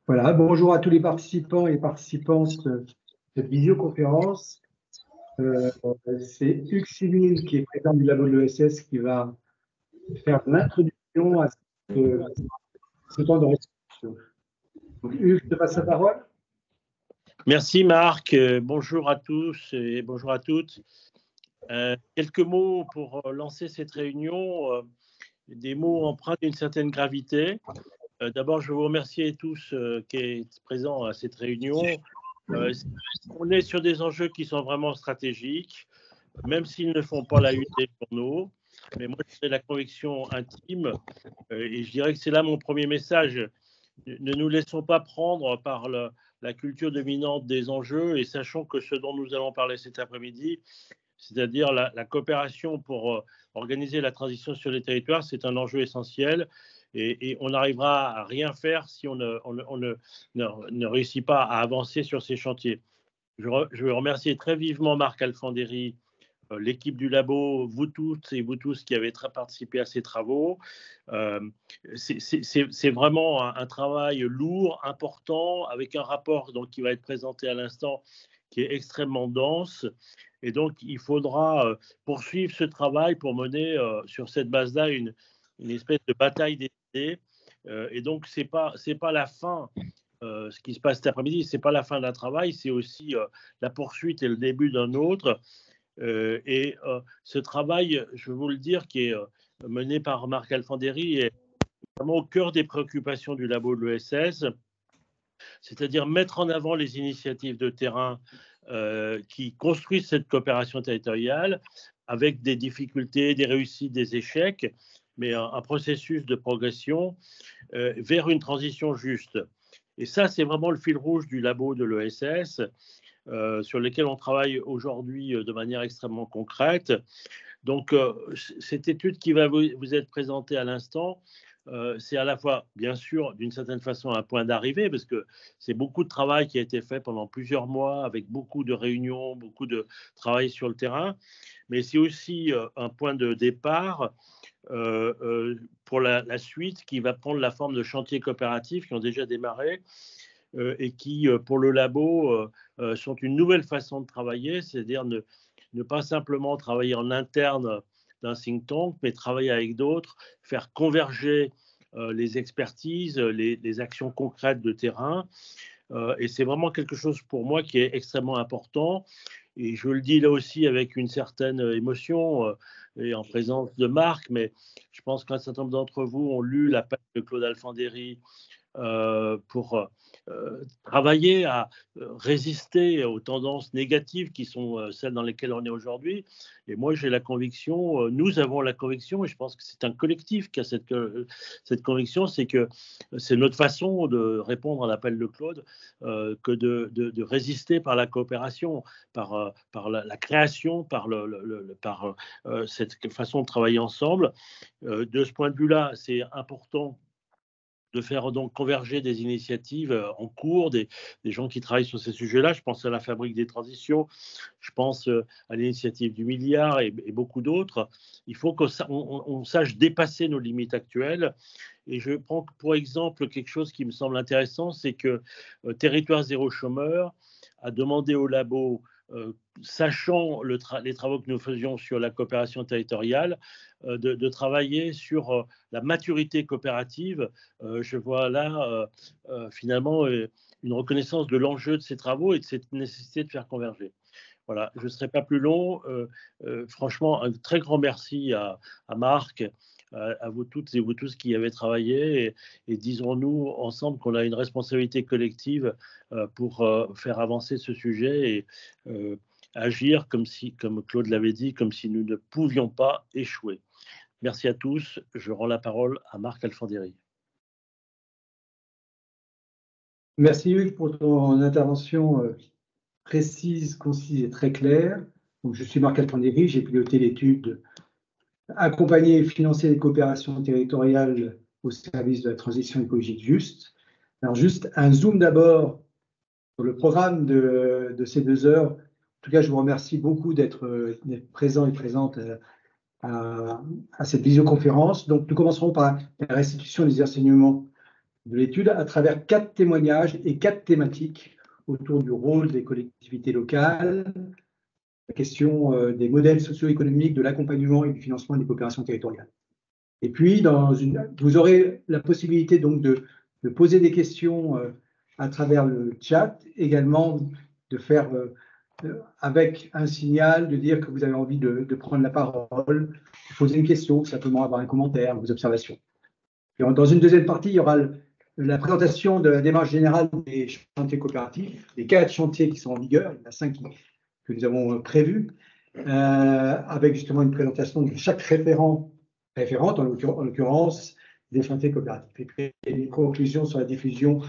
Voilà, bonjour à tous les participants et participantes de cette visioconférence. C'est Hugues Civil, qui est président du labo de l'ESS, qui va faire l'introduction à ce temps de restitution. Donc, Hugues, je te passe la parole. Merci Marc, bonjour à tous et bonjour à toutes. Quelques mots pour lancer cette réunion, des mots empreints d'une certaine gravité. D'abord, je vous remercie tous qui êtes présents à cette réunion. On est sur des enjeux qui sont vraiment stratégiques, même s'ils ne font pas la une des journaux. Mais moi, j'ai la conviction intime, et je dirais que c'est là mon premier message. Ne nous laissons pas prendre par la culture dominante des enjeux et sachons que ce dont nous allons parler cet après-midi, c'est-à-dire la coopération pour organiser la transition sur les territoires, c'est un enjeu essentiel et on n'arrivera à rien faire si on ne réussit pas à avancer sur ces chantiers. Je veux remercier très vivement Marc Alfandéry, l'équipe du labo, vous toutes et vous tous qui avez participé à ces travaux. C'est vraiment un travail lourd, important, avec un rapport donc, qui va être présenté à l'instant, qui est extrêmement dense. Et donc, il faudra poursuivre ce travail pour mener sur cette base-là une espèce de bataille des idées. Et donc, c'est pas la fin. Ce qui se passe cet après-midi, ce n'est pas la fin d'un travail, c'est aussi la poursuite et le début d'un autre. Ce travail, je veux vous le dire, qui est mené par Marc Alfandéry, est vraiment au cœur des préoccupations du labo de l'ESS, c'est-à-dire mettre en avant les initiatives de terrain qui construisent cette coopération territoriale avec des difficultés, des réussites, des échecs, mais un processus de progression vers une transition juste. Et ça, c'est vraiment le fil rouge du labo de l'ESS. Sur lesquels on travaille aujourd'hui de manière extrêmement concrète. Donc, cette étude qui va vous être présentée à l'instant, c'est à la fois, bien sûr, d'une certaine façon, un point d'arrivée, parce que c'est beaucoup de travail qui a été fait pendant plusieurs mois, avec beaucoup de réunions, beaucoup de travail sur le terrain, mais c'est aussi un point de départ pour la suite qui va prendre la forme de chantiers coopératifs qui ont déjà démarré, et qui, pour le labo, sont une nouvelle façon de travailler, c'est-à-dire ne pas simplement travailler en interne d'un think tank, mais travailler avec d'autres, faire converger les expertises, les actions concrètes de terrain. Et c'est vraiment quelque chose pour moi qui est extrêmement important. Et je le dis là aussi avec une certaine émotion et en présence de Marc, mais je pense qu'un certain nombre d'entre vous ont lu l'appel de Claude Alfandéry pour travailler à résister aux tendances négatives qui sont celles dans lesquelles on est aujourd'hui. Et moi, j'ai la conviction, nous avons la conviction, et je pense que c'est un collectif qui a cette conviction, c'est que c'est notre façon de répondre à l'appel de Claude que de résister par la coopération, par la création, par cette façon de travailler ensemble. De ce point de vue-là, c'est important de faire donc converger des initiatives en cours, des gens qui travaillent sur ces sujets-là. Je pense à la Fabrique des transitions, je pense à l'initiative du milliard et beaucoup d'autres. Il faut qu'on sache dépasser nos limites actuelles. Et je prends pour exemple quelque chose qui me semble intéressant, c'est que Territoire Zéro Chômeur a demandé au labo, sachant les travaux que nous faisions sur la coopération territoriale, de travailler sur la maturité coopérative. Je vois là finalement une reconnaissance de l'enjeu de ces travaux et de cette nécessité de faire converger. Voilà, je ne serai pas plus long. Franchement, un très grand merci à Marc, à vous toutes et vous tous qui y avez travaillé. Et disons-nous ensemble qu'on a une responsabilité collective pour faire avancer ce sujet et agir comme Claude l'avait dit, comme si nous ne pouvions pas échouer. Merci à tous. Je rends la parole à Marc Alfandéry. Merci Hugues pour ton intervention précise, concise et très claire. Donc, je suis Marc Alfandéry, j'ai piloté l'étude accompagner et financer les coopérations territoriales au service de la transition écologique juste. Alors juste un zoom d'abord sur le programme de ces 2 heures. En tout cas, je vous remercie beaucoup d'être présents et présentes à cette visioconférence. Donc, nous commencerons par la restitution des enseignements de l'étude à travers 4 témoignages et 4 thématiques autour du rôle des collectivités locales, la question des modèles socio-économiques, de l'accompagnement et du financement des coopérations territoriales. Et puis, vous aurez la possibilité donc de poser des questions à travers le chat, également de faire avec un signal, de dire que vous avez envie de prendre la parole, de poser une question, simplement avoir un commentaire, vos observations. Et dans une deuxième partie, il y aura la présentation de la démarche générale des chantiers coopératifs, les 4 chantiers qui sont en vigueur, il y en a 5 que nous avons prévus, avec justement une présentation de chaque référente, en l'occurrence, des chantiers coopératifs. Et puis, une conclusion sur la diffusion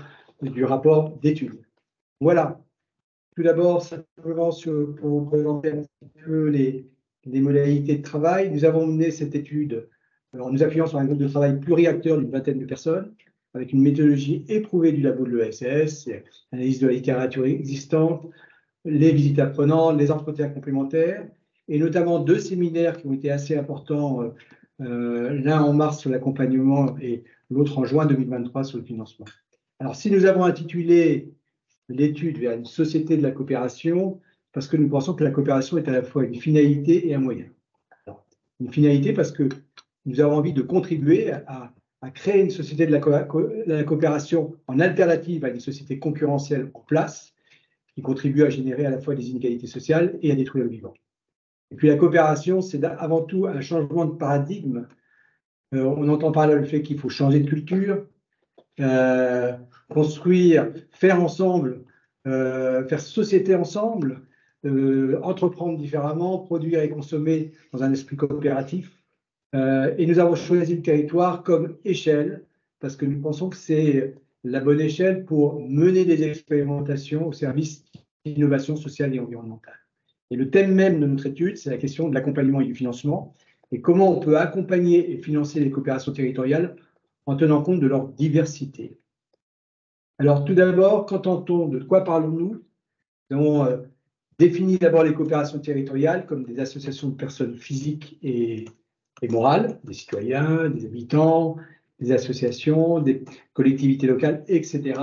du rapport d'études. Voilà. Tout d'abord, simplement pour vous présenter un petit peu les modalités de travail. Nous avons mené cette étude en nous appuyant sur un groupe de travail pluriacteur d'une 20aine de personnes, avec une méthodologie éprouvée du labo de l'ESS, l'analyse de la littérature existante, les visites apprenants, les entretiens complémentaires, et notamment 2 séminaires qui ont été assez importants, l'un en mars sur l'accompagnement et l'autre en juin 2023 sur le financement. Alors, si nous avons intitulé l'étude vers une société de la coopération, parce que nous pensons que la coopération est à la fois une finalité et un moyen. Alors, une finalité parce que nous avons envie de contribuer à créer une société de la coopération en alternative à une société concurrentielle en place, qui contribue à générer à la fois des inégalités sociales et à détruire le vivant. Et puis la coopération, c'est avant tout un changement de paradigme. On entend par là le fait qu'il faut changer de culture, construire, faire ensemble, faire société ensemble, entreprendre différemment, produire et consommer dans un esprit coopératif. Et nous avons choisi le territoire comme échelle, parce que nous pensons que c'est la bonne échelle pour mener des expérimentations au service d'innovation sociale et environnementale. Et le thème même de notre étude, c'est la question de l'accompagnement et du financement, et comment on peut accompagner et financer les coopérations territoriales en tenant compte de leur diversité. Alors tout d'abord, qu'entend-on, de quoi parlons-nous? Nous avons défini d'abord les coopérations territoriales comme des associations de personnes physiques et morales, des citoyens, des habitants, des associations, des collectivités locales, etc.,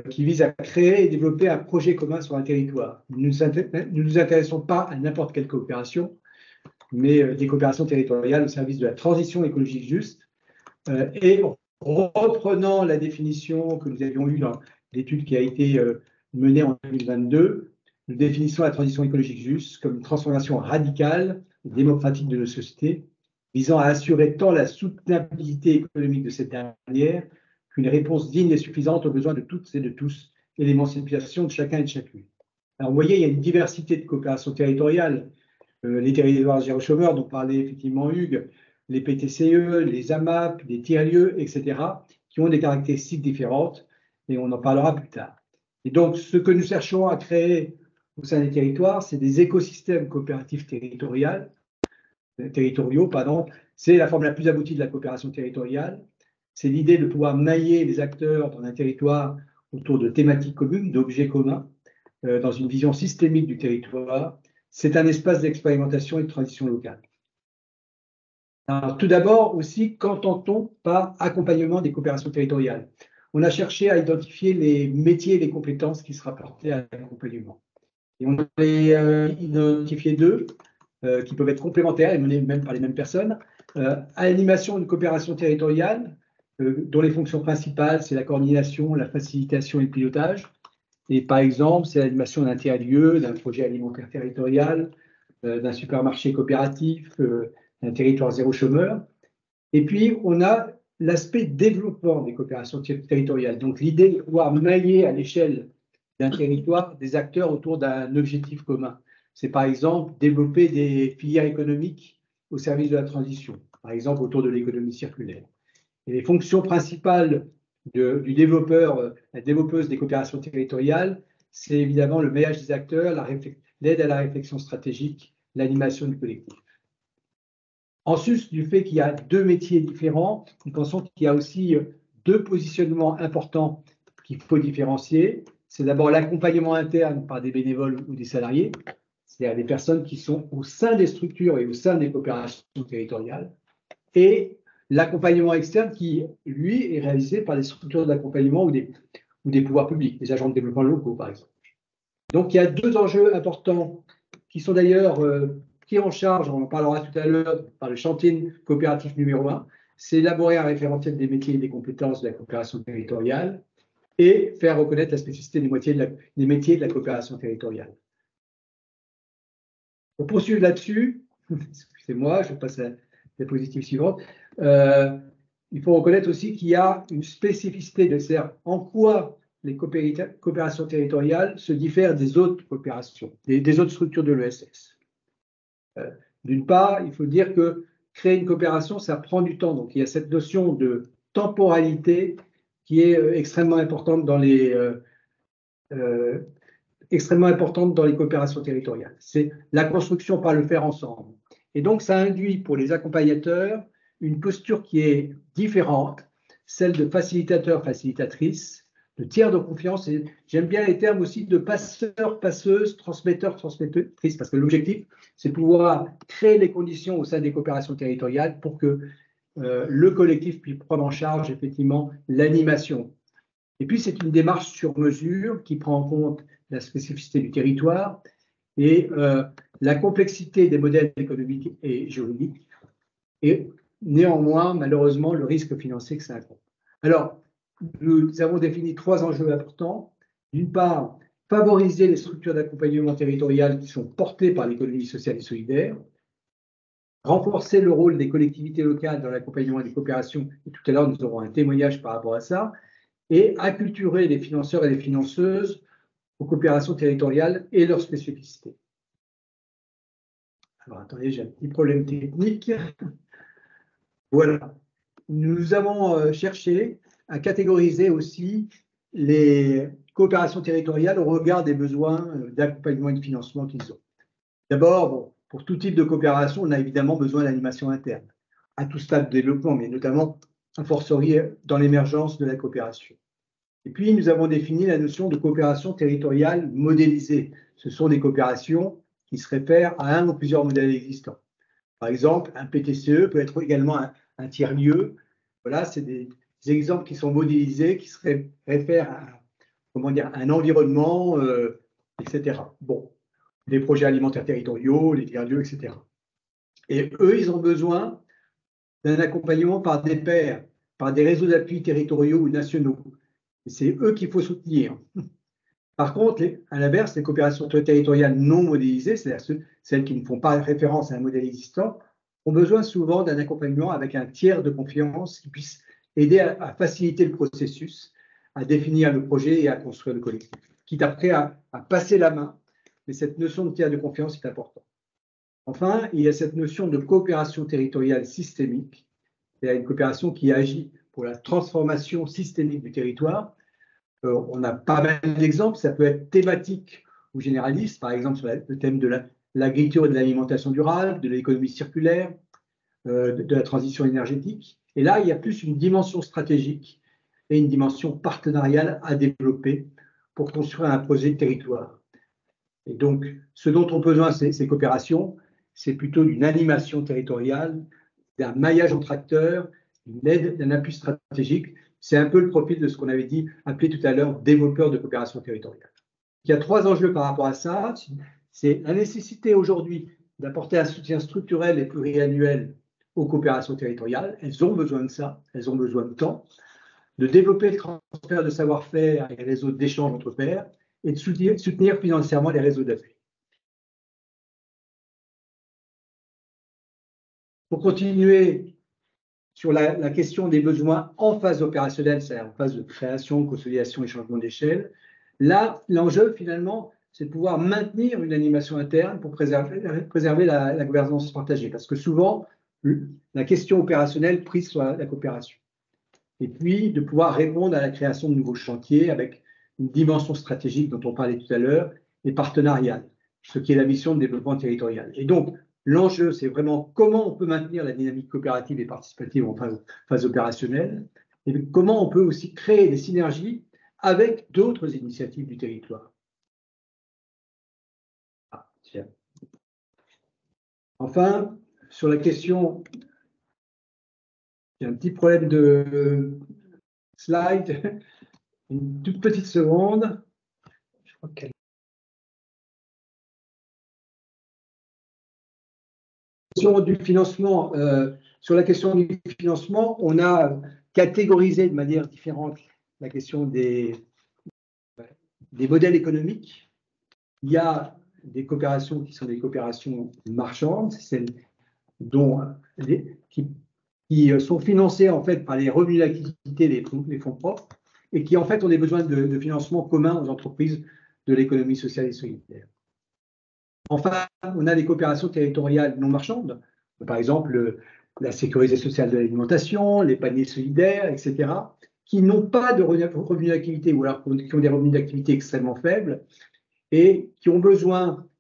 qui visent à créer et développer un projet commun sur un territoire. Nous ne nous intéressons pas à n'importe quelle coopération, mais des coopérations territoriales au service de la transition écologique juste. Et reprenant la définition que nous avions eue dans l'étude qui a été menée en 2022, nous définissons la transition écologique juste comme une transformation radicale et démocratique de nos sociétés, visant à assurer tant la soutenabilité économique de cette dernière qu'une réponse digne et suffisante aux besoins de toutes et de tous et l'émancipation de chacun et de chacune. Alors, vous voyez, il y a une diversité de coopérations territoriales. Les territoires zéro chômeur dont parlait effectivement Hugues, les PTCE, les AMAP, les tiers-lieux, etc., qui ont des caractéristiques différentes, et on en parlera plus tard. Et donc, ce que nous cherchons à créer au sein des territoires, c'est des écosystèmes coopératifs territoriaux, c'est la forme la plus aboutie de la coopération territoriale. C'est l'idée de pouvoir mailler les acteurs dans un territoire autour de thématiques communes, d'objets communs, dans une vision systémique du territoire. C'est un espace d'expérimentation et de transition locale. Alors, tout d'abord aussi, qu'entend-on par accompagnement des coopérations territoriales? On a cherché à identifier les métiers et les compétences qui se rapportaient à l'accompagnement. Et on a identifié 2 qui peuvent être complémentaires et menés même par les mêmes personnes. Animation d'une coopération territoriale, dont les fonctions principales, c'est la coordination, la facilitation et le pilotage. Et par exemple, c'est l'animation d'un tiers-lieu, d'un projet alimentaire territorial, d'un supermarché coopératif, d'un territoire zéro chômeur. Et puis, on a l'aspect développement des coopérations territoriales. Donc, l'idée de pouvoir mailler à l'échelle d'un territoire des acteurs autour d'un objectif commun. C'est par exemple développer des filières économiques au service de la transition, par exemple autour de l'économie circulaire. Et les fonctions principales du développeur, la développeuse des coopérations territoriales, c'est évidemment le maillage des acteurs, l'aide à la réflexion stratégique, l'animation du collectif. En sus du fait qu'il y a 2 métiers différents, nous pensons qu'il y a aussi 2 positionnements importants qu'il faut différencier. C'est d'abord l'accompagnement interne par des bénévoles ou des salariés, c'est-à-dire des personnes qui sont au sein des structures et au sein des coopérations territoriales, et l'accompagnement externe qui, lui, est réalisé par des structures d'accompagnement ou des pouvoirs publics, des agents de développement locaux, par exemple. Donc, il y a deux enjeux importants qui sont d'ailleurs pris en charge, on en parlera tout à l'heure, par le chantier coopératif numéro 1, c'est élaborer un référentiel des métiers et des compétences de la coopération territoriale et faire reconnaître la spécificité des métiers de la coopération territoriale. Pour poursuivre là-dessus, excusez-moi, je passe à la diapositive suivante, il faut reconnaître aussi qu'il y a une spécificité de CER. En quoi les coopérations territoriales se diffèrent des autres coopérations, des autres structures de l'ESS. D'une part, il faut dire que créer une coopération, ça prend du temps. Donc, il y a cette notion de temporalité qui est extrêmement importante dans les coopérations territoriales. C'est la construction par le faire ensemble. Et donc, ça induit pour les accompagnateurs une posture qui est différente, celle de facilitateur, facilitatrice, de tiers de confiance. Et j'aime bien les termes aussi de passeur, passeuse, transmetteur, transmettrice, parce que l'objectif, c'est de pouvoir créer les conditions au sein des coopérations territoriales pour que le collectif puisse prendre en charge effectivement l'animation. Et puis, c'est une démarche sur mesure qui prend en compte la spécificité du territoire et la complexité des modèles économiques et juridiques, et néanmoins, malheureusement, le risque financier que ça implique. Alors, nous avons défini trois enjeux importants. D'une part, favoriser les structures d'accompagnement territorial qui sont portées par l'économie sociale et solidaire, renforcer le rôle des collectivités locales dans l'accompagnement des coopérations, et tout à l'heure, nous aurons un témoignage par rapport à ça, et acculturer les financeurs et les financeuses aux coopérations territoriales et leurs spécificités. Alors, attendez, j'ai un petit problème technique. Voilà. Nous avons cherché à catégoriser aussi les coopérations territoriales au regard des besoins d'accompagnement et de financement qu'ils ont. D'abord, bon, pour tout type de coopération, on a évidemment besoin d'animation interne, à tout stade de développement, mais notamment, a fortiori, dans l'émergence de la coopération. Et puis, nous avons défini la notion de coopération territoriale modélisée. Ce sont des coopérations qui se réfèrent à un ou plusieurs modèles existants. Par exemple, un PTCE peut être également un tiers-lieu. Voilà, c'est des exemples qui sont modélisés, qui se réfèrent à, comment dire, un environnement, etc. Bon, des projets alimentaires territoriaux, les tiers-lieux, etc. Et eux, ils ont besoin d'un accompagnement par des pairs, par des réseaux d'appui territoriaux ou nationaux. C'est eux qu'il faut soutenir. Par contre, à l'inverse, les coopérations territoriales non modélisées, c'est-à-dire celles qui ne font pas référence à un modèle existant, ont besoin souvent d'un accompagnement avec un tiers de confiance qui puisse aider à faciliter le processus, à définir le projet et à construire le collectif, quitte après à passer la main. Mais cette notion de tiers de confiance est importante. Enfin, il y a cette notion de coopération territoriale systémique, c'est-à-dire une coopération qui agit pour la transformation systémique du territoire. On a pas mal d'exemples, ça peut être thématique ou généraliste, par exemple sur le thème de l'agriculture et de l'alimentation durable, de l'économie circulaire, de la transition énergétique. Et là, il y a plus une dimension stratégique et une dimension partenariale à développer pour construire un projet de territoire. Et donc, ce dont ont besoin ces coopérations, c'est plutôt d'une animation territoriale, d'un maillage entre acteurs, d'une aide, d'un appui stratégique. C'est un peu le profil de ce qu'on avait dit, appelé tout à l'heure développeur de coopération territoriale. Il y a trois enjeux par rapport à ça. C'est la nécessité aujourd'hui d'apporter un soutien structurel et pluriannuel aux coopérations territoriales. Elles ont besoin de ça, elles ont besoin de temps. De développer le transfert de savoir-faire et les réseaux d'échange entre pairs et de soutenir financièrement les réseaux d'appui. Pour continuer sur la question des besoins en phase opérationnelle, c'est-à-dire en phase de création, consolidation et changement d'échelle, là, l'enjeu finalement, c'est de pouvoir maintenir une animation interne pour préserver la gouvernance partagée. Parce que souvent, la question opérationnelle prise sur la coopération. Et puis, de pouvoir répondre à la création de nouveaux chantiers avec une dimension stratégique dont on parlait tout à l'heure et partenariale, ce qui est la mission de développement territorial. Et donc, l'enjeu, c'est vraiment comment on peut maintenir la dynamique coopérative et participative en phase opérationnelle et comment on peut aussi créer des synergies avec d'autres initiatives du territoire. Enfin, sur la question J'ai un petit problème de slide. Une toute petite seconde. Je crois qu'elle... Du financement, sur la question du financement, on a catégorisé de manière différente la question des modèles économiques. Il y a des coopérations qui sont des coopérations marchandes, celles qui sont financées en fait par les revenus d'activité des fonds propres et qui en fait ont des besoins de financement commun aux entreprises de l'économie sociale et solidaire. Enfin, on a des coopérations territoriales non marchandes, par exemple la sécurité sociale de l'alimentation, les paniers solidaires, etc., qui n'ont pas de revenus d'activité ou alors qui ont des revenus d'activité extrêmement faibles et qui ont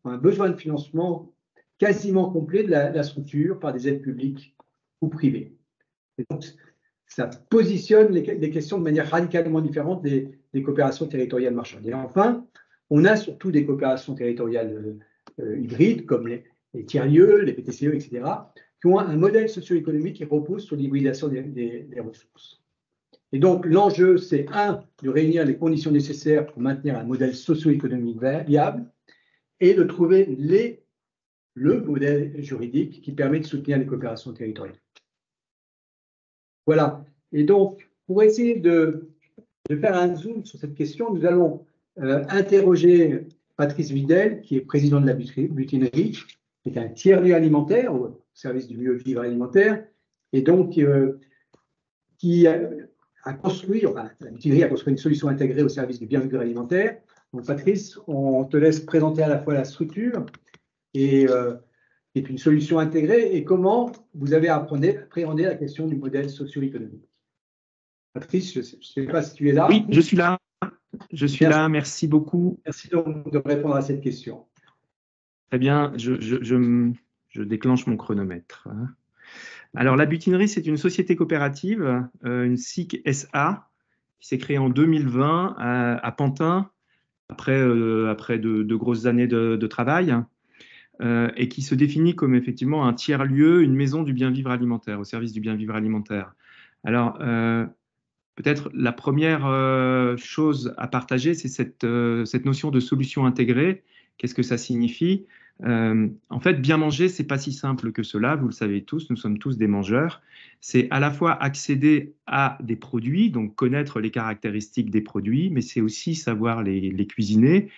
un besoin de financement quasiment complet de la structure par des aides publiques ou privées. Et donc, ça positionne les questions de manière radicalement différente des coopérations territoriales marchandes. Et enfin, on a surtout des coopérations territoriales hybrides, comme les tiers-lieux, les PTCE, etc., qui ont un modèle socio-économique qui repose sur l'hybridation des ressources. Et donc, l'enjeu, c'est de réunir les conditions nécessaires pour maintenir un modèle socio-économique viable et de trouver le modèle juridique qui permet de soutenir les coopérations territoriales. Voilà. Et donc, pour essayer de faire un zoom sur cette question, nous allons interroger Patrice Videl, qui est président de la Butinerie, qui est un tiers-lieu alimentaire au service du mieux vivre alimentaire, et donc qui a construit, enfin, la Butinerie a construit une solution intégrée au service du bien vivre alimentaire. Donc, Patrice, on te laisse présenter à la fois la structure et une solution intégrée et comment vous avez appréhendé la question du modèle socio-économique. Patrice, je ne sais pas si tu es là. Oui, je suis là. Je suis là. Merci beaucoup. Merci donc de répondre à cette question. Très bien. Je déclenche mon chronomètre. Alors, la Butinerie, c'est une société coopérative, une SIC SA, qui s'est créée en 2020 à Pantin, après de grosses années de travail, et qui se définit comme effectivement un tiers-lieu, une maison du bien-vivre alimentaire, au service du bien-vivre alimentaire. Alors, peut-être la première chose à partager, c'est cette notion de solution intégrée. Qu'est-ce que ça signifie ? En fait, bien manger, c'est pas si simple que cela. Vous le savez tous, nous sommes tous des mangeurs. C'est à la fois accéder à des produits, donc connaître les caractéristiques des produits, mais c'est aussi savoir les cuisiner.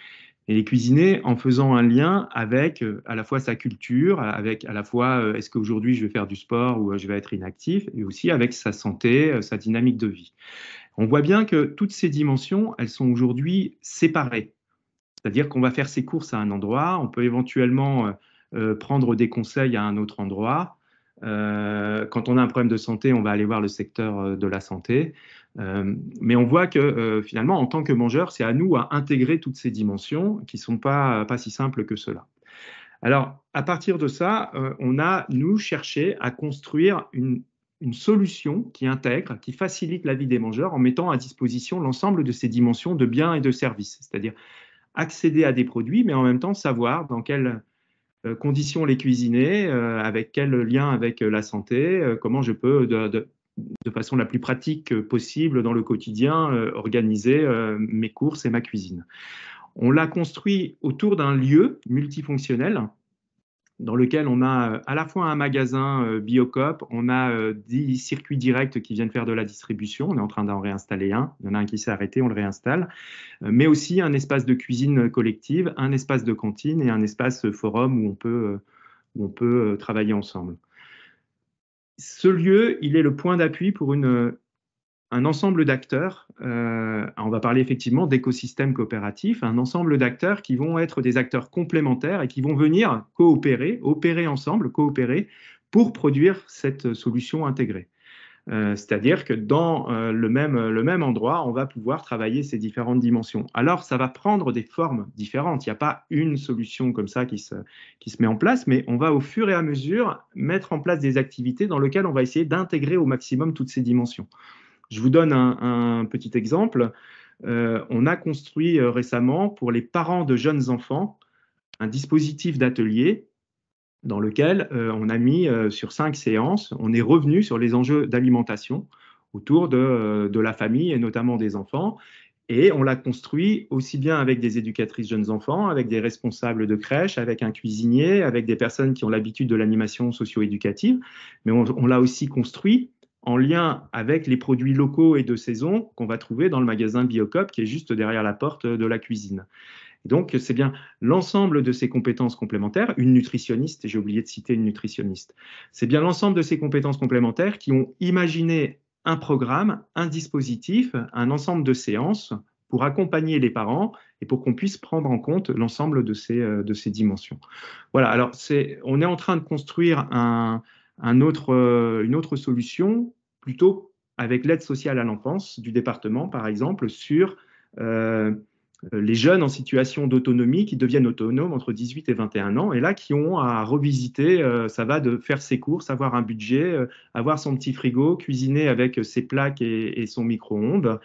Et les cuisiner en faisant un lien avec à la fois sa culture, avec à la fois est-ce qu'aujourd'hui je vais faire du sport ou je vais être inactif, et aussi avec sa santé, sa dynamique de vie. On voit bien que toutes ces dimensions, elles sont aujourd'hui séparées. C'est-à-dire qu'on va faire ses courses à un endroit, on peut éventuellement prendre des conseils à un autre endroit. Quand on a un problème de santé, on va aller voir le secteur de la santé. Mais on voit que finalement, en tant que mangeur, c'est à nous à intégrer toutes ces dimensions qui ne sont pas si simples que cela. Alors, à partir de ça, on a, nous, cherché à construire une solution qui intègre, qui facilite la vie des mangeurs en mettant à disposition l'ensemble de ces dimensions de biens et de services. C'est-à-dire accéder à des produits, mais en même temps savoir dans quelles conditions les cuisiner, avec quel lien avec la santé, comment je peux, de façon la plus pratique possible dans le quotidien, organiser mes courses et ma cuisine. On l'a construit autour d'un lieu multifonctionnel dans lequel on a à la fois un magasin Biocoop, on a 10 circuits directs qui viennent faire de la distribution, on est en train d'en réinstaller un, il y en a un qui s'est arrêté, on le réinstalle, mais aussi un espace de cuisine collective, un espace de cantine et un espace forum où on peut travailler ensemble. Ce lieu, il est le point d'appui pour un ensemble d'acteurs, on va parler effectivement d'écosystèmes coopératifs, un ensemble d'acteurs qui vont être des acteurs complémentaires et qui vont venir opérer ensemble, coopérer pour produire cette solution intégrée. C'est-à-dire que dans le même endroit, on va pouvoir travailler ces différentes dimensions. Alors, ça va prendre des formes différentes. Il n'y a pas une solution comme ça qui se met en place, mais on va au fur et à mesure mettre en place des activités dans lesquelles on va essayer d'intégrer au maximum toutes ces dimensions. Je vous donne un petit exemple. On a construit récemment pour les parents de jeunes enfants un dispositif d'atelier dans lequel on a mis sur 5 séances, on est revenu sur les enjeux d'alimentation autour de la famille et notamment des enfants. Et on l'a construit aussi bien avec des éducatrices jeunes enfants, avec des responsables de crèche, avec un cuisinier, avec des personnes qui ont l'habitude de l'animation socio-éducative, mais on l'a aussi construit en lien avec les produits locaux et de saison qu'on va trouver dans le magasin Biocoop qui est juste derrière la porte de la cuisine. Et donc, c'est bien l'ensemble de ces compétences complémentaires, une nutritionniste, j'ai oublié de citer une nutritionniste, c'est bien l'ensemble de ces compétences complémentaires qui ont imaginé un programme, un dispositif, un ensemble de séances pour accompagner les parents et pour qu'on puisse prendre en compte l'ensemble de ces dimensions. Voilà, alors on est en train de construire une autre solution, plutôt avec l'aide sociale à l'enfance du département, par exemple, sur les jeunes en situation d'autonomie qui deviennent autonomes entre 18 et 21 ans et là qui ont à revisiter, ça va de faire ses courses, avoir un budget, avoir son petit frigo, cuisiner avec ses plaques et son micro-ondes.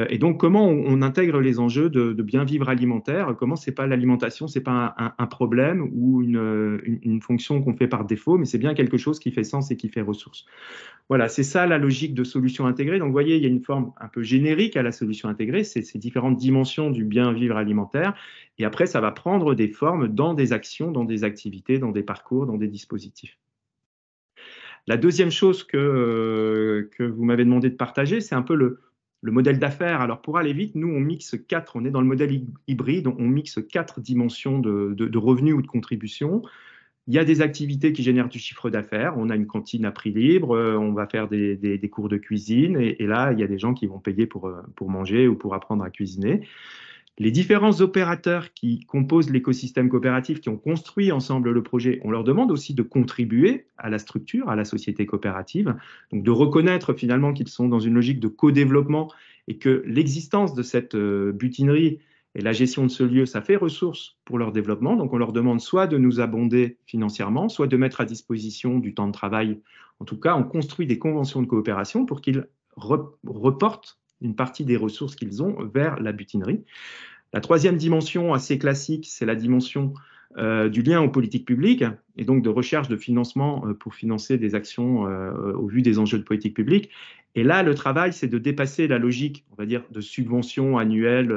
Et donc, comment on intègre les enjeux de bien vivre alimentaire, comment c'est pas l'alimentation, c'est pas un problème ou une fonction qu'on fait par défaut, mais c'est bien quelque chose qui fait sens et qui fait ressource. Voilà, c'est ça la logique de solution intégrée. Donc, vous voyez, il y a une forme un peu générique à la solution intégrée, c'est ces différentes dimensions du bien vivre alimentaire. Et après, ça va prendre des formes dans des actions, dans des activités, dans des parcours, dans des dispositifs. La deuxième chose que vous m'avez demandé de partager, c'est un peu le modèle d'affaires. Alors, pour aller vite, nous, on est dans le modèle hybride, on mixe 4 dimensions de revenus ou de contributions. Il y a des activités qui génèrent du chiffre d'affaires. On a une cantine à prix libre, on va faire des cours de cuisine et là, il y a des gens qui vont payer pour manger ou pour apprendre à cuisiner. Les différents opérateurs qui composent l'écosystème coopératif, qui ont construit ensemble le projet, on leur demande aussi de contribuer à la structure, à la société coopérative, donc de reconnaître finalement qu'ils sont dans une logique de co-développement et que l'existence de cette butinerie et la gestion de ce lieu, ça fait ressource pour leur développement. Donc on leur demande soit de nous abonder financièrement, soit de mettre à disposition du temps de travail. En tout cas, on construit des conventions de coopération pour qu'ils reportent une partie des ressources qu'ils ont vers la butinerie. La troisième dimension assez classique, c'est la dimension du lien aux politiques publiques et donc de recherche de financement pour financer des actions au vu des enjeux de politique publique. Et là, le travail, c'est de dépasser la logique, on va dire, de subvention annuelle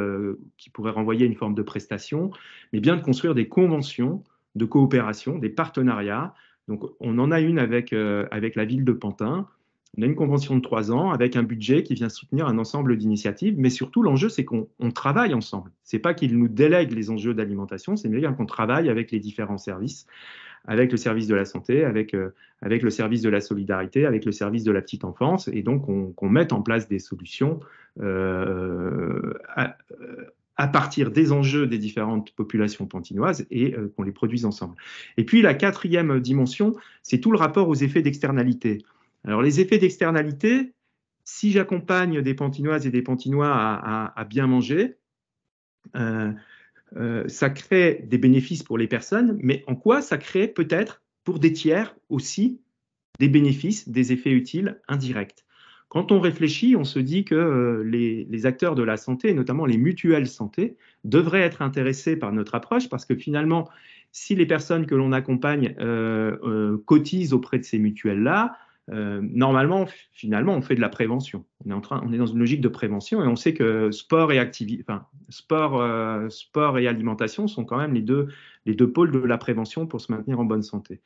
qui pourrait renvoyer une forme de prestation, mais bien de construire des conventions de coopération, des partenariats. Donc, on en a une avec la ville de Pantin. On a une convention de 3 ans avec un budget qui vient soutenir un ensemble d'initiatives, mais surtout l'enjeu c'est qu'on travaille ensemble. C'est pas qu'ils nous délèguent les enjeux d'alimentation, c'est bien qu'on travaille avec les différents services, avec le service de la santé, avec le service de la solidarité, avec le service de la petite enfance, et donc qu'on mette en place des solutions à partir des enjeux des différentes populations pantinoises et qu'on les produise ensemble. Et puis la quatrième dimension, c'est tout le rapport aux effets d'externalité. Alors, les effets d'externalité, si j'accompagne des Pantinoises et des Pantinois à bien manger, ça crée des bénéfices pour les personnes, mais en quoi ça crée peut-être pour des tiers aussi des bénéfices, des effets utiles indirects. Quand on réfléchit, on se dit que les acteurs de la santé, notamment les mutuelles santé, devraient être intéressés par notre approche parce que finalement, si les personnes que l'on accompagne cotisent auprès de ces mutuelles-là, normalement, finalement, on fait de la prévention. On est dans une logique de prévention et on sait que sport et alimentation sont quand même les deux pôles de la prévention pour se maintenir en bonne santé.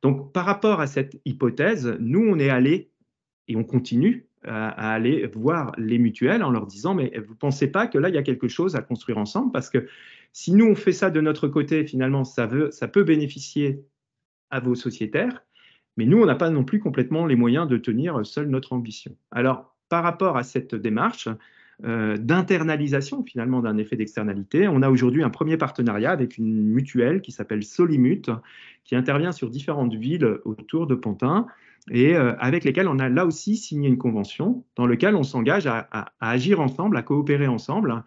Donc, par rapport à cette hypothèse, nous, on est allé et on continue à aller voir les mutuelles en leur disant « mais vous ne pensez pas que là, il y a quelque chose à construire ensemble ?» Parce que si nous, on fait ça de notre côté, finalement, ça peut bénéficier à vos sociétaires, mais nous, on n'a pas non plus complètement les moyens de tenir seule notre ambition. Alors, par rapport à cette démarche d'internalisation, finalement, d'un effet d'externalité, on a aujourd'hui un premier partenariat avec une mutuelle qui s'appelle Solimut, qui intervient sur différentes villes autour de Pantin, et avec lesquelles on a là aussi signé une convention dans laquelle on s'engage à agir ensemble, à coopérer ensemble,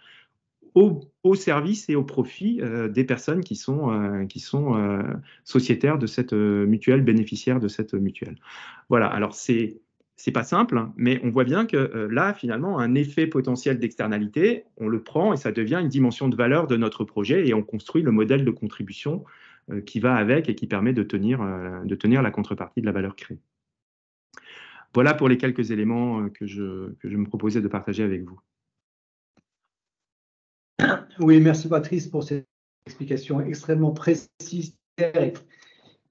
au service et au profit des personnes qui sont sociétaires de cette mutuelle, bénéficiaires de cette mutuelle. Voilà, alors c'est pas simple, mais on voit bien que là, finalement, un effet potentiel d'externalité, on le prend et ça devient une dimension de valeur de notre projet et on construit le modèle de contribution qui va avec et qui permet de tenir la contrepartie de la valeur créée. Voilà pour les quelques éléments que je me proposais de partager avec vous. Oui, merci Patrice pour cette explication extrêmement précise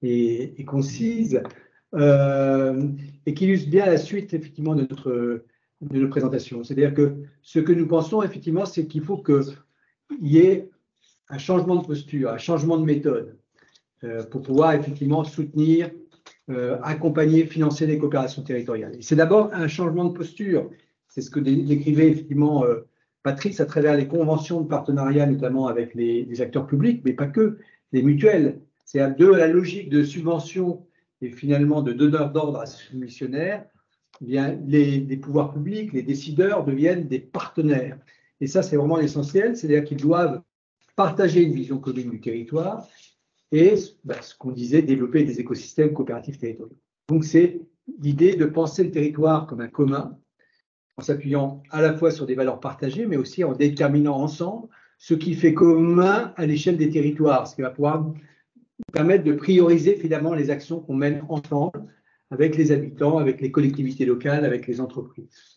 et concise, et qui illustre bien la suite effectivement de notre présentation. C'est-à-dire que ce que nous pensons effectivement, c'est qu'il faut qu'il y ait un changement de posture, un changement de méthode pour pouvoir effectivement soutenir, accompagner, financer les coopérations territoriales. Et c'est d'abord un changement de posture. C'est ce que décrivait effectivement Patrice à travers les conventions de partenariat, notamment avec les acteurs publics, mais pas que, les mutuelles. C'est de la logique de subvention et finalement de donneur d'ordre à soumissionnaire, les pouvoirs publics, les décideurs deviennent des partenaires. Et ça, c'est vraiment l'essentiel, c'est-à-dire qu'ils doivent partager une vision commune du territoire et, ce qu'on disait, développer des écosystèmes coopératifs territoriaux. Donc, c'est l'idée de penser le territoire comme un commun, en s'appuyant à la fois sur des valeurs partagées, mais aussi en déterminant ensemble ce qui fait commun à l'échelle des territoires, ce qui va pouvoir permettre de prioriser finalement les actions qu'on mène ensemble avec les habitants, avec les collectivités locales, avec les entreprises.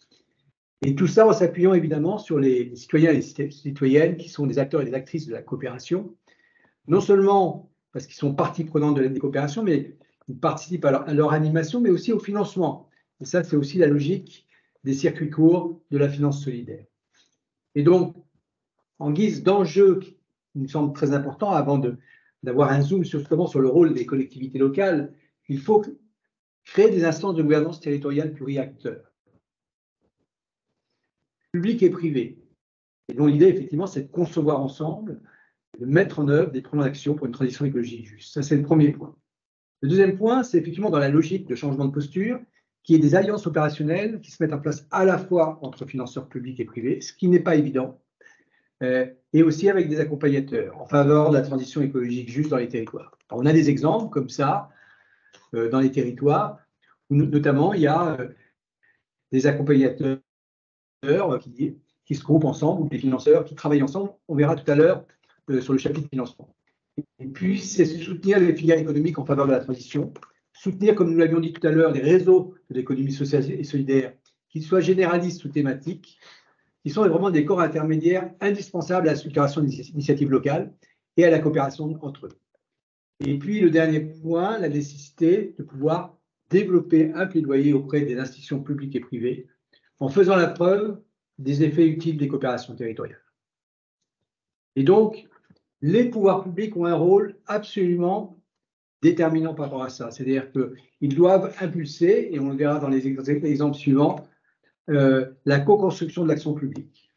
Et tout ça en s'appuyant évidemment sur les citoyens et les citoyennes qui sont des acteurs et des actrices de la coopération, non seulement parce qu'ils sont partie prenante de la coopération, mais ils participent à leur animation, mais aussi au financement. Et ça, c'est aussi la logique des circuits courts de la finance solidaire. Et donc, en guise d'enjeu qui me semble très important, avant d'avoir un zoom justement sur le rôle des collectivités locales, il faut créer des instances de gouvernance territoriale pluriacteurs, publics et privés. Et dont l'idée, effectivement, c'est de concevoir ensemble, de mettre en œuvre des plans d'action pour une transition écologique juste. Ça, c'est le premier point. Le deuxième point, c'est effectivement dans la logique de changement de posture, qu'il y ait des alliances opérationnelles qui se mettent en place à la fois entre financeurs publics et privés, ce qui n'est pas évident, et aussi avec des accompagnateurs en faveur de la transition écologique juste dans les territoires. Alors, on a des exemples comme ça dans les territoires, où notamment il y a des accompagnateurs qui se groupent ensemble, ou des financeurs qui travaillent ensemble. On verra tout à l'heure sur le chapitre financement. Et puis, c'est soutenir les filières économiques en faveur de la transition, soutenir, comme nous l'avions dit tout à l'heure, les réseaux de l'économie sociale et solidaire, qu'ils soient généralistes ou thématiques, qui sont vraiment des corps intermédiaires indispensables à la structuration des initiatives locales et à la coopération entre eux. Et puis, le dernier point, la nécessité de pouvoir développer un plaidoyer auprès des institutions publiques et privées en faisant la preuve des effets utiles des coopérations territoriales. Et donc, les pouvoirs publics ont un rôle absolument déterminant par rapport à ça. C'est-à-dire qu'ils doivent impulser, et on le verra dans les exemples suivants, la co-construction de l'action publique.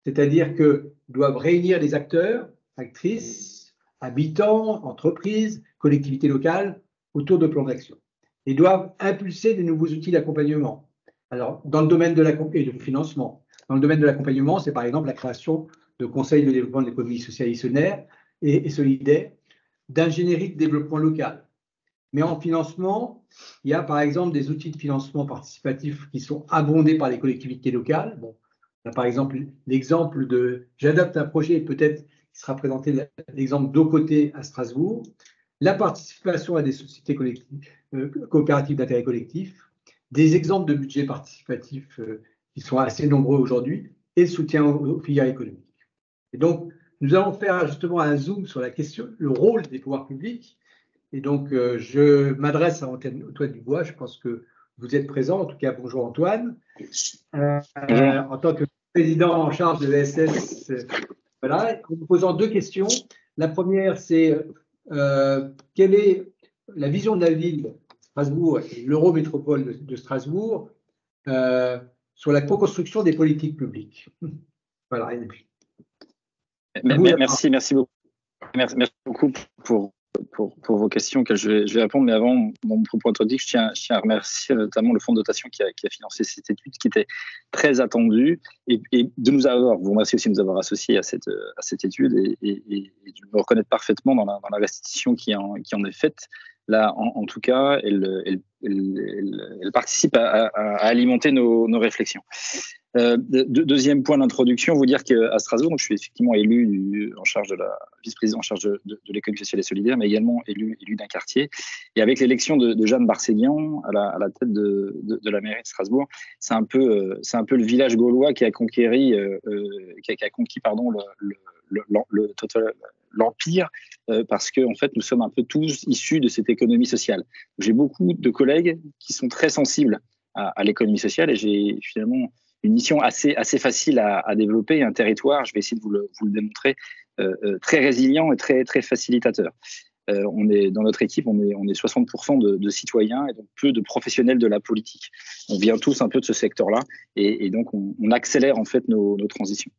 C'est-à-dire qu'ils doivent réunir les acteurs, actrices, habitants, entreprises, collectivités locales autour de plans d'action. Ils doivent impulser des nouveaux outils d'accompagnement. Alors, dans le domaine et de financement, dans le domaine de l'accompagnement, c'est par exemple la création de conseils de développement de l'économie sociale et solidaire, d'ingénierie de développement local. Mais en financement, il y a par exemple des outils de financement participatif qui sont abondés par les collectivités locales. Bon, on a par exemple l'exemple de j'adapte un projet, peut-être qui sera présenté l'exemple d'Eau-Côté à Strasbourg, la participation à des sociétés coopératives d'intérêt collectif, des exemples de budget participatif qui sont assez nombreux aujourd'hui, et le soutien aux filières économiques. Et donc, nous allons faire justement un zoom sur la question, le rôle des pouvoirs publics. Et donc, je m'adresse à Antoine Dubois. Je pense que vous êtes présent. En tout cas, bonjour Antoine. En tant que président en charge de l'ESS, voilà, en vous posant deux questions. La première, c'est quelle est la vision de la ville Strasbourg et l'Eurométropole de Strasbourg sur la co-construction des politiques publiques. Voilà. Et puis, merci beaucoup pour vos questions que je vais répondre. Mais avant mon propos introductif, je tiens à remercier notamment le fonds de dotation qui a financé cette étude qui était très attendue et de nous avoir, vous remercie aussi de nous avoir associés à cette étude et de me reconnaître parfaitement dans la restitution qui en est faite. Là, en tout cas, elle participe à alimenter nos réflexions. Deuxième point d'introduction, vous dire qu'à Strasbourg, donc je suis effectivement élu en charge de la vice-président en charge de l'économie sociale et solidaire, mais également élu d'un quartier. Et avec l'élection de Jeanne Barséguian à la tête de la mairie de Strasbourg, c'est un peu le village gaulois qui a conquis l'empire, parce que en fait nous sommes un peu tous issus de cette économie sociale. J'ai beaucoup de collègues qui sont très sensibles à l'économie sociale, et j'ai finalement une mission assez facile à développer, un territoire, je vais essayer de vous le démontrer, très résilient et très facilitateur. Dans notre équipe, on est 60% de citoyens et donc peu de professionnels de la politique. On vient tous un peu de ce secteur-là, et donc on accélère en fait nos transitions.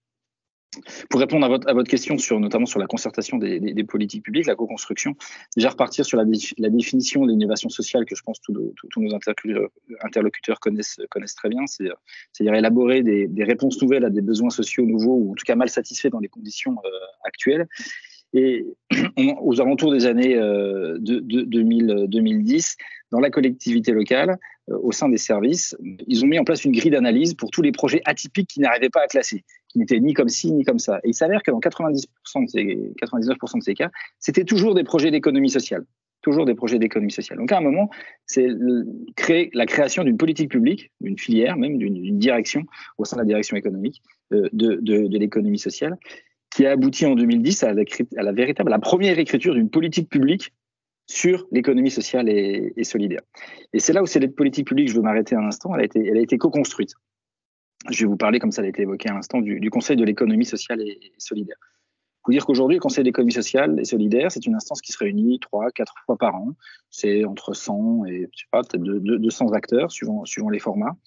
Pour répondre à votre question notamment sur la concertation des politiques publiques, la co-construction, déjà repartir sur la définition de l'innovation sociale que je pense tous nos interlocuteurs connaissent très bien, c'est-à-dire élaborer des réponses nouvelles à des besoins sociaux nouveaux ou en tout cas mal satisfaits dans les conditions actuelles. Et aux alentours des années 2010, dans la collectivité locale, au sein des services, ils ont mis en place une grille d'analyse pour tous les projets atypiques qui n'arrivaient pas à classer, qui n'étaient ni comme ci, ni comme ça. Et il s'avère que dans 99% de ces cas, c'était toujours des projets d'économie sociale. Toujours des projets d'économie sociale. Donc à un moment, c'est la création d'une politique publique, d'une filière, même d'une direction au sein de la direction économique de l'économie sociale, qui a abouti en 2010 à la première écriture d'une politique publique sur l'économie sociale et solidaire. Et c'est là où cette politique publique, je veux m'arrêter un instant, elle a été co-construite. Je vais vous parler, comme ça a été évoqué à l'instant, du Conseil de l'économie sociale et solidaire. Il faut dire qu'aujourd'hui, le Conseil de l'économie sociale et solidaire, c'est une instance qui se réunit 3-4 fois par an. C'est entre 100 et peut-être 200 acteurs, suivant les formats.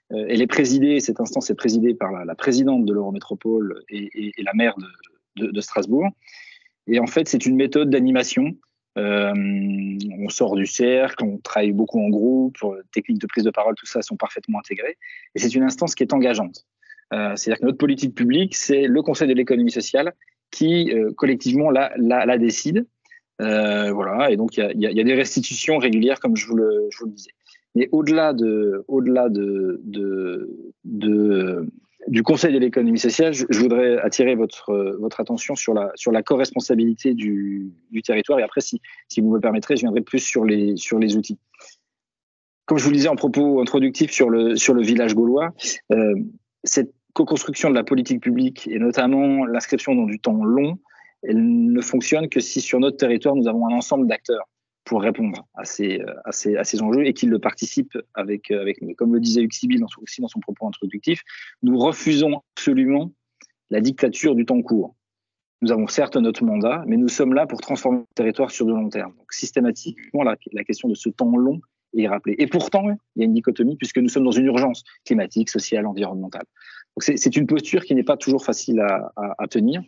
Cette instance est présidée par la présidente de l'Eurométropole et la maire de Strasbourg. Et en fait, c'est une méthode d'animation. On sort du cercle, on travaille beaucoup en groupe, techniques de prise de parole, tout ça sont parfaitement intégrées. Et c'est une instance qui est engageante. C'est-à-dire que notre politique publique, c'est le Conseil de l'économie sociale qui, collectivement, la décide. Voilà. Et donc, il y a des restitutions régulières, comme je vous le disais. Mais au-delà du Conseil de l'économie sociale, je voudrais attirer votre attention sur la co-responsabilité du territoire. Et après, si vous me le permettrez, je viendrai plus sur les outils. Comme je vous le disais en propos introductif sur le village gaulois, cette co-construction de la politique publique et notamment l'inscription dans du temps long, elle ne fonctionne que si sur notre territoire, nous avons un ensemble d'acteurs pour répondre à ces enjeux et qu'ils le participent avec nous. Comme le disait Hugues Sibyl aussi dans son propos introductif, nous refusons absolument la dictature du temps court. Nous avons certes notre mandat, mais nous sommes là pour transformer le territoire sur de long terme. Donc systématiquement, la question de ce temps long est rappelée. Et pourtant, il y a une dichotomie puisque nous sommes dans une urgence climatique, sociale, environnementale. Donc c'est une posture qui n'est pas toujours facile à tenir,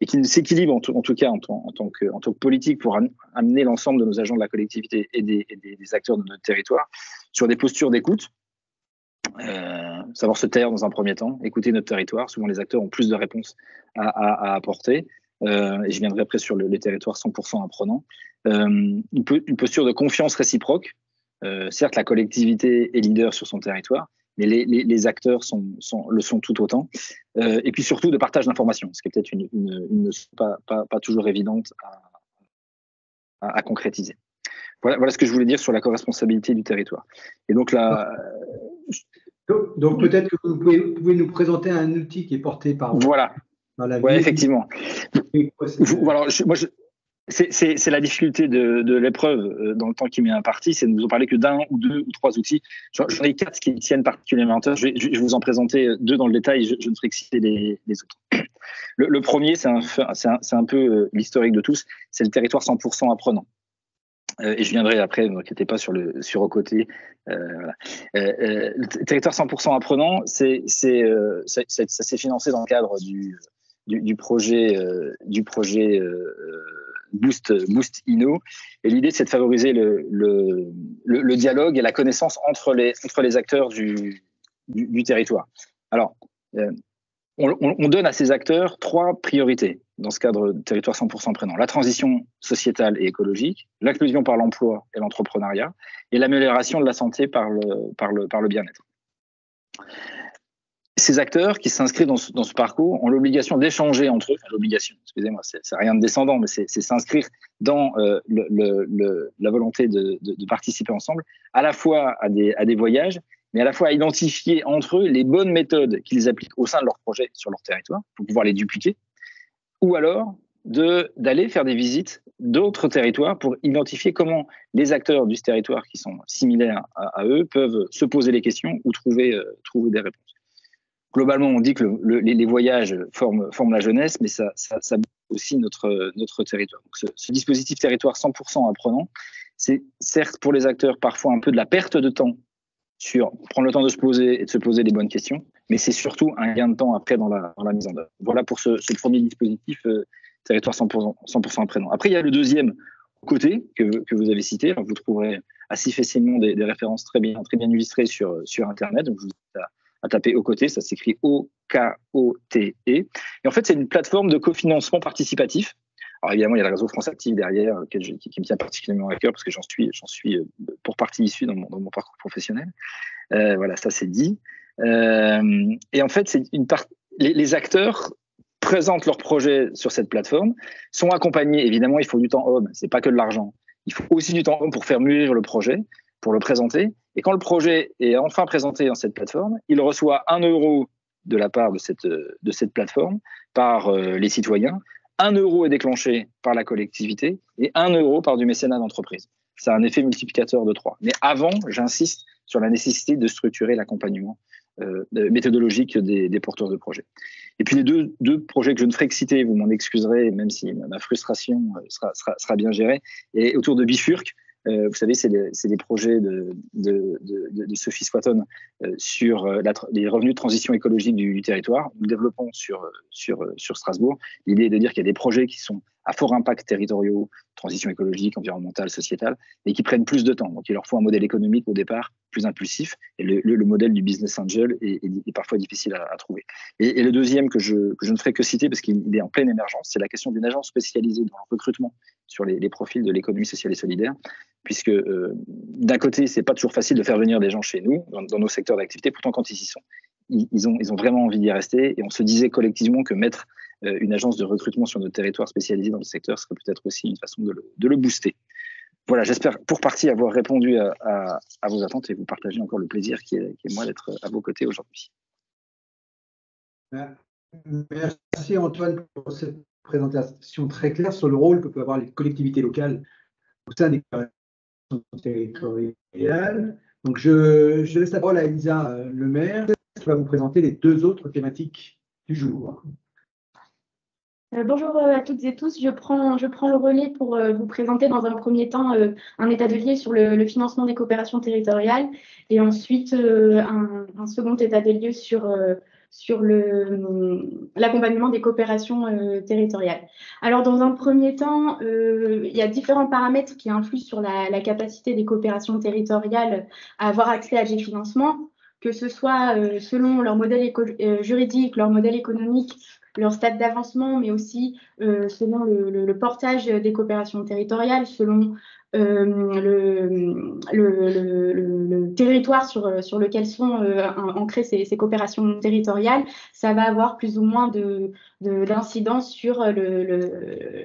et qui s'équilibre en tout cas en tant que politique pour amener l'ensemble de nos agents de la collectivité et des acteurs de notre territoire sur des postures d'écoute, savoir se taire dans un premier temps, écouter notre territoire. Souvent les acteurs ont plus de réponses à apporter, et je viendrai après sur les territoires 100% apprenants. Une posture de confiance réciproque. Certes, la collectivité est leader sur son territoire, mais les acteurs le sont tout autant. Et puis surtout de partage d'informations, ce qui est peut-être une notion pas toujours évidente à concrétiser. Voilà ce que je voulais dire sur la co-responsabilité du territoire. Et donc donc peut-être que vous pouvez nous présenter un outil qui est porté par voilà. la ville. Oui, effectivement. C'est la difficulté de l'épreuve dans le temps qui m'est imparti, c'est de nous en parler que d'un ou deux ou trois outils. J'en ai 4 qui me tiennent particulièrement à cœur. Je vais vous en présenter 2 dans le détail, je ne ferai que citer les autres. Le premier, c'est un peu l'historique de tous, c'est le territoire 100% apprenant. Et je viendrai après, ne vous inquiétez pas sur au côté. Le territoire 100% apprenant, ça s'est financé dans le cadre du projet Boost Inno. Et l'idée, c'est de favoriser le dialogue et la connaissance entre les acteurs du territoire. Alors, on donne à ces acteurs 3 priorités dans ce cadre de territoire 100% apprenant. La transition sociétale et écologique, l'inclusion par l'emploi et l'entrepreneuriat, et l'amélioration de la santé par le bien-être. ces acteurs qui s'inscrivent dans ce parcours ont l'obligation d'échanger entre eux, enfin, l'obligation, excusez-moi, c'est rien de descendant, mais c'est s'inscrire dans la volonté de participer ensemble, à la fois à des voyages, mais à la fois à identifier entre eux les bonnes méthodes qu'ils appliquent au sein de leur projet sur leur territoire, pour pouvoir les dupliquer, ou alors d'aller faire des visites d'autres territoires pour identifier comment les acteurs du territoire qui sont similaires à eux peuvent se poser les questions ou trouver des réponses. Globalement, on dit que les voyages forment la jeunesse, mais ça aussi notre territoire. Donc ce dispositif territoire 100% apprenant, c'est certes pour les acteurs parfois un peu de la perte de temps sur prendre le temps de se poser et de se poser les bonnes questions, mais c'est surtout un gain de temps après dans la mise en œuvre. Voilà pour ce premier dispositif territoire 100% apprenant. Après, il y a le deuxième côté que vous avez cité. Alors, vous trouverez assez facilement des références très bien illustrées sur Internet. Donc, je vous invite à taper au côté, ça s'écrit O-K-O-T-E. Et en fait, c'est une plateforme de cofinancement participatif. Alors évidemment, il y a le réseau France Active derrière qui me tient particulièrement à cœur parce que j'en suis pour partie issu dans mon parcours professionnel. Voilà, ça c'est dit. Et en fait, les acteurs présentent leurs projets sur cette plateforme, sont accompagnés. Évidemment, il faut du temps homme, c'est pas que de l'argent. Il faut aussi du temps homme pour faire mûrir le projet, pour le présenter. Et quand le projet est enfin présenté dans cette plateforme, il reçoit 1 euro de la part de cette plateforme par les citoyens. 1 euro est déclenché par la collectivité et 1 euro par du mécénat d'entreprise. C'est un effet multiplicateur de 3. Mais avant, j'insiste sur la nécessité de structurer l'accompagnement méthodologique des porteurs de projets. Et puis les deux projets que je ne ferai que citer, vous m'en excuserez, même si ma frustration sera bien gérée, et autour de Bifurc. Vous savez, c'est des projets de Sophie Swatton sur les revenus de transition écologique du territoire. Nous développons sur Strasbourg. L'idée est de dire qu'il y a des projets qui sont à fort impact territoriaux, transition écologique, environnementale, sociétale, et qui prennent plus de temps. Donc, il leur faut un modèle économique au départ plus impulsif. Et le modèle du business angel est parfois difficile à trouver. Et le deuxième que je ne ferai que citer, parce qu'il est en pleine émergence, c'est la question d'une agence spécialisée dans le recrutement sur les profils de l'économie sociale et solidaire, puisque d'un côté, c'est pas toujours facile de faire venir des gens chez nous, dans nos secteurs d'activité, pourtant quand ils y sont, ils ont vraiment envie d'y rester, et on se disait collectivement que mettre une agence de recrutement sur notre territoire spécialisée dans le secteur serait peut-être aussi une façon de le booster. Voilà, j'espère pour partie avoir répondu à vos attentes et vous partager encore le plaisir qui est moi d'être à vos côtés aujourd'hui. Merci Antoine pour cette présentation très claire sur le rôle que peuvent avoir les collectivités locales au sein des coopérations territoriales. Donc je laisse la parole à Elisa Lemaire qui va vous présenter les deux autres thématiques du jour. Bonjour à toutes et tous, je prends le relais pour vous présenter dans un premier temps un état de lieu sur le financement des coopérations territoriales et ensuite un second état de lieu sur l'accompagnement des coopérations territoriales. Alors dans un premier temps, il y a différents paramètres qui influent sur la capacité des coopérations territoriales à avoir accès à des financements, que ce soit selon leur modèle juridique, leur modèle économique, leur stade d'avancement, mais aussi selon le portage des coopérations territoriales, selon le territoire sur lequel sont ancrées ces coopérations territoriales. Ça va avoir plus ou moins d'incidence sur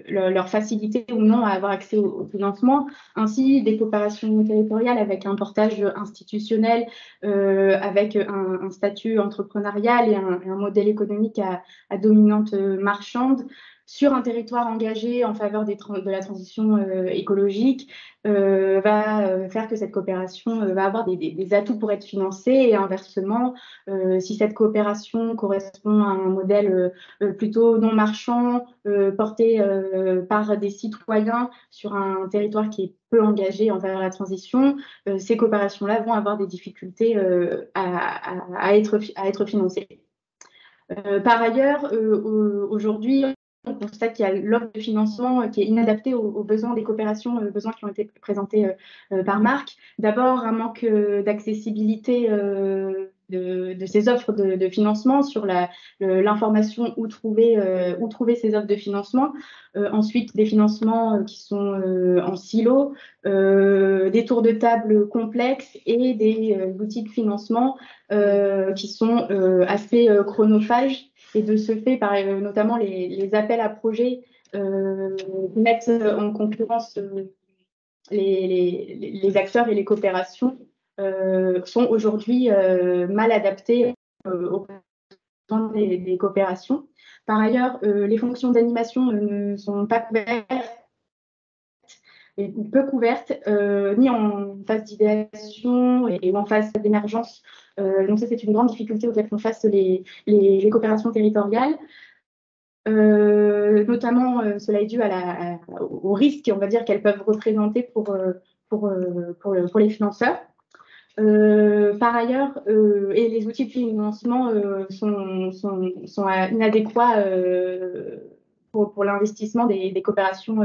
leur facilité ou non à avoir accès au financement. Ainsi, des coopérations territoriales avec un portage institutionnel, avec un statut entrepreneurial et un modèle économique à dominante marchande, sur un territoire engagé en faveur de la transition écologique, va faire que cette coopération va avoir des atouts pour être financée, et inversement, si cette coopération correspond à un modèle plutôt non marchand, porté par des citoyens sur un territoire qui est peu engagé en faveur de la transition, ces coopérations-là vont avoir des difficultés à être financées. Par ailleurs, aujourd'hui, on constate qu'il y a l'offre de financement qui est inadaptée aux besoins des coopérations, besoins qui ont été présentés par Marc. D'abord, un manque d'accessibilité de ces offres de financement, sur l'information où trouver ces offres de financement. Ensuite, des financements qui sont en silo, des tours de table complexes et des outils de financement qui sont assez chronophages. Et de ce fait, notamment les appels à projets mettent en concurrence les acteurs et les coopérations sont aujourd'hui mal adaptés aux besoins des coopérations. Par ailleurs, les fonctions d'animation ne sont pas couvertes et peu couvertes, ni en phase d'idéation et en phase d'émergence. Donc ça, c'est une grande difficulté auquel font face les coopérations territoriales. Notamment, cela est dû au risque, on va dire, qu'elles peuvent représenter pour les financeurs. Par ailleurs, et les outils de financement sont inadéquats pour l'investissement des coopérations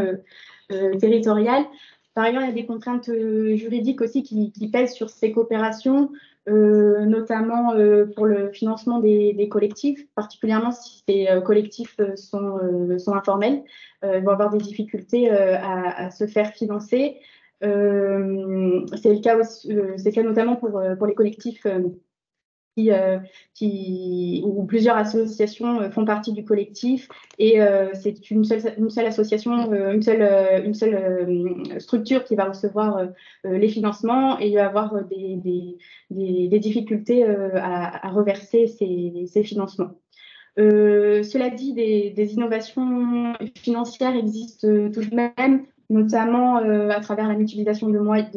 territoriales. Par ailleurs, il y a des contraintes juridiques aussi qui pèsent sur ces coopérations, notamment pour le financement des collectifs, particulièrement si ces collectifs sont informels. Ils vont avoir des difficultés à se faire financer. C'est le cas notamment pour les collectifs où plusieurs associations font partie du collectif, et c'est une seule association, une seule structure qui va recevoir les financements, et il va y avoir des difficultés à reverser ces financements. Cela dit, des innovations financières existent tout de même, notamment à travers la mutualisation de moyens.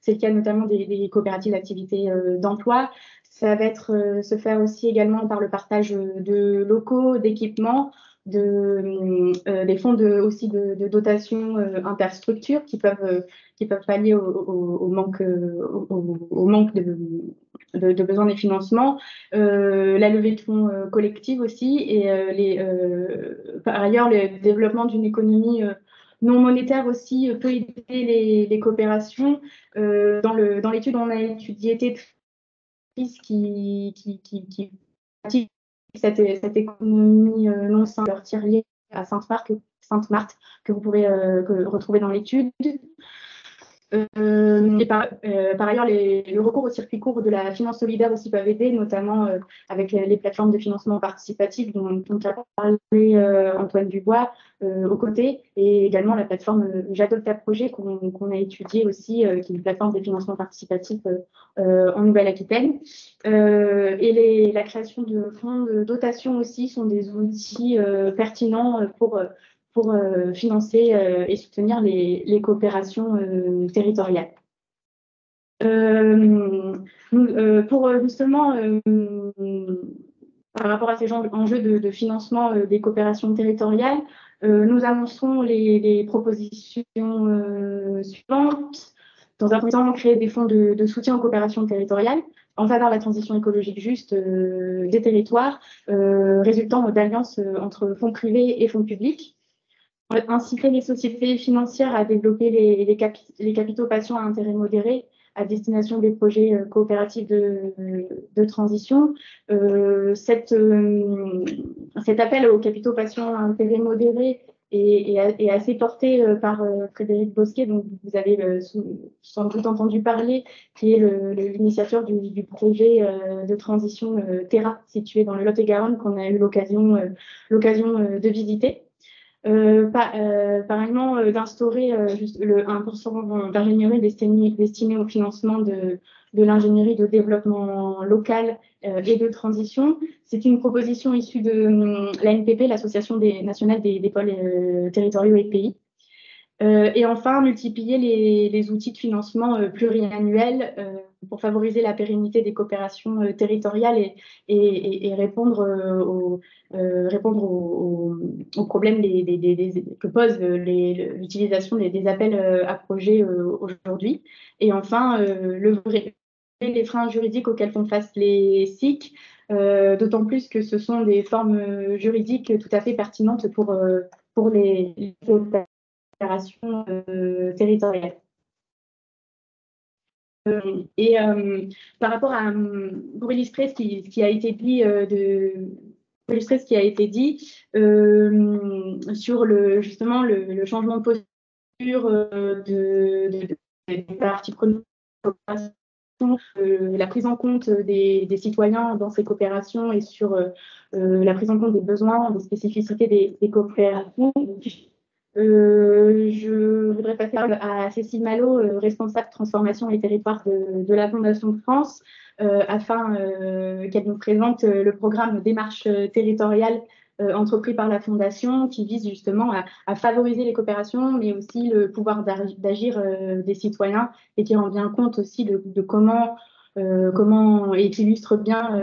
C'est le cas notamment des coopératives d'activité d'emploi. Ça va se faire aussi également par le partage de locaux, d'équipements, des fonds aussi de dotation interstructures qui peuvent pallier au manque de besoin des financements, la levée de fonds collective aussi, et par ailleurs le développement d'une économie non monétaire aussi peut aider les coopérations. Dans l'étude, on a étudié qui pratique cette économie non simple tirée à Sainte-Marthe, que vous pourrez retrouver dans l'étude. Et par ailleurs, le recours au circuit court de la finance solidaire aussi peuvent aider, notamment avec les plateformes de financement participatif dont a parlé Antoine Dubois aux côtés, et également la plateforme J'adopte ta projet qu'on a étudiée aussi, qui est une plateforme de financement participatif en Nouvelle-Aquitaine. Et la création de fonds de dotation aussi sont des outils pertinents pour financer et soutenir les coopérations territoriales. Pour justement, par rapport à ces enjeux de financement des coopérations territoriales, nous annonçons les propositions suivantes. Dans un premier temps, créer des fonds de soutien aux coopérations territoriales en faveur de la transition écologique juste des territoires, résultant d'alliances entre fonds privés et fonds publics. Inciter les sociétés financières à développer les capitaux patients à intérêt modéré à destination des projets coopératifs de transition. Cet appel aux capitaux patients à intérêt modéré est assez porté par Frédéric Bosquet, dont vous avez sans doute entendu parler, qui est l'initiateur du projet de transition Terra, situé dans le Lot-et-Garonne, qu'on a eu l'occasion de visiter. Pareillement, d'instaurer le 1% d'ingénierie destiné au financement de l'ingénierie de développement local et de transition. C'est une proposition issue de l'ANPP, l'Association nationale des pôles territoriaux et pays. Et enfin, multiplier les outils de financement pluriannuels pour favoriser la pérennité des coopérations territoriales et répondre aux problèmes que pose l'utilisation des appels à projets aujourd'hui. Et enfin, lever les freins juridiques auxquels font face les SIC, d'autant plus que ce sont des formes juridiques tout à fait pertinentes pour les coopérations territoriales. Et par rapport à, pour illustrer ce qui a été dit, pour illustrer ce qui a été dit sur justement le changement de posture des parties prenantes, la prise en compte des citoyens dans ces coopérations et sur la prise en compte des besoins, des spécificités des coopérations. Je voudrais passer à Cécile Malo, responsable transformation et territoire de la Fondation de France, afin qu'elle nous présente le programme Démarche territoriale entrepris par la Fondation, qui vise justement à favoriser les coopérations, mais aussi le pouvoir d'agir des citoyens, et qui rend bien compte aussi de comment, et qui illustre bien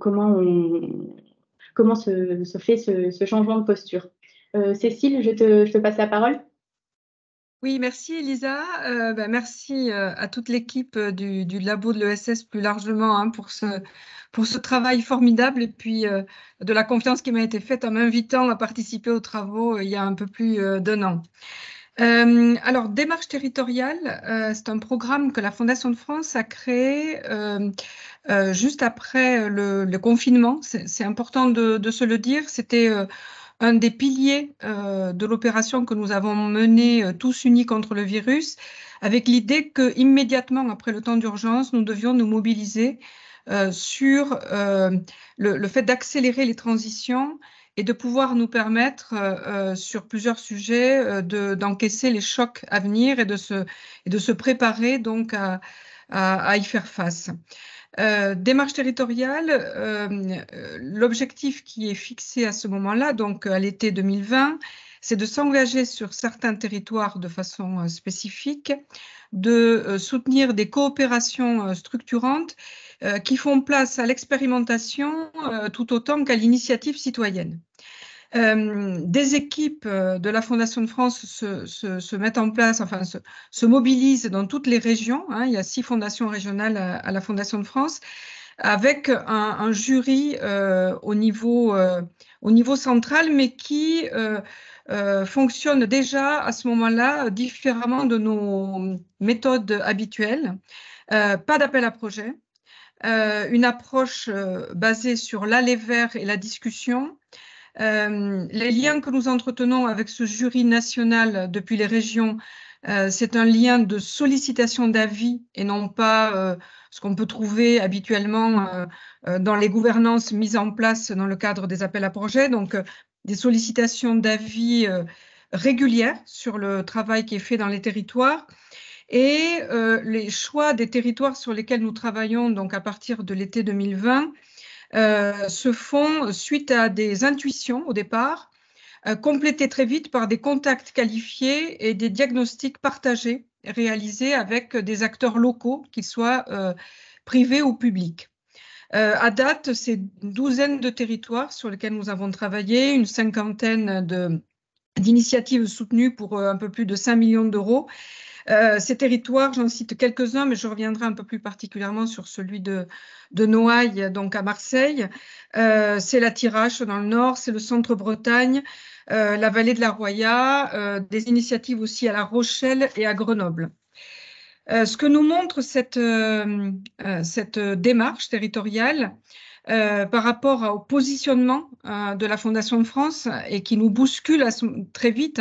comment se fait ce changement de posture. Cécile, je te passe la parole. Oui, merci Elisa. Merci à toute l'équipe du labo de l'ESS plus largement pour ce travail formidable et puis de la confiance qui m'a été faite en m'invitant à participer aux travaux il y a un peu plus d'1 an. Alors, Démarche territoriale, c'est un programme que la Fondation de France a créé juste après le confinement. C'est important de se le dire. C'était un des piliers de l'opération que nous avons menée tous unis contre le virus, avec l'idée que immédiatement après le temps d'urgence, nous devions nous mobiliser sur le fait d'accélérer les transitions et de pouvoir nous permettre sur plusieurs sujets d'encaisser les chocs à venir et de se préparer donc à y faire face. Démarche territoriale, l'objectif qui est fixé à ce moment-là, donc à l'été 2020, c'est de s'engager sur certains territoires de façon spécifique, de soutenir des coopérations structurantes qui font place à l'expérimentation tout autant qu'à l'initiative citoyenne. Des équipes de la Fondation de France se mettent en place, enfin se mobilisent dans toutes les régions. Il y a 6 fondations régionales à la Fondation de France, avec un jury au niveau central, mais qui fonctionne déjà à ce moment-là différemment de nos méthodes habituelles. Pas d'appel à projet, une approche basée sur l'aller vers et la discussion. Les liens que nous entretenons avec ce jury national depuis les régions, c'est un lien de sollicitation d'avis et non pas ce qu'on peut trouver habituellement dans les gouvernances mises en place dans le cadre des appels à projets. Donc, des sollicitations d'avis régulières sur le travail qui est fait dans les territoires. Et les choix des territoires sur lesquels nous travaillons, donc à partir de l'été 2020, se font suite à des intuitions au départ, complétées très vite par des contacts qualifiés et des diagnostics partagés réalisés avec des acteurs locaux, qu'ils soient privés ou publics. À date, c'est une douzaine de territoires sur lesquels nous avons travaillé, une 50aine d'initiatives soutenues pour un peu plus de 5 millions d'euros. Ces territoires, j'en cite quelques-uns, mais je reviendrai un peu plus particulièrement sur celui de Noailles, donc à Marseille. C'est la Thiérache dans le nord, c'est le centre-Bretagne, la vallée de la Roya, des initiatives aussi à La Rochelle et à Grenoble. Ce que nous montre cette démarche territoriale par rapport au positionnement de la Fondation de France et qui nous bouscule très vite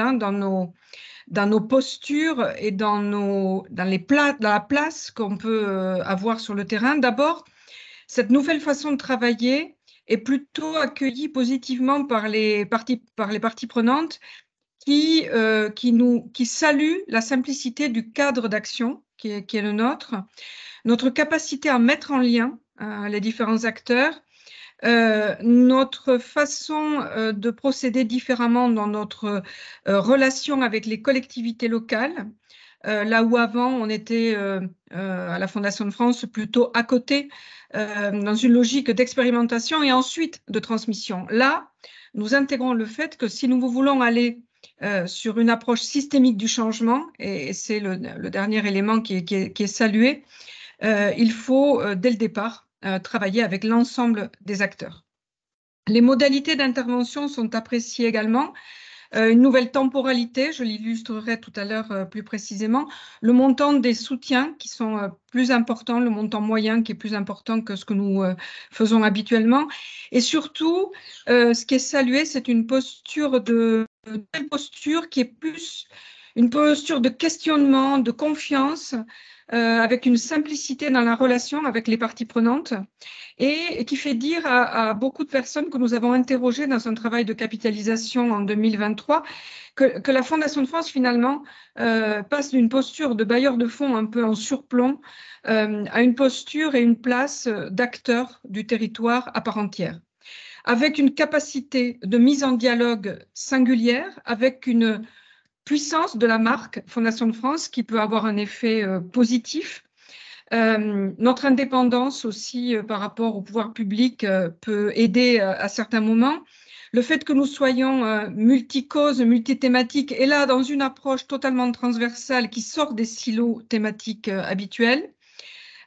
dans nos postures et dans la place qu'on peut avoir sur le terrain. D'abord, cette nouvelle façon de travailler est plutôt accueillie positivement par les parties prenantes qui saluent la simplicité du cadre d'action qui est le nôtre, notre capacité à mettre en lien les différents acteurs, notre façon de procéder différemment dans notre relation avec les collectivités locales, là où avant on était à la Fondation de France plutôt à côté, dans une logique d'expérimentation et ensuite de transmission. Là, nous intégrons le fait que si nous voulons aller sur une approche systémique du changement, et c'est le dernier élément qui est salué, il faut dès le départ travailler avec l'ensemble des acteurs. Les modalités d'intervention sont appréciées également. une nouvelle temporalité, je l'illustrerai tout à l'heure plus précisément, le montant des soutiens qui sont plus importants, le montant moyen qui est plus important que ce que nous faisons habituellement. Et surtout, ce qui est salué, c'est une posture qui est plus une posture de questionnement, de confiance, avec une simplicité dans la relation avec les parties prenantes et qui fait dire à beaucoup de personnes que nous avons interrogées dans un travail de capitalisation en 2023 que la Fondation de France, finalement, passe d'une posture de bailleur de fonds un peu en surplomb à une posture et une place d'acteur du territoire à part entière, avec une capacité de mise en dialogue singulière, avec une puissance de la marque Fondation de France qui peut avoir un effet positif. Notre indépendance aussi par rapport au pouvoir public peut aider à certains moments. Le fait que nous soyons multicauses, multithématiques, et là dans une approche totalement transversale qui sort des silos thématiques habituels.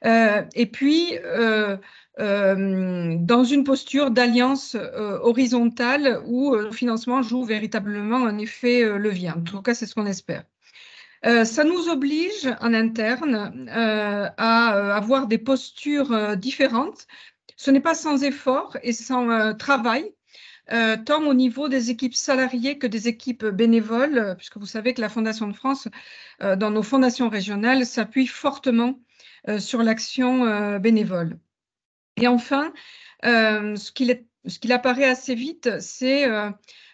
Et puis, dans une posture d'alliance horizontale où le financement joue véritablement un effet levier. En tout cas, c'est ce qu'on espère. Ça nous oblige en interne à avoir des postures différentes. Ce n'est pas sans effort et sans travail, tant au niveau des équipes salariées que des équipes bénévoles, puisque vous savez que la Fondation de France, dans nos fondations régionales, s'appuie fortement sur l'action bénévole. Et enfin, ce qu'il apparaît assez vite, c'est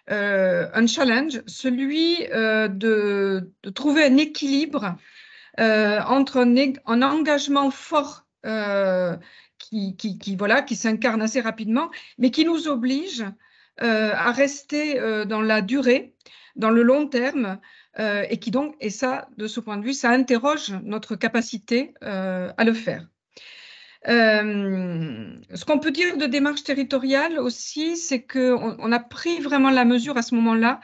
un challenge, celui de trouver un équilibre entre un engagement fort qui s'incarne assez rapidement, mais qui nous oblige à rester dans la durée, dans le long terme, et ça, de ce point de vue, ça interroge notre capacité à le faire. Ce qu'on peut dire de démarche territoriale aussi, c'est qu'on a pris vraiment la mesure à ce moment-là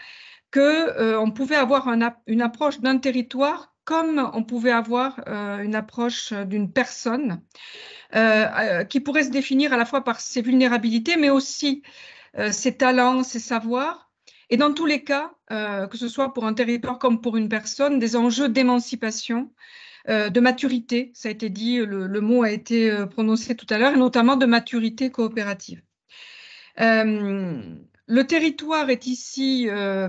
qu'on pouvait avoir une approche d'un territoire comme on pouvait avoir une approche d'une personne qui pourrait se définir à la fois par ses vulnérabilités, mais aussi ses talents, ses savoirs. Et dans tous les cas, que ce soit pour un territoire comme pour une personne, des enjeux d'émancipation, de maturité, ça a été dit, le mot a été prononcé tout à l'heure, et notamment de maturité coopérative. Le territoire est ici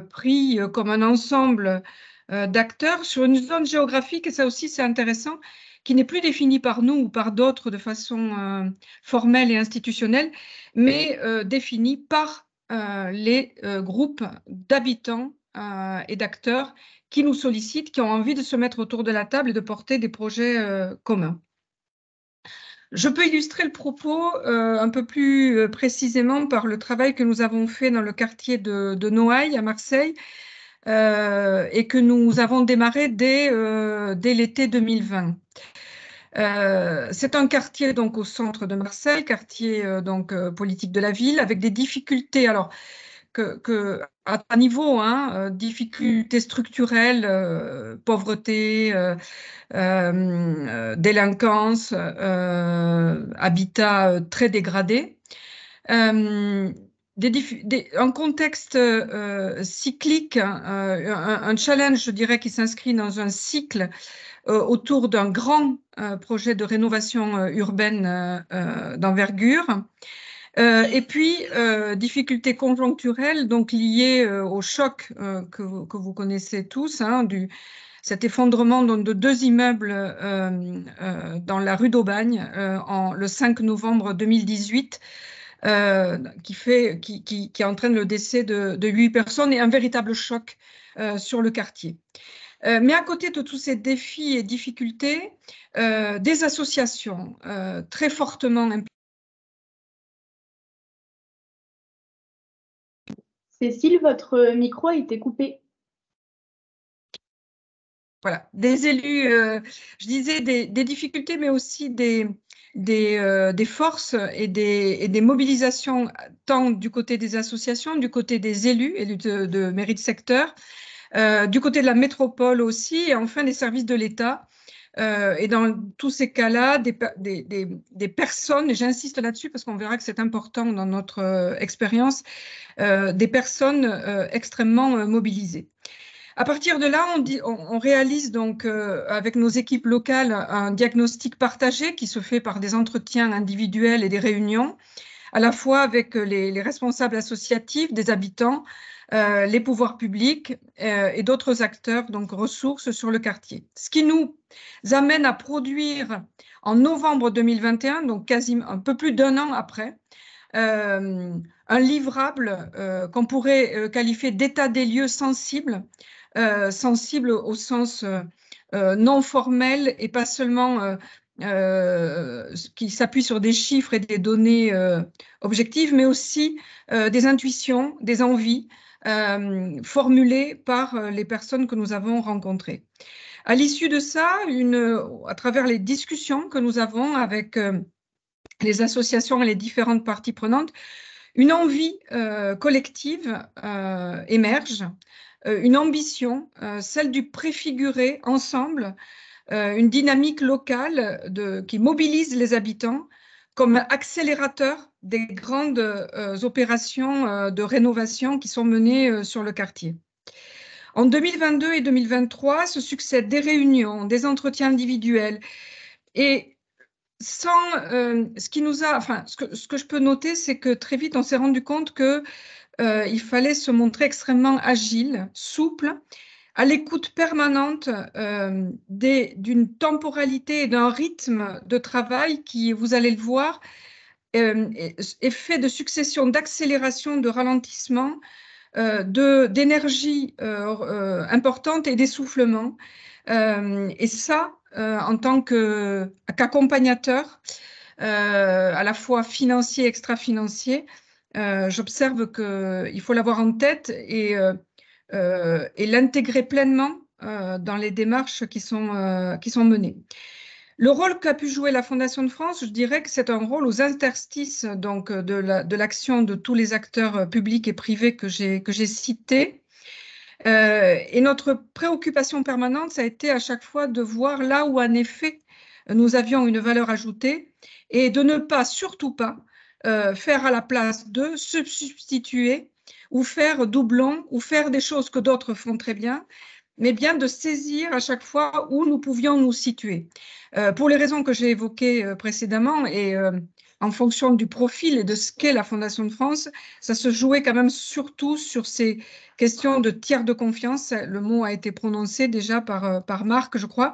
pris comme un ensemble d'acteurs sur une zone géographique, et ça aussi c'est intéressant, qui n'est plus définie par nous ou par d'autres de façon formelle et institutionnelle, mais définie par les groupes d'habitants et d'acteurs qui nous sollicitent, qui ont envie de se mettre autour de la table et de porter des projets communs. Je peux illustrer le propos un peu plus précisément par le travail que nous avons fait dans le quartier de Noailles à Marseille et que nous avons démarré dès l'été 2020. C'est un quartier donc au centre de Marseille, quartier politique de la ville, avec des difficultés. Alors, à niveau, difficultés structurelles, pauvreté, délinquance, habitat très dégradé. Un contexte cyclique, un challenge, je dirais, qui s'inscrit dans un cycle autour d'un grand projet de rénovation urbaine d'envergure. Et puis, difficultés conjoncturelles, donc liées au choc que vous connaissez tous, cet effondrement de 2 immeubles dans la rue d'Aubagne le 5 novembre 2018, qui entraîne le décès de 8 personnes et un véritable choc sur le quartier. Mais à côté de tous ces défis et difficultés, des associations très fortement impliquées. Cécile, votre micro a été coupé. Voilà, des élus, je disais des difficultés, mais aussi des forces et des mobilisations, tant du côté des associations, du côté des élus de mairie de secteur, du côté de la métropole aussi, et enfin des services de l'État, Et dans tous ces cas-là, des personnes, et j'insiste là-dessus parce qu'on verra que c'est important dans notre expérience, des personnes extrêmement mobilisées. À partir de là, on réalise donc avec nos équipes locales un diagnostic partagé qui se fait par des entretiens individuels et des réunions, à la fois avec les responsables associatifs, des habitants, les pouvoirs publics et d'autres acteurs, donc ressources sur le quartier. Ce qui nous amène à produire en novembre 2021, donc quasiment un peu plus d'1 an après, un livrable qu'on pourrait qualifier d'état des lieux sensible, sensible au sens non formel et pas seulement qui s'appuie sur des chiffres et des données objectives, mais aussi des intuitions, des envies formulées par les personnes que nous avons rencontrées. À l'issue de ça, à travers les discussions que nous avons avec les associations et les différentes parties prenantes, une envie collective émerge, une ambition, celle du préfigurer ensemble une dynamique locale qui mobilise les habitants comme accélérateur des grandes opérations de rénovation qui sont menées sur le quartier. En 2022 et 2023, se succèdent des réunions, des entretiens individuels et ce que je peux noter, c'est que très vite, on s'est rendu compte qu'il fallait se montrer extrêmement agile, souple, à l'écoute permanente d'une temporalité et d'un rythme de travail qui, vous allez le voir, est fait de succession d'accélération, de ralentissement, d'énergie importante et d'essoufflement. Et ça, en tant qu'accompagnateur, à la fois financier et extra-financier, j'observe qu'il faut l'avoir en tête et l'intégrer pleinement dans les démarches qui sont menées. Le rôle qu'a pu jouer la Fondation de France, je dirais que c'est un rôle aux interstices donc, de l'action de tous les acteurs publics et privés que j'ai cités. Et notre préoccupation permanente, ça a été à chaque fois de voir là où en effet nous avions une valeur ajoutée et de ne pas, surtout pas, faire à la place de substituer ou faire doublon ou faire des choses que d'autres font très bien, mais bien de saisir à chaque fois où nous pouvions nous situer. Pour les raisons que j'ai évoquées précédemment et en fonction du profil et de ce qu'est la Fondation de France, ça se jouait quand même surtout sur ces questions de tiers de confiance. Le mot a été prononcé déjà par Marc, je crois,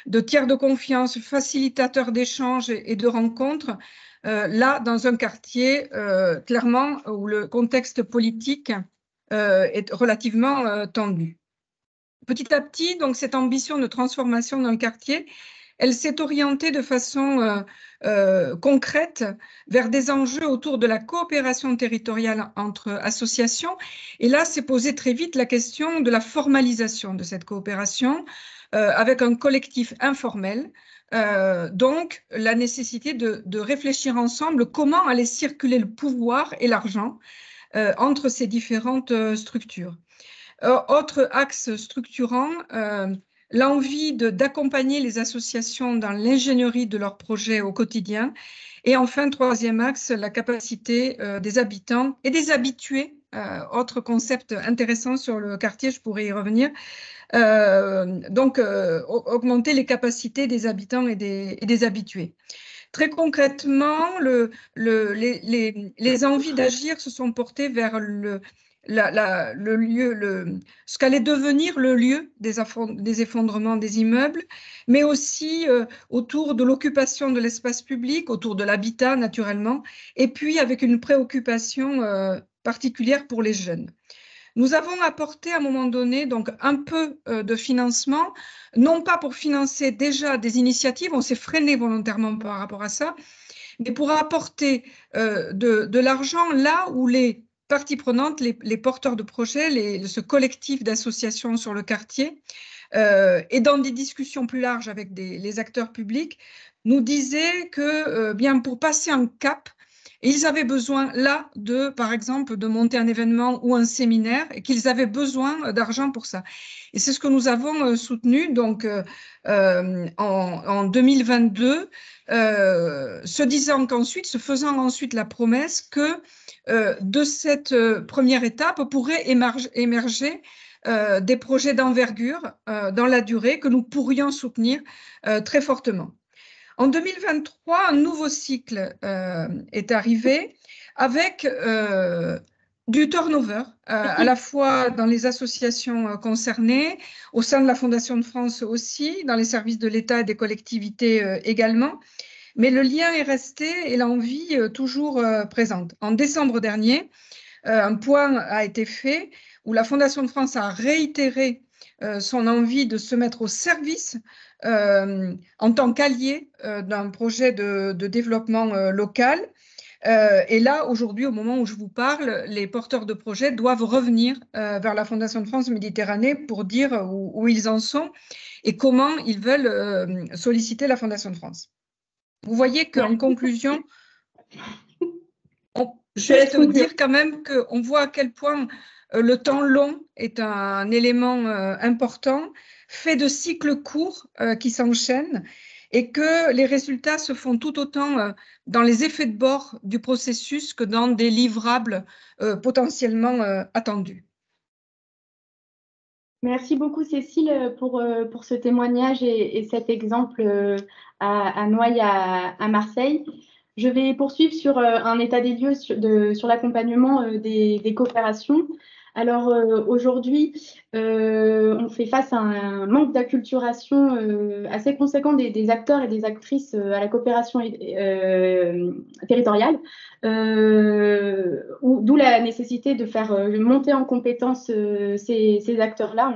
de tiers de confiance, facilitateur d'échanges et de rencontres. Là, dans un quartier, clairement, où le contexte politique est relativement tendu. Petit à petit, donc, cette ambition de transformation d'un quartier, elle s'est orientée de façon concrète vers des enjeux autour de la coopération territoriale entre associations. Et là, s'est posée très vite la question de la formalisation de cette coopération avec un collectif informel. Donc, la nécessité de réfléchir ensemble comment allait circuler le pouvoir et l'argent entre ces différentes structures. Autre axe structurant, l'envie d'accompagner les associations dans l'ingénierie de leurs projets au quotidien. Et enfin, troisième axe, la capacité des habitants et des habitués, autre concept intéressant sur le quartier, je pourrais y revenir, donc augmenter les capacités des habitants et des habitués. Très concrètement, les envies d'agir se sont portées vers ce qu'allait devenir le lieu des effondrements des immeubles, mais aussi autour de l'occupation de l'espace public, autour de l'habitat naturellement, et puis avec une préoccupation particulière pour les jeunes. Nous avons apporté à un moment donné donc un peu de financement, non pas pour financer déjà des initiatives, on s'est freiné volontairement par rapport à ça, mais pour apporter de l'argent là où les parties prenantes, les porteurs de projets, ce collectif d'associations sur le quartier, et dans des discussions plus larges avec les acteurs publics, nous disaient que bien pour passer un cap, Et ils avaient besoin, là, par exemple, de monter un événement ou un séminaire, et qu'ils avaient besoin d'argent pour ça. Et c'est ce que nous avons soutenu donc, en 2022, se faisant ensuite la promesse que de cette première étape pourrait émerger des projets d'envergure dans la durée que nous pourrions soutenir très fortement. En 2023, un nouveau cycle est arrivé avec du turnover, à la fois dans les associations concernées, au sein de la Fondation de France aussi, dans les services de l'État et des collectivités également. Mais le lien est resté et l'envie toujours présente. En décembre dernier, un point a été fait où la Fondation de France a réitéré son envie de se mettre au service en tant qu'allié d'un projet de développement local. Et là, aujourd'hui, au moment où je vous parle, les porteurs de projets doivent revenir vers la Fondation de France Méditerranée pour dire où ils en sont et comment ils veulent solliciter la Fondation de France. Vous voyez qu'en conclusion, juste dire quand même qu'on voit à quel point le temps long est un élément important, fait de cycles courts qui s'enchaînent et que les résultats se font tout autant dans les effets de bord du processus que dans des livrables potentiellement attendus. Merci beaucoup Cécile pour ce témoignage et cet exemple à Noailles à Marseille. Je vais poursuivre sur un état des lieux sur l'accompagnement des coopérations. Alors aujourd'hui, on fait face à un manque d'acculturation assez conséquent des acteurs et des actrices à la coopération territoriale, d'où la nécessité de faire monter en compétence ces acteurs-là.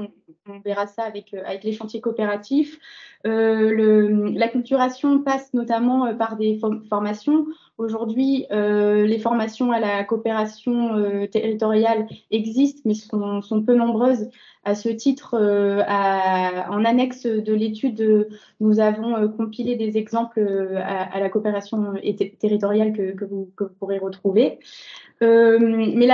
On verra ça avec les chantiers coopératifs. L'acculturation passe notamment par des formations. Aujourd'hui, les formations à la coopération territoriale existent, mais sont peu nombreuses. À ce titre, en annexe de l'étude, nous avons compilé des exemples à la coopération territoriale que vous pourrez retrouver. Mais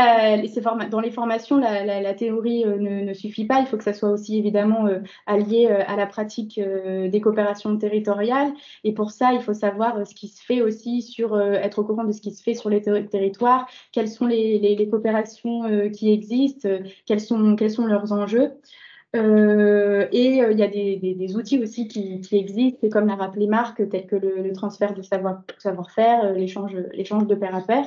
dans les formations, la théorie ne suffit pas. Il faut que ça soit aussi évidemment allié à la pratique des coopérations territoriales. Et pour ça, il faut savoir ce qui se fait aussi être au courant de ce qui se fait sur les territoires, quelles sont les coopérations qui existent, quels sont leurs enjeux. Et il y a des outils aussi qui existent, comme l'a rappelé Marc, tels que le transfert de savoir-faire, l'échange de pair à pair.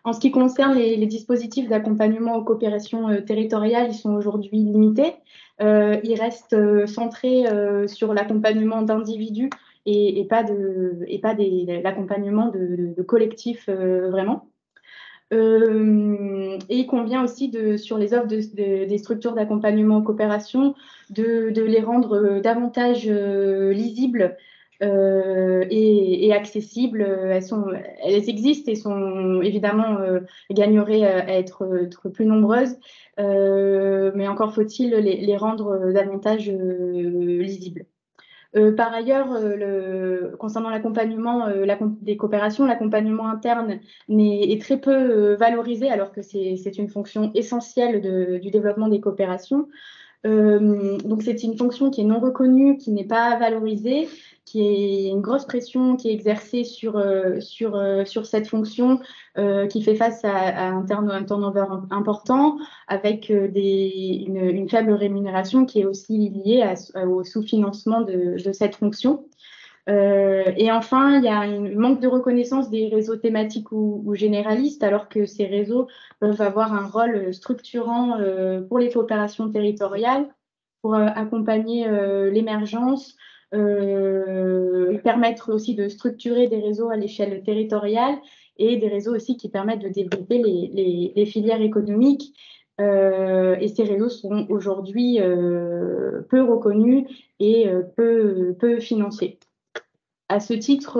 En ce qui concerne les dispositifs d'accompagnement aux coopérations territoriales, ils sont aujourd'hui limités. Ils restent centrés sur l'accompagnement d'individus et pas l'accompagnement de collectifs vraiment. Et il convient aussi, sur les offres des structures d'accompagnement aux coopérations, de les rendre davantage lisibles et accessibles. Elles existent et sont évidemment gagneraient à être plus nombreuses, mais encore faut-il les rendre davantage lisibles. Par ailleurs, concernant l'accompagnement des coopérations, l'accompagnement interne est très peu valorisé, alors que c'est une fonction essentielle du développement des coopérations. Donc c'est une fonction qui est non reconnue, qui n'est pas valorisée, qui est une grosse pression qui est exercée sur cette fonction, qui fait face à un turnover important, avec une faible rémunération qui est aussi liée au sous-financement de cette fonction. Et enfin, il y a un manque de reconnaissance des réseaux thématiques ou généralistes, alors que ces réseaux peuvent avoir un rôle structurant pour les coopérations territoriales, pour accompagner l'émergence, permettre aussi de structurer des réseaux à l'échelle territoriale et des réseaux aussi qui permettent de développer les filières économiques. Et ces réseaux sont aujourd'hui peu reconnus et peu financés. À ce titre,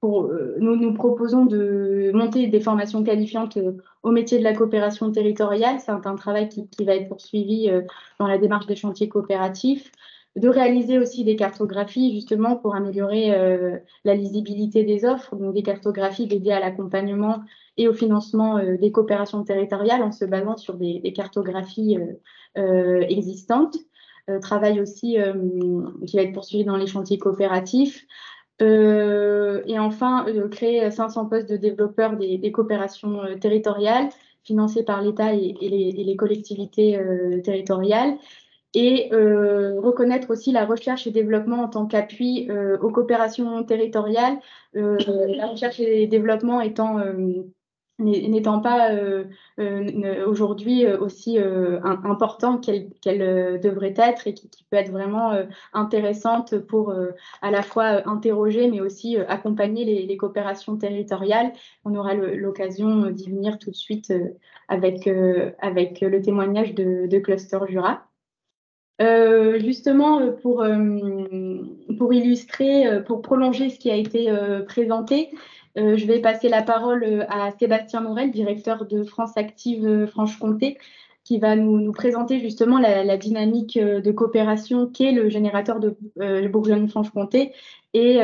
nous proposons de monter des formations qualifiantes au métier de la coopération territoriale. C'est un travail qui va être poursuivi dans la démarche des chantiers coopératifs. de réaliser aussi des cartographies justement pour améliorer la lisibilité des offres, donc des cartographies dédiées à l'accompagnement et au financement des coopérations territoriales en se basant sur des cartographies existantes. Travail aussi qui va être poursuivi dans les chantiers coopératifs. Et enfin, créer 500 postes de développeurs des coopérations territoriales financés par l'État et les collectivités territoriales. Et reconnaître aussi la recherche et développement en tant qu'appui aux coopérations territoriales, la recherche et développement n'étant pas aujourd'hui aussi important qu'elle devrait être et qui peut être vraiment intéressante pour à la fois interroger mais aussi accompagner les coopérations territoriales. On aura l'occasion d'y venir tout de suite avec le témoignage de Cluster Jura. Justement, pour illustrer, pour prolonger ce qui a été présenté, je vais passer la parole à Sébastien Morel, directeur de France Active Franche-Comté, qui va nous présenter justement la dynamique de coopération qu'est le générateur de Bourgogne-Franche-Comté et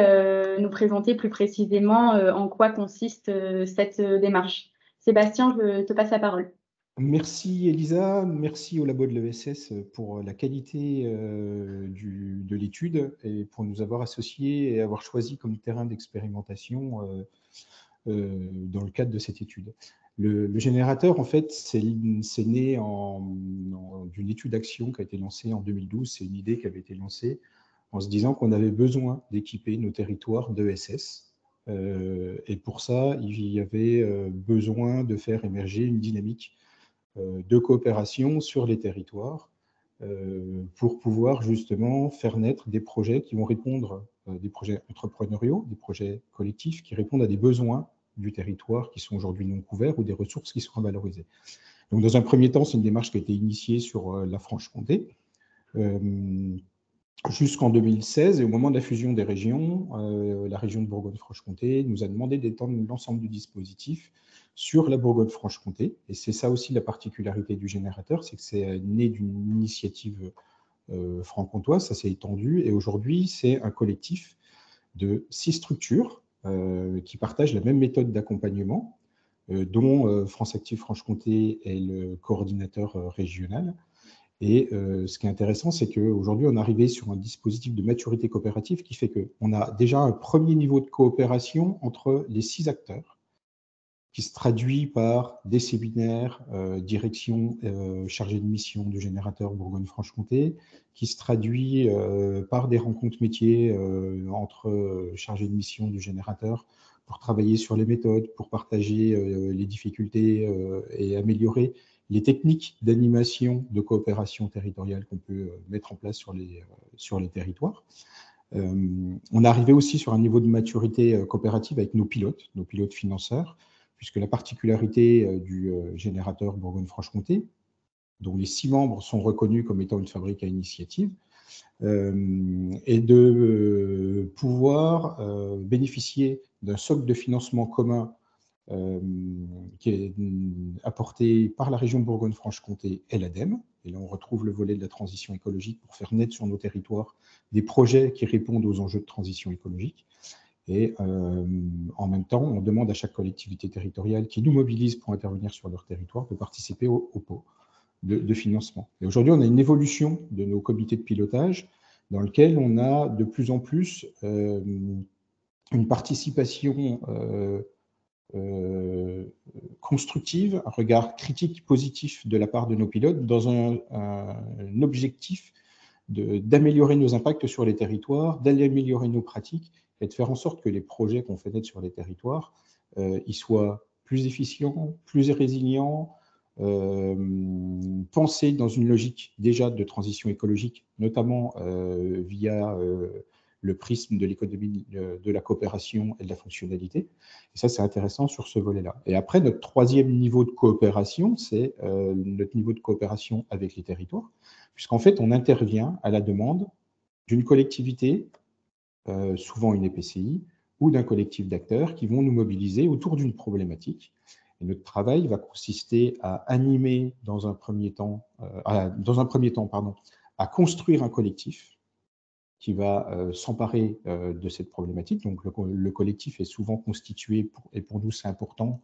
nous présenter plus précisément en quoi consiste cette démarche. Sébastien, je te passe la parole. Merci Elisa, merci au labo de l'ESS pour la qualité de l'étude et pour nous avoir associés et avoir choisi comme terrain d'expérimentation dans le cadre de cette étude. Le générateur, en fait, c'est né d'une étude d'action qui a été lancée en 2012. C'est une idée qui avait été lancée en se disant qu'on avait besoin d'équiper nos territoires d'ESS. Et pour ça, il y avait besoin de faire émerger une dynamique de coopération sur les territoires pour pouvoir justement faire naître des projets qui vont répondre, des projets entrepreneuriaux, des projets collectifs qui répondent à des besoins du territoire qui sont aujourd'hui non couverts ou des ressources qui sont valorisées. Donc dans un premier temps, c'est une démarche qui a été initiée sur la Franche-Comté jusqu'en 2016, et au moment de la fusion des régions, la région de Bourgogne-Franche-Comté nous a demandé d'étendre l'ensemble du dispositif sur la Bourgogne-Franche-Comté. Et c'est ça aussi la particularité du générateur, c'est que c'est né d'une initiative franc-comtoise, ça s'est étendu, et aujourd'hui c'est un collectif de 6 structures qui partagent la même méthode d'accompagnement, dont France Active Franche-Comté est le coordinateur régional. Et ce qui est intéressant, c'est qu'aujourd'hui, on est arrivé sur un dispositif de maturité coopérative qui fait qu'on a déjà un premier niveau de coopération entre les 6 acteurs, qui se traduit par des séminaires, direction chargée de mission du générateur Bourgogne-Franche-Comté, qui se traduit par des rencontres métiers entre chargés de mission du générateur pour travailler sur les méthodes, pour partager les difficultés et améliorer les techniques d'animation de coopération territoriale qu'on peut mettre en place sur les territoires. On est arrivé aussi sur un niveau de maturité coopérative avec nos pilotes financeurs, puisque la particularité du générateur Bourgogne-Franche-Comté, dont les 6 membres sont reconnus comme étant une fabrique à initiative, est de pouvoir bénéficier d'un socle de financement commun qui est apporté par la région Bourgogne-Franche-Comté et l'ADEME. Et là, on retrouve le volet de la transition écologique pour faire naître sur nos territoires des projets qui répondent aux enjeux de transition écologique. Et en même temps, on demande à chaque collectivité territoriale qui nous mobilise pour intervenir sur leur territoire de participer au pot de financement. Et aujourd'hui, on a une évolution de nos comités de pilotage dans lequel on a de plus en plus une participation constructive, un regard critique positif de la part de nos pilotes dans un objectif d'améliorer nos impacts sur les territoires, d'améliorer nos pratiques et de faire en sorte que les projets qu'on fait naître sur les territoires ils soient plus efficients, plus résilients, pensés dans une logique déjà de transition écologique, notamment via le prisme de l'économie de la coopération et de la fonctionnalité. Et ça, c'est intéressant sur ce volet-là. Et après, notre troisième niveau de coopération, c'est notre niveau de coopération avec les territoires, puisqu'en fait, on intervient à la demande d'une collectivité, souvent une EPCI, ou d'un collectif d'acteurs qui vont nous mobiliser autour d'une problématique. Et notre travail va consister à animer dans un premier temps, à construire un collectif qui va s'emparer de cette problématique. Donc, le collectif est souvent constitué, et pour nous c'est important,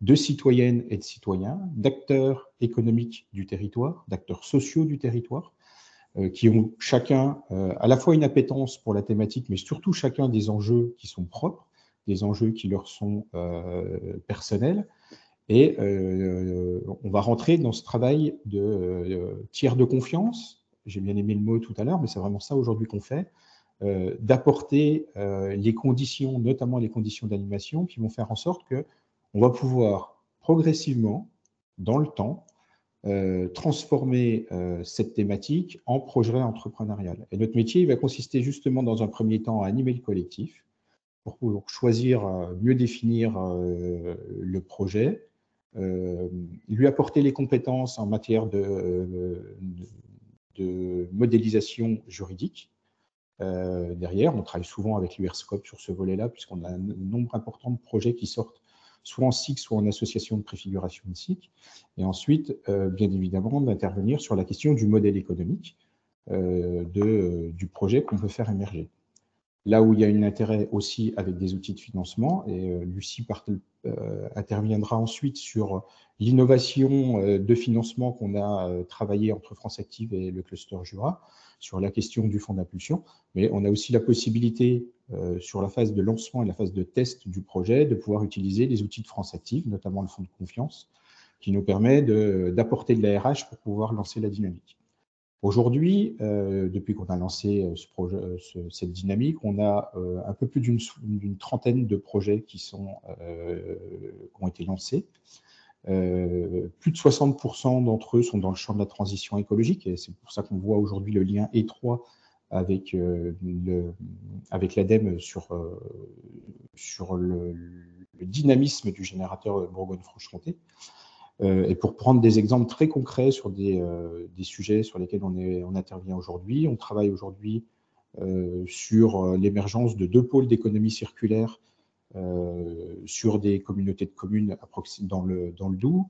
de citoyennes et de citoyens, d'acteurs économiques du territoire, d'acteurs sociaux du territoire, qui ont chacun à la fois une appétence pour la thématique, mais surtout chacun des enjeux qui sont propres, des enjeux qui leur sont personnels. Et on va rentrer dans ce travail de tiers de confiance. J'ai bien aimé le mot tout à l'heure, mais c'est vraiment ça aujourd'hui qu'on fait, d'apporter les conditions, notamment les conditions d'animation, qui vont faire en sorte qu'on va pouvoir progressivement, dans le temps, transformer cette thématique en projet entrepreneurial. Et notre métier, il va consister justement dans un premier temps à animer le collectif pour choisir, mieux définir le projet, lui apporter les compétences en matière de modélisation juridique. Derrière, on travaille souvent avec l'URSCOP sur ce volet-là, puisqu'on a un nombre important de projets qui sortent soit en SIC, soit en association de préfiguration de SIC. Et ensuite, bien évidemment, d'intervenir sur la question du modèle économique du projet qu'on peut faire émerger. Là où il y a un intérêt aussi avec des outils de financement, et Lucie interviendra ensuite sur l'innovation de financement qu'on a travaillé entre France Active et le cluster Jura, sur la question du fonds d'impulsion, mais on a aussi la possibilité, sur la phase de lancement et la phase de test du projet, de pouvoir utiliser les outils de France Active, notamment le fonds de confiance, qui nous permet d'apporter de la RH pour pouvoir lancer la dynamique. Aujourd'hui, depuis qu'on a lancé cette dynamique, on a un peu plus d'une trentaine de projets qui ont été lancés. Plus de 60% d'entre eux sont dans le champ de la transition écologique, et c'est pour ça qu'on voit aujourd'hui le lien étroit avec l'ADEME sur le dynamisme du générateur Bourgogne-Franche-Comté. Et pour prendre des exemples très concrets sur des sujets sur lesquels on intervient aujourd'hui, on travaille aujourd'hui sur l'émergence de 2 pôles d'économie circulaire sur des communautés de communes dans le Doubs.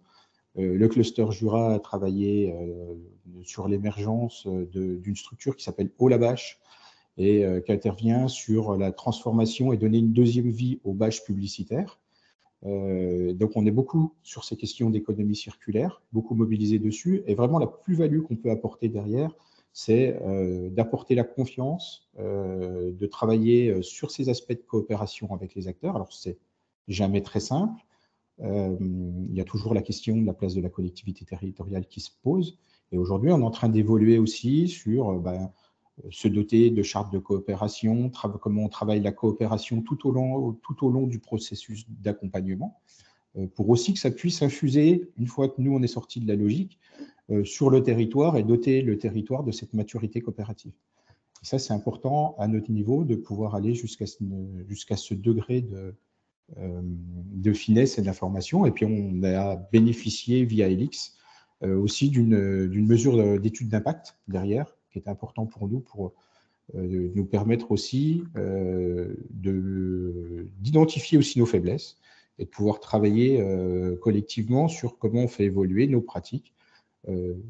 Le cluster Jura a travaillé sur l'émergence d'une structure qui s'appelle Eau-la-Bâche et qui intervient sur la transformation et donner une deuxième vie aux bâches publicitaires. Donc on est beaucoup sur ces questions d'économie circulaire, beaucoup mobilisé dessus, et vraiment la plus-value qu'on peut apporter derrière, c'est d'apporter la confiance, de travailler sur ces aspects de coopération avec les acteurs. Alors c'est jamais très simple, il y a toujours la question de la place de la collectivité territoriale qui se pose, et aujourd'hui on est en train d'évoluer aussi sur se doter de chartes de coopération, comment on travaille la coopération tout au long du processus d'accompagnement, pour aussi que ça puisse infuser, une fois que nous on est sorti de la logique, sur le territoire et doter le territoire de cette maturité coopérative. Et ça c'est important à notre niveau de pouvoir aller jusqu'à ce degré de finesse et d'information. Et puis on a bénéficié via Helix aussi d'une mesure d'étude d'impact derrière, qui est important pour nous nous permettre aussi d'identifier aussi nos faiblesses et de pouvoir travailler collectivement sur comment on fait évoluer nos pratiques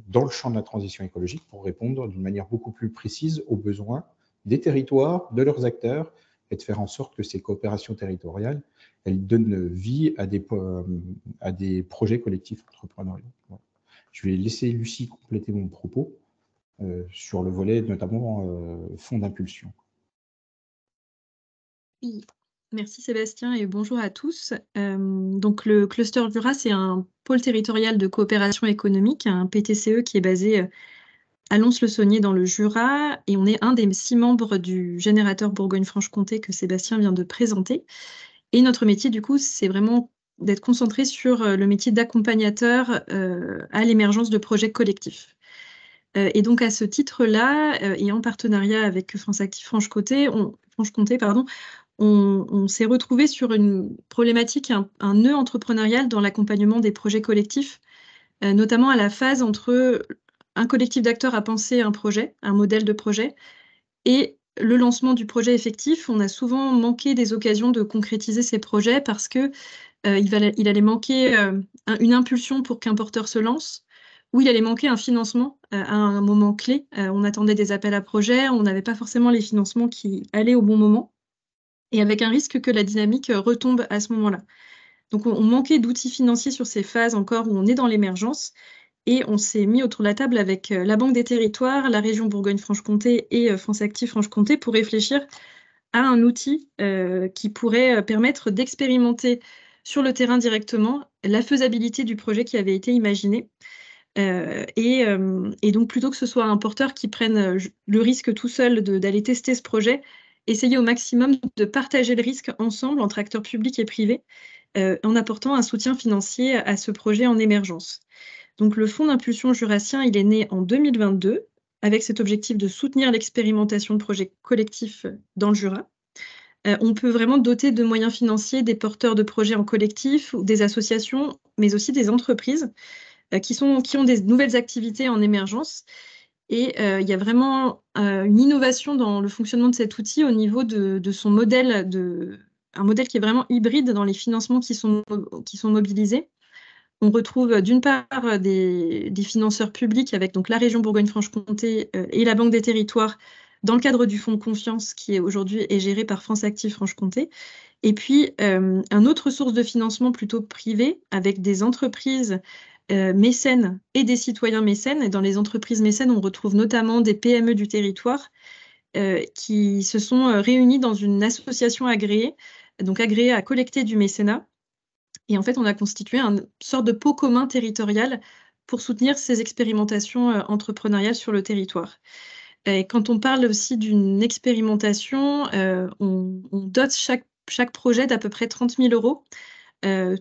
dans le champ de la transition écologique pour répondre d'une manière beaucoup plus précise aux besoins des territoires, de leurs acteurs, et de faire en sorte que ces coopérations territoriales, elles donnent vie à des projets collectifs entrepreneuriaux. Voilà. Je vais laisser Lucie compléter mon propos sur le volet notamment fonds d'impulsion. Oui, merci Sébastien et bonjour à tous. Donc le cluster Jura, c'est un pôle territorial de coopération économique, un PTCE qui est basé à Lons-le-Saunier dans le Jura, et on est un des 6 membres du générateur Bourgogne-Franche-Comté que Sébastien vient de présenter. Et notre métier, du coup, c'est vraiment d'être concentré sur le métier d'accompagnateur à l'émergence de projets collectifs. Et donc, à ce titre-là, et en partenariat avec France Active Franche-Comté, on s'est retrouvé sur une problématique, un nœud entrepreneurial dans l'accompagnement des projets collectifs, notamment à la phase entre un collectif d'acteurs a pensé un projet, un modèle de projet, et le lancement du projet effectif. On a souvent manqué des occasions de concrétiser ces projets parce que il allait manquer une impulsion pour qu'un porteur se lance, où il allait manquer un financement à un moment clé. On attendait des appels à projets, on n'avait pas forcément les financements qui allaient au bon moment, et avec un risque que la dynamique retombe à ce moment-là. Donc on manquait d'outils financiers sur ces phases encore où on est dans l'émergence, et on s'est mis autour de la table avec la Banque des Territoires, la région Bourgogne-Franche-Comté et France Active Franche-Comté pour réfléchir à un outil qui pourrait permettre d'expérimenter sur le terrain directement la faisabilité du projet qui avait été imaginé. Et donc, plutôt que ce soit un porteur qui prenne le risque tout seul d'aller tester ce projet, essayer au maximum de partager le risque ensemble entre acteurs publics et privés en apportant un soutien financier à ce projet en émergence. Donc, le Fonds d'impulsion jurassien, il est né en 2022 avec cet objectif de soutenir l'expérimentation de projets collectifs dans le Jura. On peut vraiment doter de moyens financiers des porteurs de projets en collectif, ou des associations, mais aussi des entreprises qui ont des nouvelles activités en émergence. Et il y a vraiment une innovation dans le fonctionnement de cet outil au niveau de son modèle, un modèle qui est vraiment hybride dans les financements qui sont mobilisés. On retrouve d'une part des financeurs publics avec donc la région Bourgogne-Franche-Comté et la Banque des Territoires dans le cadre du fonds de confiance qui aujourd'hui est géré par France Active Franche-Comté. Et puis, une autre source de financement plutôt privé avec des entreprises mécènes et des citoyens mécènes. Et dans les entreprises mécènes, on retrouve notamment des PME du territoire qui se sont réunis dans une association agréée, donc agréée à collecter du mécénat. Et en fait, on a constitué une sorte de pot commun territorial pour soutenir ces expérimentations entrepreneuriales sur le territoire. Et quand on parle aussi d'une expérimentation, on dote chaque projet d'à peu près 30 000 euros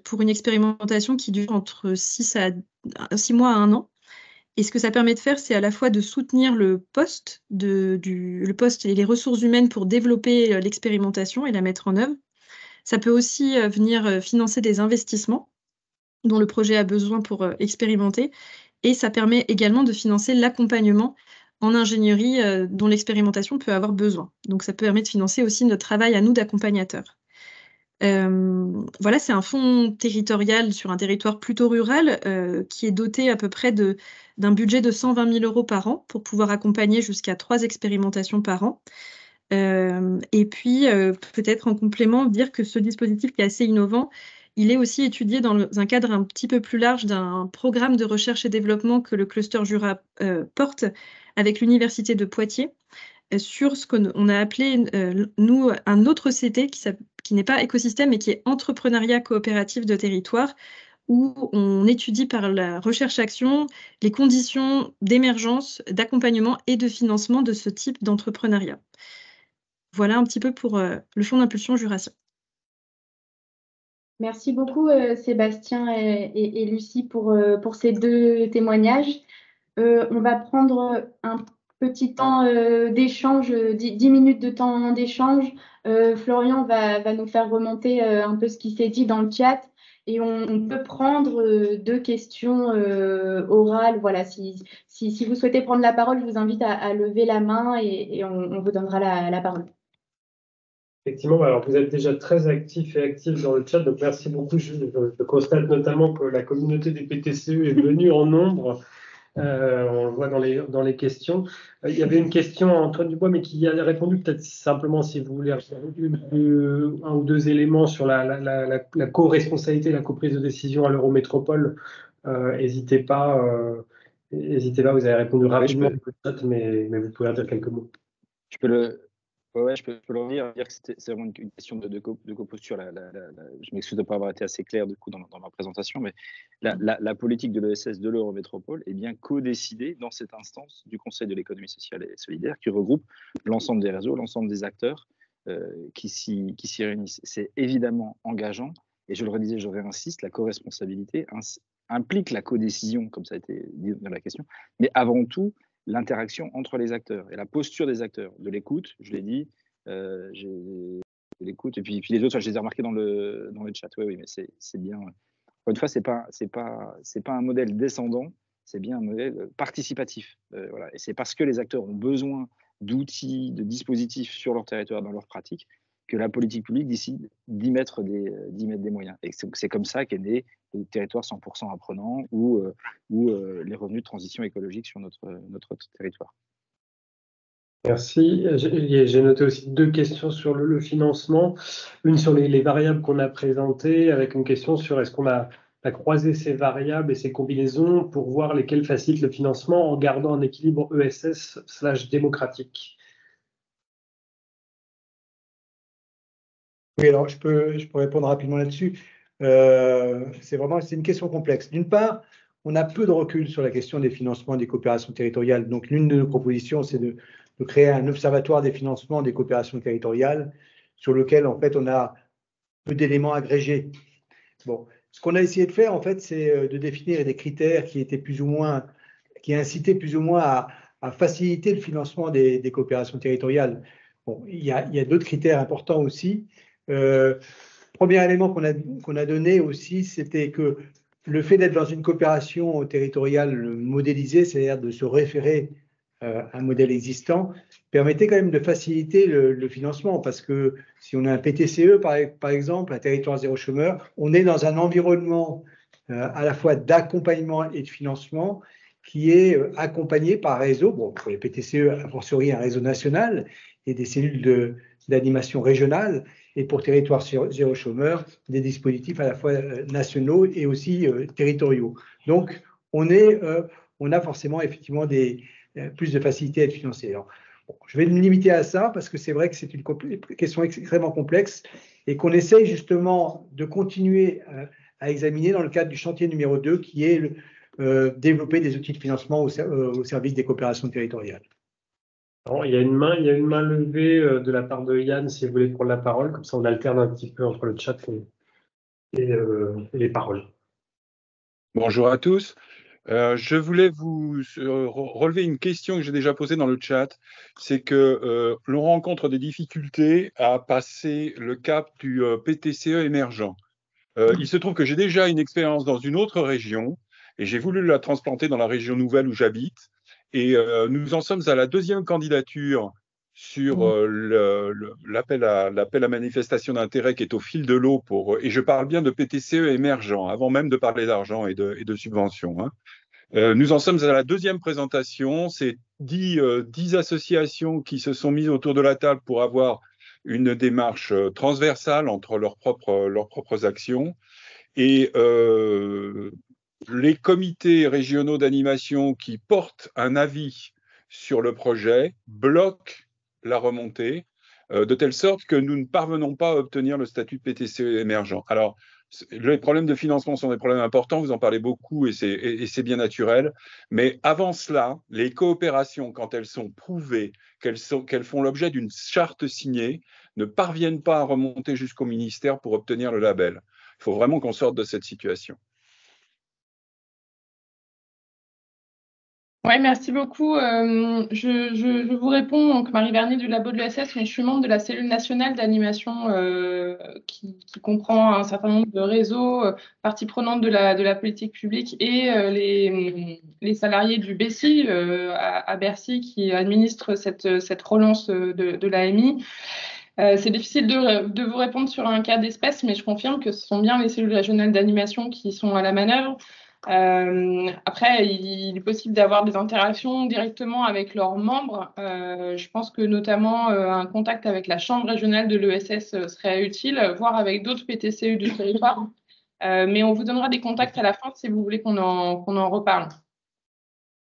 pour une expérimentation qui dure entre 6 mois à 1 an. Et ce que ça permet de faire, c'est à la fois de soutenir le poste et les ressources humaines pour développer l'expérimentation et la mettre en œuvre. Ça peut aussi venir financer des investissements dont le projet a besoin pour expérimenter. Et ça permet également de financer l'accompagnement en ingénierie dont l'expérimentation peut avoir besoin. Donc ça permet de financer aussi notre travail à nous d'accompagnateurs. Voilà, c'est un fonds territorial sur un territoire plutôt rural qui est doté à peu près d'un budget de 120 000 euros par an pour pouvoir accompagner jusqu'à 3 expérimentations par an. Et puis, peut-être en complément, dire que ce dispositif qui est assez innovant, il est aussi étudié dans un cadre un petit peu plus large d'un programme de recherche et développement que le Cluster Jura porte avec l'Université de Poitiers sur ce qu'on a appelé, nous, un autre CT qui n'est pas écosystème, mais qui est entrepreneuriat coopératif de territoire, où on étudie par la recherche-action les conditions d'émergence, d'accompagnement et de financement de ce type d'entrepreneuriat. Voilà un petit peu pour le Fonds d'impulsion jurassien. Merci beaucoup Sébastien et Lucie pour ces 2 témoignages. On va prendre un petit temps d'échange, 10 minutes de temps d'échange. Florian va nous faire remonter un peu ce qui s'est dit dans le chat et on peut prendre 2 questions orales. Voilà, si vous souhaitez prendre la parole, je vous invite à lever la main et on vous donnera la parole. Effectivement, alors vous êtes déjà très actifs et actifs dans le chat, donc merci beaucoup. Je constate notamment que la communauté des PTCE est venue en nombre. On le voit dans les questions. Il y avait une question à Antoine Dubois, mais qui a répondu peut-être simplement si vous voulez un ou 2 éléments sur la co-responsabilité, la co-prise de décision à l'Eurométropole. N'hésitez pas, vous avez répondu rapidement, mais vous pouvez en dire quelques mots. Je peux le redire, dire que c'est vraiment une question de co-posture. Je m'excuse de ne pas avoir été assez clair du coup dans ma présentation, mais la politique de l'ESS de l'Eurométropole est bien co-décidée dans cette instance du Conseil de l'économie sociale et solidaire qui regroupe l'ensemble des réseaux, l'ensemble des acteurs qui s'y réunissent. C'est évidemment engageant, et je le redisais, je réinsiste, la co-responsabilité implique la co-décision, comme ça a été dit dans la question, mais avant tout, l'interaction entre les acteurs et la posture des acteurs, de l'écoute, je l'ai dit, de l'écoute, et puis les autres, je les ai remarqués dans le chat, oui, mais c'est bien. Encore une fois, c'est pas un modèle descendant, c'est bien un modèle participatif. Voilà. Et c'est parce que les acteurs ont besoin d'outils, de dispositifs sur leur territoire, dans leur pratique, que la politique publique décide d'y mettre des moyens. Et c'est comme ça qu'est né le territoire 100% apprenant ou les revenus de transition écologique sur notre territoire. Merci. J'ai noté aussi 2 questions sur le financement. Une sur les variables qu'on a présentées, avec une question sur est-ce qu'on a croisé ces variables et ces combinaisons pour voir lesquelles facilitent le financement en gardant un équilibre ESS/démocratique. Oui, alors je peux répondre rapidement là-dessus. C'est une question complexe. D'une part, on a peu de recul sur la question des financements des coopérations territoriales. Donc, l'une de nos propositions, c'est de créer un observatoire des financements des coopérations territoriales sur lequel, en fait, on a peu d'éléments agrégés. Bon, ce qu'on a essayé de faire, en fait, c'est de définir des critères qui incitaient plus ou moins à faciliter le financement des coopérations territoriales. Bon, il y a d'autres critères importants aussi. Premier élément qu'on a donné aussi, c'était que le fait d'être dans une coopération territoriale modélisée, c'est-à-dire de se référer à un modèle existant, permettait quand même de faciliter le financement, parce que si on a un PTCE, par exemple, un territoire zéro chômeur, on est dans un environnement à la fois d'accompagnement et de financement qui est accompagné par réseau, bon, pour les PTCE, a fortiori un réseau national et des cellules d'animation régionale, et pour territoire zéro chômeur, des dispositifs à la fois nationaux et aussi territoriaux. Donc, on a forcément effectivement plus de facilité à être financé. Alors, bon, je vais me limiter à ça parce que c'est vrai que c'est une question extrêmement complexe et qu'on essaye justement de continuer à examiner dans le cadre du chantier numéro 2 qui est développer des outils de financement au service des coopérations territoriales. Alors, il y a une main levée de la part de Yann, si vous voulez prendre la parole, comme ça on alterne un petit peu entre le chat et les paroles. Bonjour à tous. Je voulais vous relever une question que j'ai déjà posée dans le chat. C'est que l'on rencontre des difficultés à passer le cap du PTCE émergent. Il se trouve que j'ai déjà une expérience dans une autre région et j'ai voulu la transplanter dans la région nouvelle où j'habite. Et nous en sommes à la 2e candidature sur l'appel à manifestation d'intérêt qui est au fil de l'eau et je parle bien de PTCE émergent, avant même de parler d'argent et de subventions. Hein. Nous en sommes à la 2e présentation. C'est 10 associations qui se sont mises autour de la table pour avoir une démarche transversale entre leurs propres actions. Et les comités régionaux d'animation qui portent un avis sur le projet bloquent la remontée de telle sorte que nous ne parvenons pas à obtenir le statut de PTCE émergent. Alors, les problèmes de financement sont des problèmes importants, vous en parlez beaucoup et c'est bien naturel. Mais avant cela, les coopérations, quand elles sont prouvées, qu'elles font l'objet d'une charte signée, ne parviennent pas à remonter jusqu'au ministère pour obtenir le label. Il faut vraiment qu'on sorte de cette situation. Oui, merci beaucoup. Je vous réponds, donc Marie Vernier du Labo de l'ESS, mais je suis membre de la cellule nationale d'animation qui comprend un certain nombre de réseaux, parties prenantes de la politique publique et les salariés du BESI à Bercy qui administrent cette relance de l'AMI. C'est difficile de vous répondre sur un cas d'espèce, mais je confirme que ce sont bien les cellules régionales d'animation qui sont à la manœuvre. Après, il est possible d'avoir des interactions directement avec leurs membres. Je pense que notamment un contact avec la chambre régionale de l'ESS serait utile, voire avec d'autres PTCE du territoire. Mais on vous donnera des contacts à la fin si vous voulez qu'on en reparle.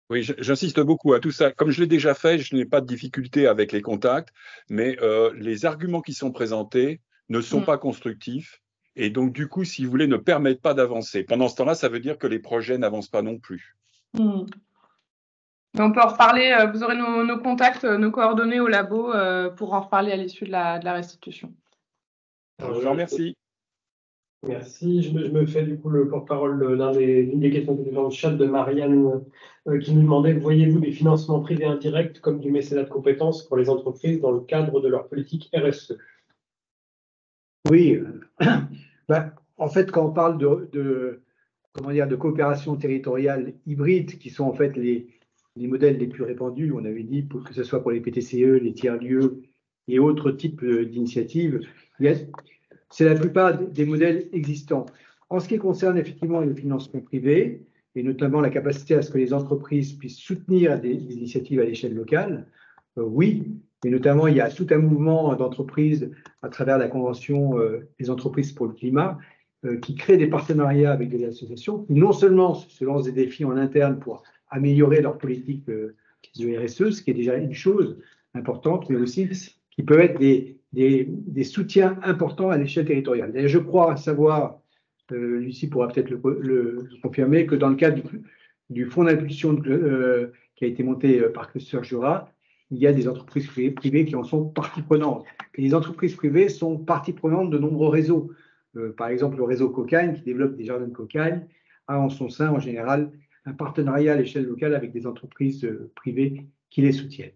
Oui, j'insiste beaucoup à tout ça. Comme je l'ai déjà fait, je n'ai pas de difficulté avec les contacts, mais les arguments qui sont présentés ne sont pas constructifs. Et donc, du coup, si vous voulez, ne permettent pas d'avancer. Pendant ce temps-là, ça veut dire que les projets n'avancent pas non plus. Mais on peut en reparler. Vous aurez nos contacts, nos coordonnées au labo pour en reparler à l'issue de la restitution. Je vous en remercie. Merci. Je me fais du coup le porte-parole d'une des questions qui est dans le chat de Marianne qui nous demandait: voyez-vous des financements privés indirects comme du mécénat de compétences pour les entreprises dans le cadre de leur politique RSE? Oui. En fait, quand on parle de coopération territoriale hybride, qui sont en fait les modèles les plus répandus, on avait dit que ce soit pour les PTCE, les tiers-lieux et autres types d'initiatives. C'est la plupart des modèles existants. En ce qui concerne effectivement le financement privé, et notamment la capacité à ce que les entreprises puissent soutenir des initiatives à l'échelle locale, oui, et notamment il y a tout un mouvement d'entreprises à travers la Convention des entreprises pour le climat qui crée des partenariats avec des associations qui non seulement se lancent des défis en interne pour améliorer leur politique de RSE, ce qui est déjà une chose importante, mais aussi qui peuvent être des soutiens importants à l'échelle territoriale. D'ailleurs, je crois savoir, Lucie pourra peut-être le confirmer, que dans le cadre du fonds d'impulsion qui a été monté par Cluster Jura, il y a des entreprises privées qui en sont partie prenante. Et les entreprises privées sont partie prenante de nombreux réseaux. Par exemple, le réseau Cocagne, qui développe des jardins de cocagne, a en son sein, en général, un partenariat à l'échelle locale avec des entreprises privées qui les soutiennent.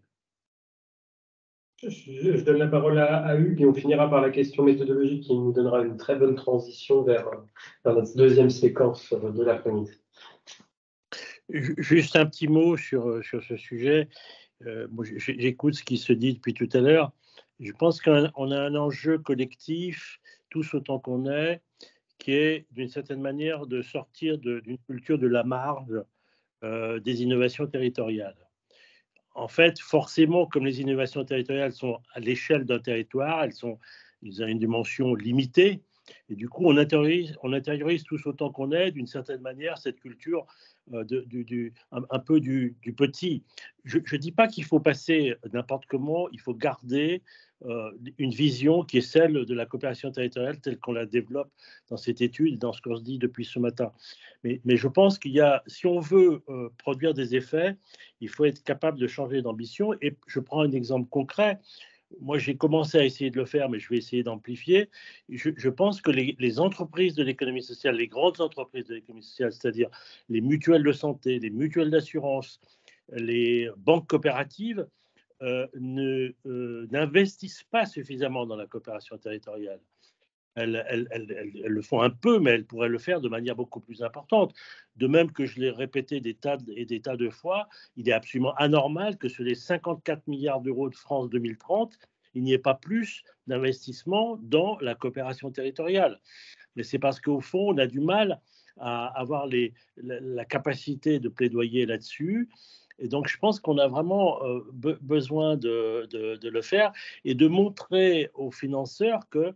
Je donne la parole à Hugues et on finira par la question méthodologique qui nous donnera une très bonne transition vers notre deuxième séquence de l'après-midi. Juste un petit mot sur ce sujet. Moi, j'écoute ce qui se dit depuis tout à l'heure. Je pense qu'on a un enjeu collectif, tous autant qu'on est, qui est d'une certaine manière de sortir d'une culture de la marge des innovations territoriales. En fait, forcément, comme les innovations territoriales sont à l'échelle d'un territoire, elles ont une dimension limitée, et du coup, on intériorise tous autant qu'on est, d'une certaine manière, cette culture un peu du petit. Je ne dis pas qu'il faut passer n'importe comment, il faut garder une vision qui est celle de la coopération territoriale telle qu'on la développe dans cette étude, dans ce qu'on se dit depuis ce matin. Mais je pense qu'il y a, si on veut produire des effets, il faut être capable de changer d'ambition. Et je prends un exemple concret. Moi, j'ai commencé à essayer de le faire, mais je vais essayer d'amplifier. Je pense que les entreprises de l'économie sociale, les grandes entreprises de l'économie sociale, c'est-à-dire les mutuelles de santé, les mutuelles d'assurance, les banques coopératives, n'investissent pas suffisamment dans la coopération territoriale. Elles le font un peu, mais elles pourraient le faire de manière beaucoup plus importante. De même que je l'ai répété des tas de fois, il est absolument anormal que sur les 54 milliards d'euros de France 2030, il n'y ait pas plus d'investissement dans la coopération territoriale. Mais c'est parce qu'au fond, on a du mal à avoir la capacité de plaidoyer là-dessus. Et donc, je pense qu'on a vraiment besoin de le faire et de montrer aux financeurs que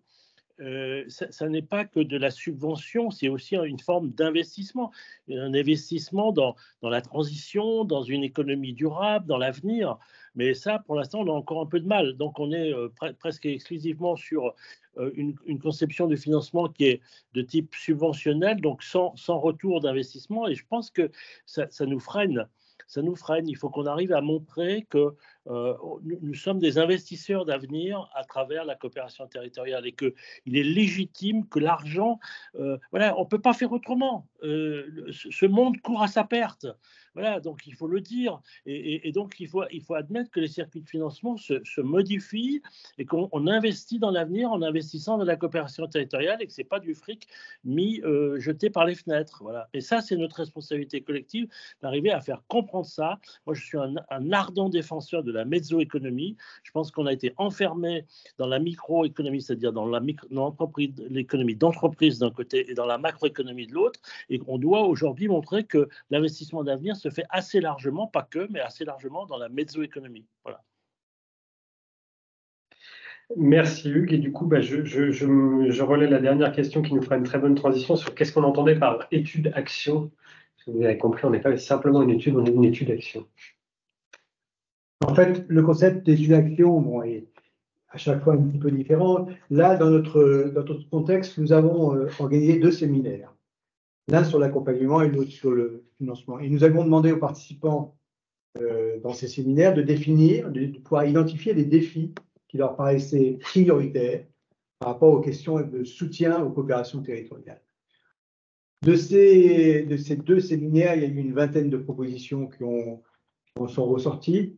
ça n'est pas que de la subvention, c'est aussi une forme d'investissement, un investissement dans la transition, dans une économie durable, dans l'avenir. Mais ça, pour l'instant, on a encore un peu de mal. Donc, on est presque exclusivement sur une conception du financement qui est de type subventionnel, donc sans retour d'investissement. Et je pense que ça nous freine. Ça nous freine. Il faut qu'on arrive à montrer que nous sommes des investisseurs d'avenir à travers la coopération territoriale et qu'il est légitime que l'argent, voilà, on ne peut pas faire autrement. Ce monde court à sa perte. Voilà, donc il faut le dire. Et donc il faut admettre que les circuits de financement se modifient et qu'on investit dans l'avenir en investissant dans la coopération territoriale et que ce n'est pas du fric jeté par les fenêtres. Voilà. Et ça, c'est notre responsabilité collective d'arriver à faire comprendre ça. Moi, je suis un ardent défenseur de la mezzoéconomie. Je pense qu'on a été enfermé dans la microéconomie, c'est-à-dire dans l'économie d'entreprise d'un côté et dans la macroéconomie de l'autre. Et on doit aujourd'hui montrer que l'investissement d'avenir se fait assez largement, pas que, mais assez largement dans la mezzoéconomie. Voilà. Merci Hugues. Et du coup, je relais la dernière question qui nous fera une très bonne transition sur qu'est-ce qu'on entendait par étude-action. Vous avez compris, on n'est pas simplement une étude, on est une étude-action. En fait, le concept d'étude-action est à chaque fois un petit peu différent. Là, dans notre contexte, nous avons organisé 2 séminaires. L'un sur l'accompagnement et l'autre sur le financement. Et nous avons demandé aux participants dans ces séminaires de pouvoir identifier des défis qui leur paraissaient prioritaires par rapport aux questions de soutien aux coopérations territoriales. De ces 2 séminaires, il y a eu une vingtaine de propositions qui sont ressorties.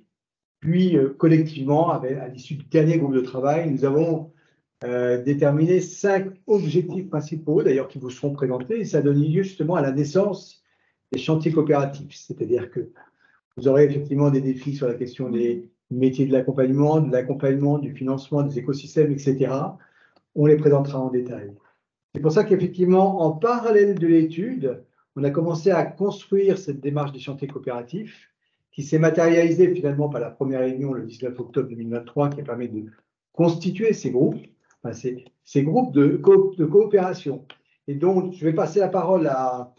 Puis, collectivement, à l'issue du dernier groupe de travail, nous avons déterminé 5 objectifs principaux, d'ailleurs, qui vous seront présentés. Et ça donne lieu justement à la naissance des chantiers coopératifs. C'est-à-dire que vous aurez effectivement des défis sur la question des métier de l'accompagnement, du financement, des écosystèmes, etc. On les présentera en détail. C'est pour ça qu'effectivement, en parallèle de l'étude, on a commencé à construire cette démarche des chantiers coopératifs qui s'est matérialisée finalement par la première réunion le 19 octobre 2023 qui a permis de constituer ces groupes, enfin, ces groupes de coopération. Et donc, je vais passer la parole à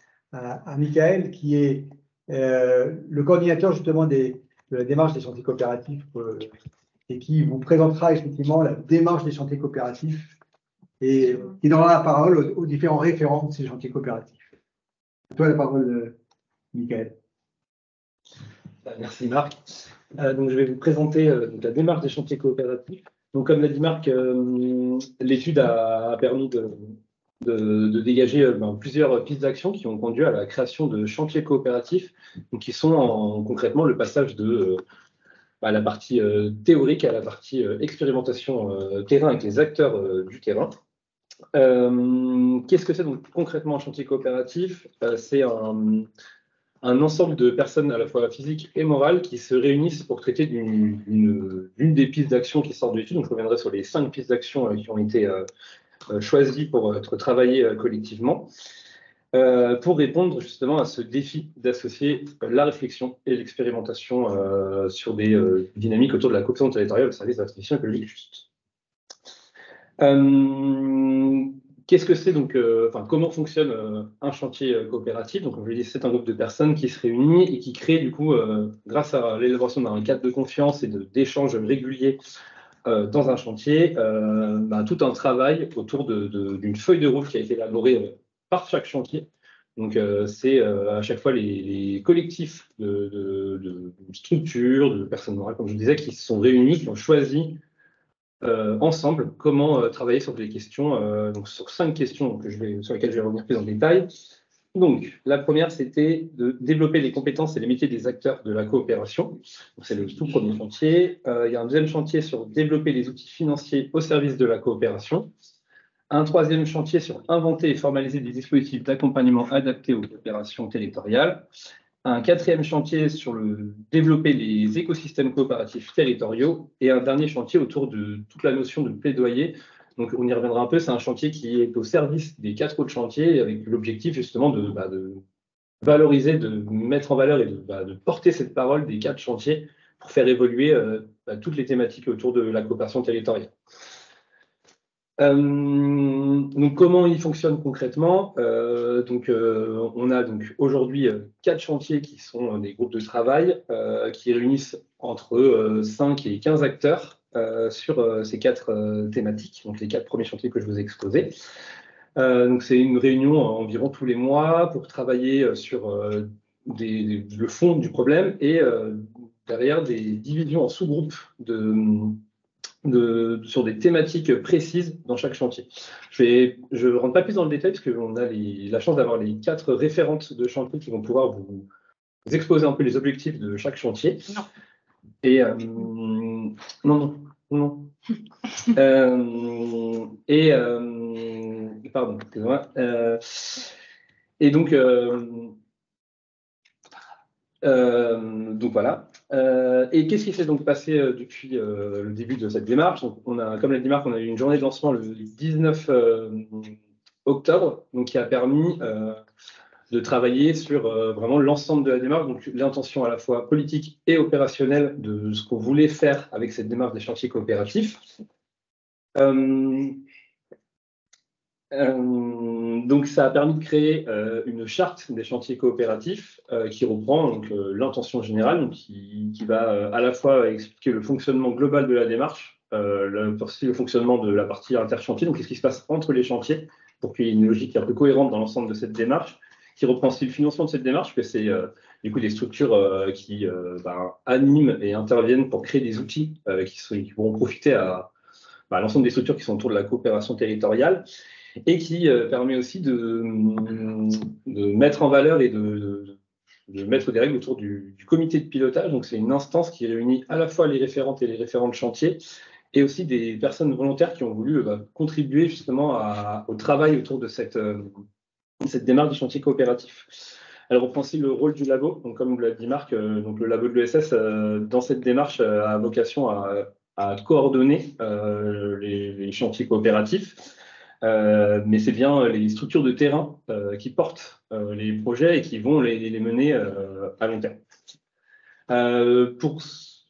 Michael qui est le coordinateur justement de la démarche des chantiers coopératifs et qui vous présentera effectivement la démarche des chantiers coopératifs et qui donnera la parole aux différents référents de ces chantiers coopératifs. À toi la parole, Michael. Merci Marc. Donc, je vais vous présenter la démarche des chantiers coopératifs. Donc, comme l'a dit Marc, l'étude a permis de dégager plusieurs pistes d'action qui ont conduit à la création de chantiers coopératifs, donc qui sont concrètement le passage de la partie théorique à la partie expérimentation terrain avec les acteurs du terrain. Qu'est-ce que c'est donc concrètement un chantier coopératif? C'est un ensemble de personnes à la fois physiques et morales qui se réunissent pour traiter d'une des pistes d'action qui sort de l'étude. Donc, je reviendrai sur les 5 pistes d'action qui ont été choisies pour être travaillées collectivement, pour répondre justement à ce défi d'associer la réflexion et l'expérimentation sur des dynamiques autour de la coopération territoriale au service de la transition écologique juste. Qu'est-ce que c'est donc, comment fonctionne un chantier coopératif? Donc, comme je l'ai dit, c'est un groupe de personnes qui se réunit et qui crée du coup, grâce à l'élaboration d'un cadre de confiance et d'échanges réguliers dans un chantier, tout un travail autour d'une feuille de route qui a été élaborée par chaque chantier. Donc, c'est à chaque fois les collectifs de structures, de personnes morales, comme je disais, qui se sont réunis, qui ont choisi ensemble comment travailler sur des questions, donc sur 5 questions sur lesquelles je vais revenir plus en détail. Donc, la première, c'était de développer les compétences et les métiers des acteurs de la coopération. C'est le tout premier chantier. Il y a un deuxième chantier sur développer les outils financiers au service de la coopération. Un troisième chantier sur inventer et formaliser des dispositifs d'accompagnement adaptés aux coopérations territoriales. Un quatrième chantier sur développer les écosystèmes coopératifs territoriaux et un dernier chantier autour de toute la notion de plaidoyer. Donc, on y reviendra un peu, c'est un chantier qui est au service des 4 autres chantiers avec l'objectif justement de valoriser, de mettre en valeur et de porter cette parole des 4 chantiers pour faire évoluer toutes les thématiques autour de la coopération territoriale. Donc, comment il fonctionne concrètement? On a donc aujourd'hui 4 chantiers qui sont des groupes de travail qui réunissent entre 5 et 15 acteurs sur ces 4 thématiques, donc les 4 premiers chantiers que je vous ai exposés. Donc, c'est une réunion environ tous les mois pour travailler sur le fond du problème et derrière des divisions en sous-groupes sur des thématiques précises dans chaque chantier. Je ne rentre pas plus dans le détail parce qu'on a la chance d'avoir les 4 référentes de chantier qui vont pouvoir vous exposer un peu les objectifs de chaque chantier. Non. Et pardon, excusez-moi. Et donc voilà. Et qu'est-ce qui s'est donc passé depuis le début de cette démarche? Donc, comme l'a dit Marc, on a eu une journée de lancement le 19 octobre, donc qui a permis de travailler sur vraiment l'ensemble de la démarche, donc l'intention à la fois politique et opérationnelle de ce qu'on voulait faire avec cette démarche des chantiers coopératifs. Donc, ça a permis de créer une charte des chantiers coopératifs qui reprend donc l'intention générale, donc qui va à la fois expliquer le fonctionnement global de la démarche, le fonctionnement de la partie interchantier, donc qu'est-ce qui se passe entre les chantiers pour qu'il y ait une logique un peu cohérente dans l'ensemble de cette démarche, qui reprend aussi le financement de cette démarche, que c'est du coup des structures qui animent et interviennent pour créer des outils qui pourront profiter à l'ensemble des structures qui sont autour de la coopération territoriale, et qui permet aussi de mettre en valeur et de mettre des règles autour du comité de pilotage. Donc, c'est une instance qui réunit à la fois les référentes et les référents de chantier, et aussi des personnes volontaires qui ont voulu contribuer justement au travail autour de cette démarche du chantier coopératif. Elle reprend aussi le rôle du labo. Donc, comme vous l'a dit Marc, donc le labo de l'ESS, dans cette démarche, a vocation à coordonner les chantiers coopératifs. Mais c'est bien les structures de terrain qui portent les projets et qui vont les mener à long terme. Pour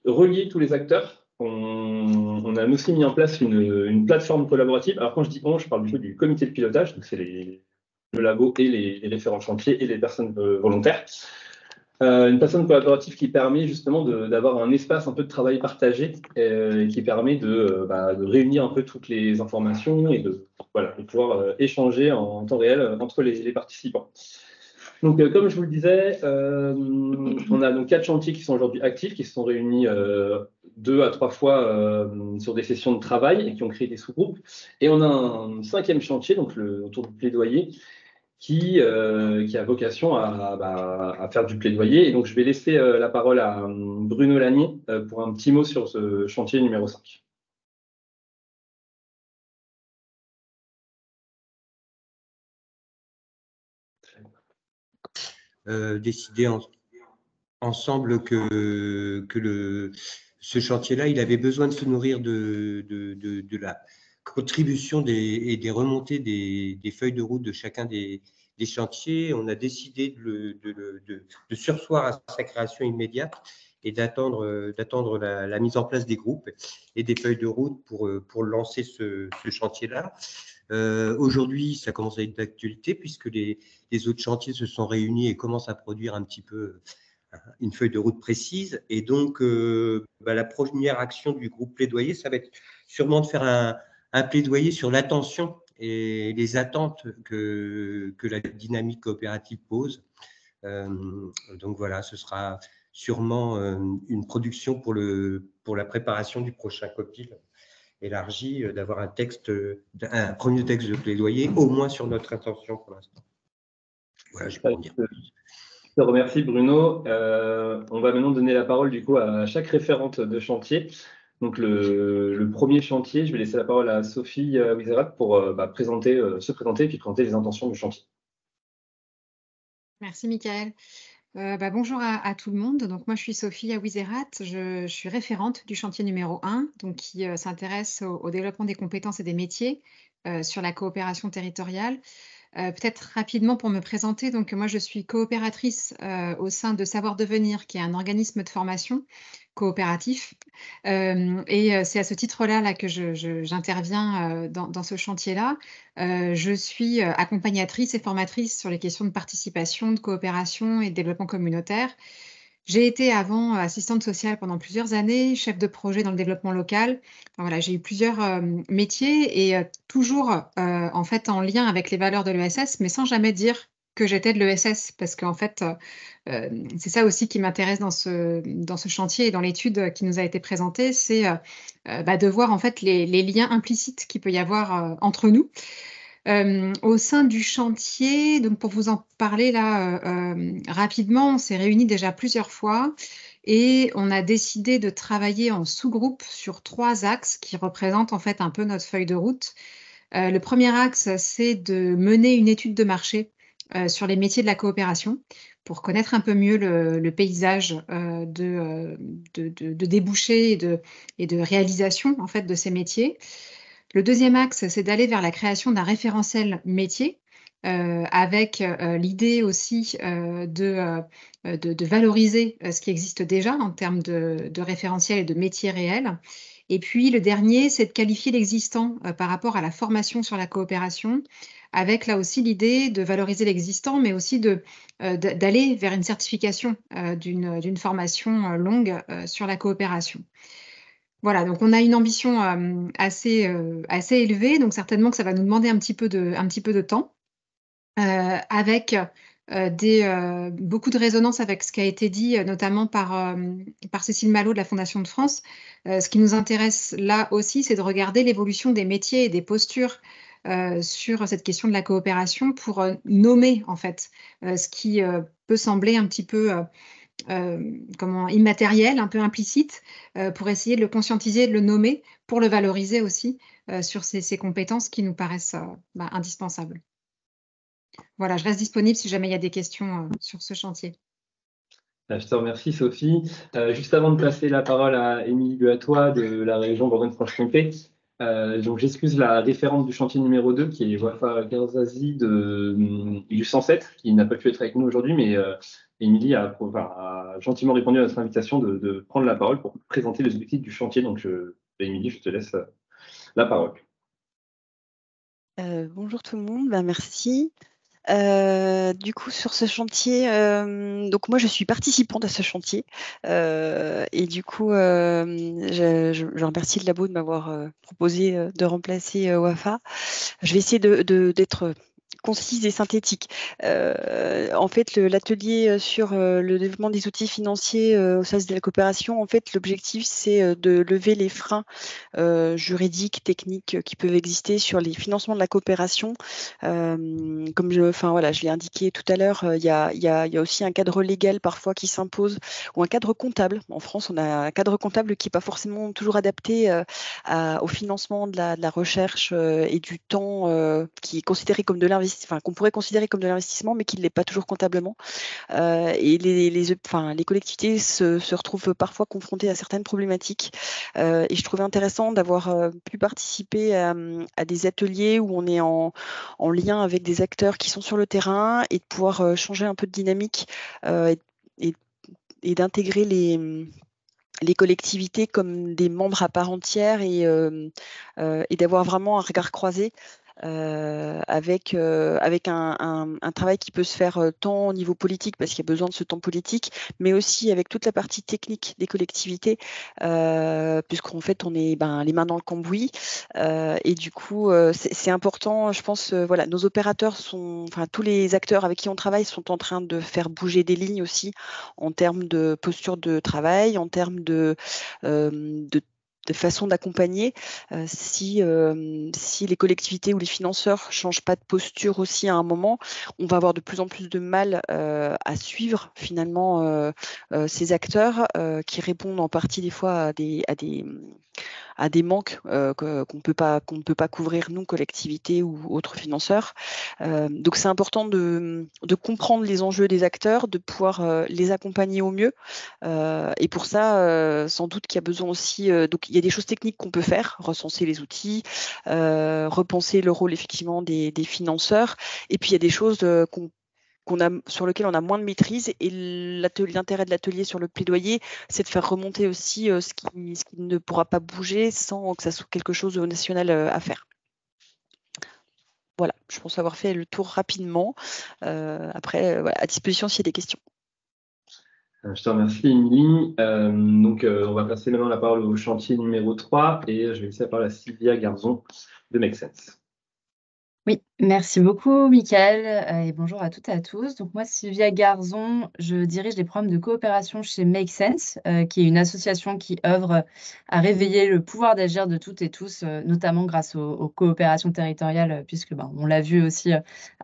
relier tous les acteurs, on a aussi mis en place une plateforme collaborative. Alors quand je dis on, je parle du coup du comité de pilotage, donc c'est le labo et les référents chantiers et les personnes volontaires. Une plateforme collaborative qui permet justement d'avoir un espace un peu de travail partagé et qui permet de réunir un peu toutes les informations et de pouvoir échanger en temps réel entre les participants. Donc, comme je vous le disais, on a donc 4 chantiers qui sont aujourd'hui actifs, qui se sont réunis 2 à 3 fois sur des sessions de travail et qui ont créé des sous-groupes. Et on a un 5e chantier, donc autour du plaidoyer, qui a vocation à faire du plaidoyer. Et donc, je vais laisser la parole à Bruno Lanier pour un petit mot sur ce chantier numéro 5. Décidé ensemble que ce chantier-là, il avait besoin de se nourrir de la contribution et des remontées des feuilles de route de chacun des chantiers. On a décidé de surseoir à sa création immédiate et d'attendre la mise en place des groupes et des feuilles de route pour lancer ce chantier-là. Aujourd'hui, ça commence à être d'actualité puisque les autres chantiers se sont réunis et commencent à produire un petit peu une feuille de route précise. Et donc, la première action du groupe plaidoyer, ça va être sûrement de faire un plaidoyer sur l'attention et les attentes que la dynamique coopérative pose. Donc voilà, ce sera sûrement une production pour la préparation du prochain COPIL élargi, d'avoir un premier texte de plaidoyer, au moins sur notre intention pour l'instant. Voilà, je peux en dire. Je te remercie Bruno. On va maintenant donner la parole du coup à chaque référente de chantier. Donc le premier chantier, je vais laisser la parole à Sophie Wizerat pour se présenter et puis présenter les intentions du chantier. Merci Mickaël. Bonjour à tout le monde. Donc, moi, je suis Sophie Wizerat. Je suis référente du chantier numéro 1, donc, qui s'intéresse au développement des compétences et des métiers sur la coopération territoriale. Peut-être rapidement pour me présenter, donc moi je suis coopératrice au sein de Savoir Devenir, qui est un organisme de formation coopératif. Et c'est à ce titre-là que j'interviens dans ce chantier-là. Je suis accompagnatrice et formatrice sur les questions de participation, de coopération et de développement communautaire. J'ai été avant assistante sociale pendant plusieurs années, chef de projet dans le développement local. Enfin, voilà, j'ai eu plusieurs métiers et toujours en fait en lien avec les valeurs de l'ESS, mais sans jamais dire que j'étais de l'ESS, parce qu'en fait, c'est ça aussi qui m'intéresse dans ce chantier et dans l'étude qui nous a été présentée, c'est de voir en fait les liens implicites qu'il peut y avoir entre nous. Au sein du chantier, donc pour vous en parler là rapidement, on s'est réunis déjà plusieurs fois et on a décidé de travailler en sous-groupe sur 3 axes qui représentent en fait un peu notre feuille de route. Le premier axe, c'est de mener une étude de marché sur les métiers de la coopération pour connaître un peu mieux le paysage de débouchés et de réalisation en fait de ces métiers. Le deuxième axe, c'est d'aller vers la création d'un référentiel métier avec l'idée aussi de valoriser ce qui existe déjà en termes de référentiel et de métiers réels. Et puis le dernier, c'est de qualifier l'existant par rapport à la formation sur la coopération, avec là aussi l'idée de valoriser l'existant, mais aussi d'aller vers une certification d'une formation longue sur la coopération. Voilà, donc on a une ambition assez élevée, donc certainement que ça va nous demander un petit peu de temps, avec beaucoup de résonance avec ce qui a été dit, notamment par Cécile Malot de la Fondation de France. Ce qui nous intéresse là aussi, c'est de regarder l'évolution des métiers et des postures sur cette question de la coopération pour nommer en fait ce qui peut sembler un petit peu immatériel, un peu implicite, pour essayer de le conscientiser, de le nommer, pour le valoriser aussi sur ces compétences qui nous paraissent indispensables. Voilà, je reste disponible si jamais il y a des questions sur ce chantier. Je te remercie, Sophie. Juste avant de passer la parole à Émilie Buatois de la région Bourgogne-Franche-Comté, donc j'excuse la référente du chantier numéro 2, qui est Wafa Garzazi du 107, qui n'a pas pu être avec nous aujourd'hui, mais Émilie a gentiment répondu à notre invitation de prendre la parole pour présenter les objectifs du chantier. Donc, Émilie, je te laisse la parole. Bonjour tout le monde, merci. Du coup, sur ce chantier, donc moi je suis participante à ce chantier et du coup, je remercie le labo de m'avoir proposé de remplacer Wafa. Je vais essayer d'être concise et synthétique. En fait, l'atelier sur le développement des outils financiers au service de la coopération, en fait, l'objectif, c'est de lever les freins juridiques, techniques qui peuvent exister sur les financements de la coopération. Comme je l'ai indiqué tout à l'heure, il y a aussi un cadre légal parfois qui s'impose, ou un cadre comptable. En France, on a un cadre comptable qui n'est pas forcément toujours adapté au financement de la recherche et du temps qui est considéré comme de l'investissement, qu'on pourrait considérer comme de l'investissement, mais qui ne l'est pas toujours comptablement. Et les collectivités se retrouvent parfois confrontées à certaines problématiques. Et je trouvais intéressant d'avoir pu participer à des ateliers où on est en lien avec des acteurs qui sont sur le terrain et de pouvoir changer un peu de dynamique et d'intégrer les collectivités comme des membres à part entière et d'avoir vraiment un regard croisé avec un travail qui peut se faire tant au niveau politique, parce qu'il y a besoin de ce temps politique, mais aussi avec toute la partie technique des collectivités, puisqu'en fait, on est les mains dans le cambouis. Et du coup, c'est important, je pense, nos opérateurs tous les acteurs avec qui on travaille sont en train de faire bouger des lignes aussi en termes de posture de travail, en termes de façon d'accompagner. Si les collectivités ou les financeurs changent pas de posture aussi à un moment, on va avoir de plus en plus de mal à suivre finalement ces acteurs qui répondent en partie des fois à des manques qu'on ne peut pas couvrir, nous, collectivités ou autres financeurs. Donc, c'est important de comprendre les enjeux des acteurs, de pouvoir les accompagner au mieux. Et pour ça, sans doute qu'il y a besoin aussi... donc, il y a des choses techniques qu'on peut faire, recenser les outils, repenser le rôle, effectivement, des financeurs. Et puis, il y a des choses sur lequel on a moins de maîtrise, et l'intérêt de l'atelier sur le plaidoyer, c'est de faire remonter aussi ce qui ne pourra pas bouger sans que ça soit quelque chose au national à faire. Voilà, je pense avoir fait le tour rapidement. Après, à disposition s'il y a des questions. Je te remercie, Émilie. On va passer maintenant la parole au chantier numéro 3 et je vais laisser la parole à Sylvia Garzon de Make Sense. Oui, merci beaucoup, Mickaël, et bonjour à toutes et à tous. Donc moi, Sylvia Garzon, je dirige les programmes de coopération chez Make Sense, qui est une association qui œuvre à réveiller le pouvoir d'agir de toutes et tous, notamment grâce aux coopérations territoriales, puisque on l'a vu aussi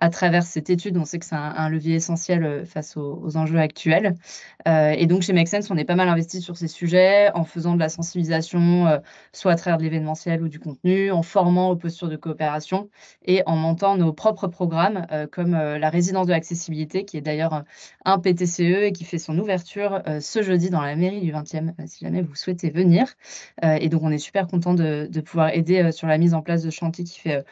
à travers cette étude, on sait que c'est un levier essentiel face aux enjeux actuels. Et donc chez Make Sense, on est pas mal investi sur ces sujets en faisant de la sensibilisation, soit à travers de l'événementiel ou du contenu, en formant aux postures de coopération et en montant nos propres programmes comme la résidence de l'accessibilité, qui est d'ailleurs un PTCE et qui fait son ouverture ce jeudi dans la mairie du 20e, si jamais vous souhaitez venir. Et donc, on est super content de pouvoir aider sur la mise en place de chantier qui fait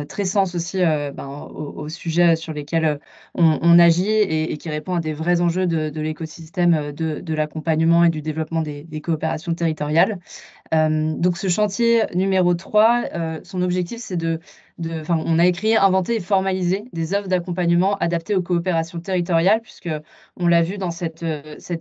très sens aussi aux sujets sur lesquels on agit et qui répond à des vrais enjeux de l'écosystème de l'accompagnement et du développement des coopérations territoriales. Donc, ce chantier numéro 3, son objectif, c'est on a écrit, inventé et formalisé des offres d'accompagnement adaptées aux coopérations territoriales, puisque on l'a vu dans cette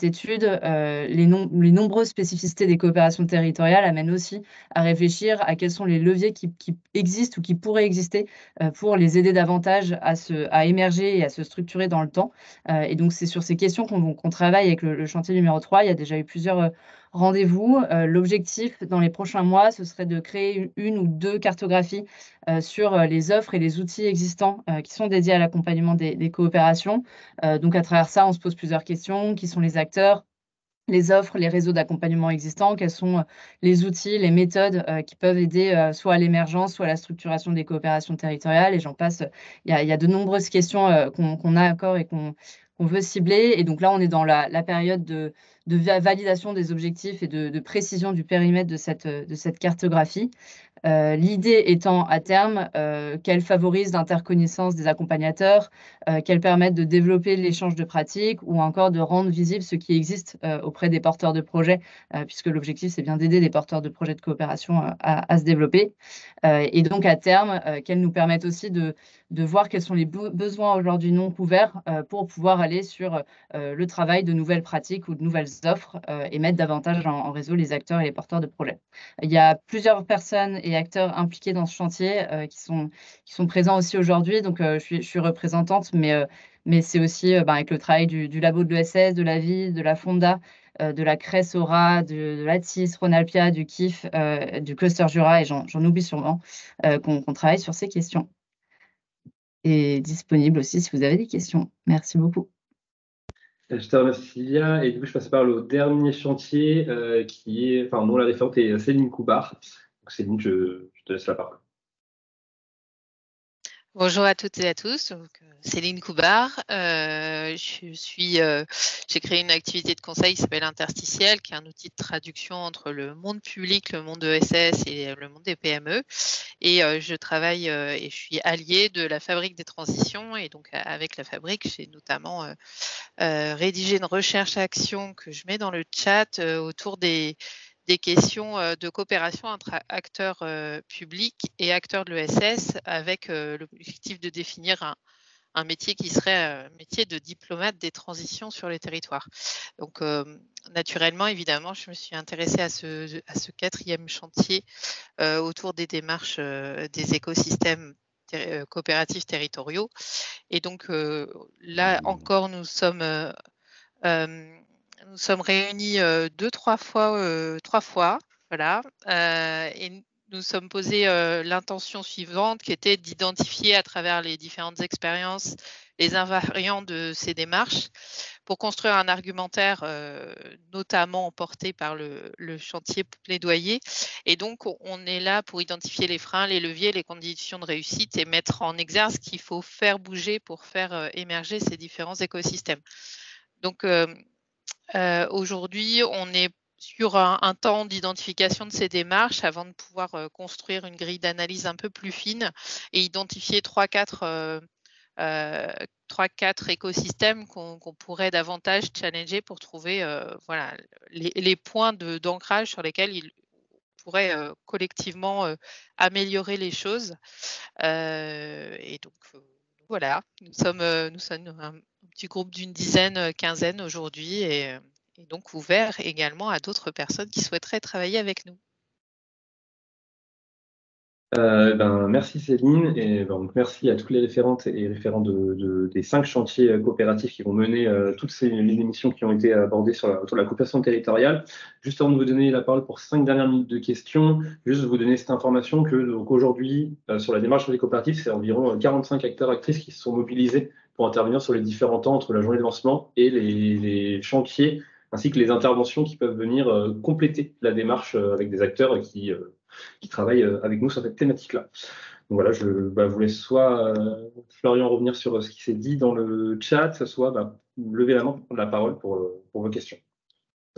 étude, les nombreuses spécificités des coopérations territoriales amènent aussi à réfléchir à quels sont les leviers qui existent ou qui pourraient exister pour les aider davantage à émerger et à se structurer dans le temps. Et donc, c'est sur ces questions qu'on travaille avec le chantier numéro 3. Il y a déjà eu plusieurs rendez-vous. L'objectif dans les prochains mois, ce serait de créer une ou deux cartographies sur les offres et les outils existants qui sont dédiés à l'accompagnement des coopérations. Donc, à travers ça, on se pose plusieurs questions. Qui sont les acteurs ? les offres, les réseaux d'accompagnement existants, quels sont les outils, les méthodes qui peuvent aider soit à l'émergence, soit à la structuration des coopérations territoriales, et j'en passe. Il y a de nombreuses questions qu'on a encore et qu'on veut cibler. Et donc là, on est dans la période de validation des objectifs et de précision du périmètre de cette cartographie. L'idée étant à terme qu'elle favorise l'interconnaissance des accompagnateurs, qu'elle permette de développer l'échange de pratiques ou encore de rendre visible ce qui existe auprès des porteurs de projets, puisque l'objectif c'est bien d'aider les porteurs de projets de coopération à se développer. Et donc à terme, qu'elle nous permette aussi de voir quels sont les besoins aujourd'hui non couverts pour pouvoir aller sur le travail de nouvelles pratiques ou de nouvelles offres et mettre davantage en réseau les acteurs et les porteurs de projets. Il y a plusieurs personnes et acteurs impliqués dans ce chantier qui sont présents aussi aujourd'hui. Donc, je suis représentante, mais c'est aussi avec le travail du labo de l'ESS, de la VIE, de la Fonda, de la CRES Aura, de l'ATSIS, Ronalpia, du KIF, du Cluster Jura, et j'en oublie sûrement, qu'on travaille sur ces questions. Et disponible aussi si vous avez des questions. Merci beaucoup. Je te remercie, Sylvia. Et du coup, je passe par le dernier chantier dont la référente est Céline Coubard. Donc, Céline, je te laisse la parole. Bonjour à toutes et à tous, donc, Céline Coubard. J'ai créé une activité de conseil qui s'appelle Interstitiel, qui est un outil de traduction entre le monde public, le monde ESS et le monde des PME. Et je travaille et je suis alliée de la Fabrique des transitions. Et donc avec la Fabrique, j'ai notamment rédigé une recherche-action que je mets dans le chat autour des questions de coopération entre acteurs publics et acteurs de l'ESS, avec l'objectif de définir un métier qui serait un métier de diplomate des transitions sur les territoires. Donc, naturellement, évidemment, je me suis intéressée à ce quatrième chantier autour des démarches des écosystèmes coopératifs territoriaux. Et donc, là encore, nous sommes réunis trois fois, voilà, et nous sommes posés l'intention suivante, qui était d'identifier à travers les différentes expériences les invariants de ces démarches pour construire un argumentaire notamment porté par le chantier plaidoyer. Et donc, on est là pour identifier les freins, les leviers, les conditions de réussite et mettre en exergue ce qu'il faut faire bouger pour faire émerger ces différents écosystèmes. Donc, aujourd'hui, on est sur un temps d'identification de ces démarches avant de pouvoir construire une grille d'analyse un peu plus fine et identifier 3-4 écosystèmes qu'on pourrait davantage challenger pour trouver voilà, les points d'ancrage sur lesquels il pourrait collectivement améliorer les choses. Et donc, voilà, nous sommes un petit groupe d'une dizaine, quinzaine aujourd'hui, et donc ouvert également à d'autres personnes qui souhaiteraient travailler avec nous. Merci Céline, et donc merci à toutes les référentes et référents des 5 chantiers coopératifs qui vont mener toutes les émissions qui ont été abordées sur la coopération territoriale. Juste avant de vous donner la parole pour 5 dernières minutes de questions, juste vous donner cette information que aujourd'hui, sur la démarche des coopératifs, c'est environ 45 acteurs-actrices qui se sont mobilisés pour intervenir sur les différents temps entre la journée de lancement et les chantiers, ainsi que les interventions qui peuvent venir compléter la démarche avec des acteurs qui travaillent avec nous sur cette thématique-là. Donc voilà, je vous laisse soit Florian revenir sur ce qui s'est dit dans le chat, soit lever la main pour prendre la parole pour vos questions.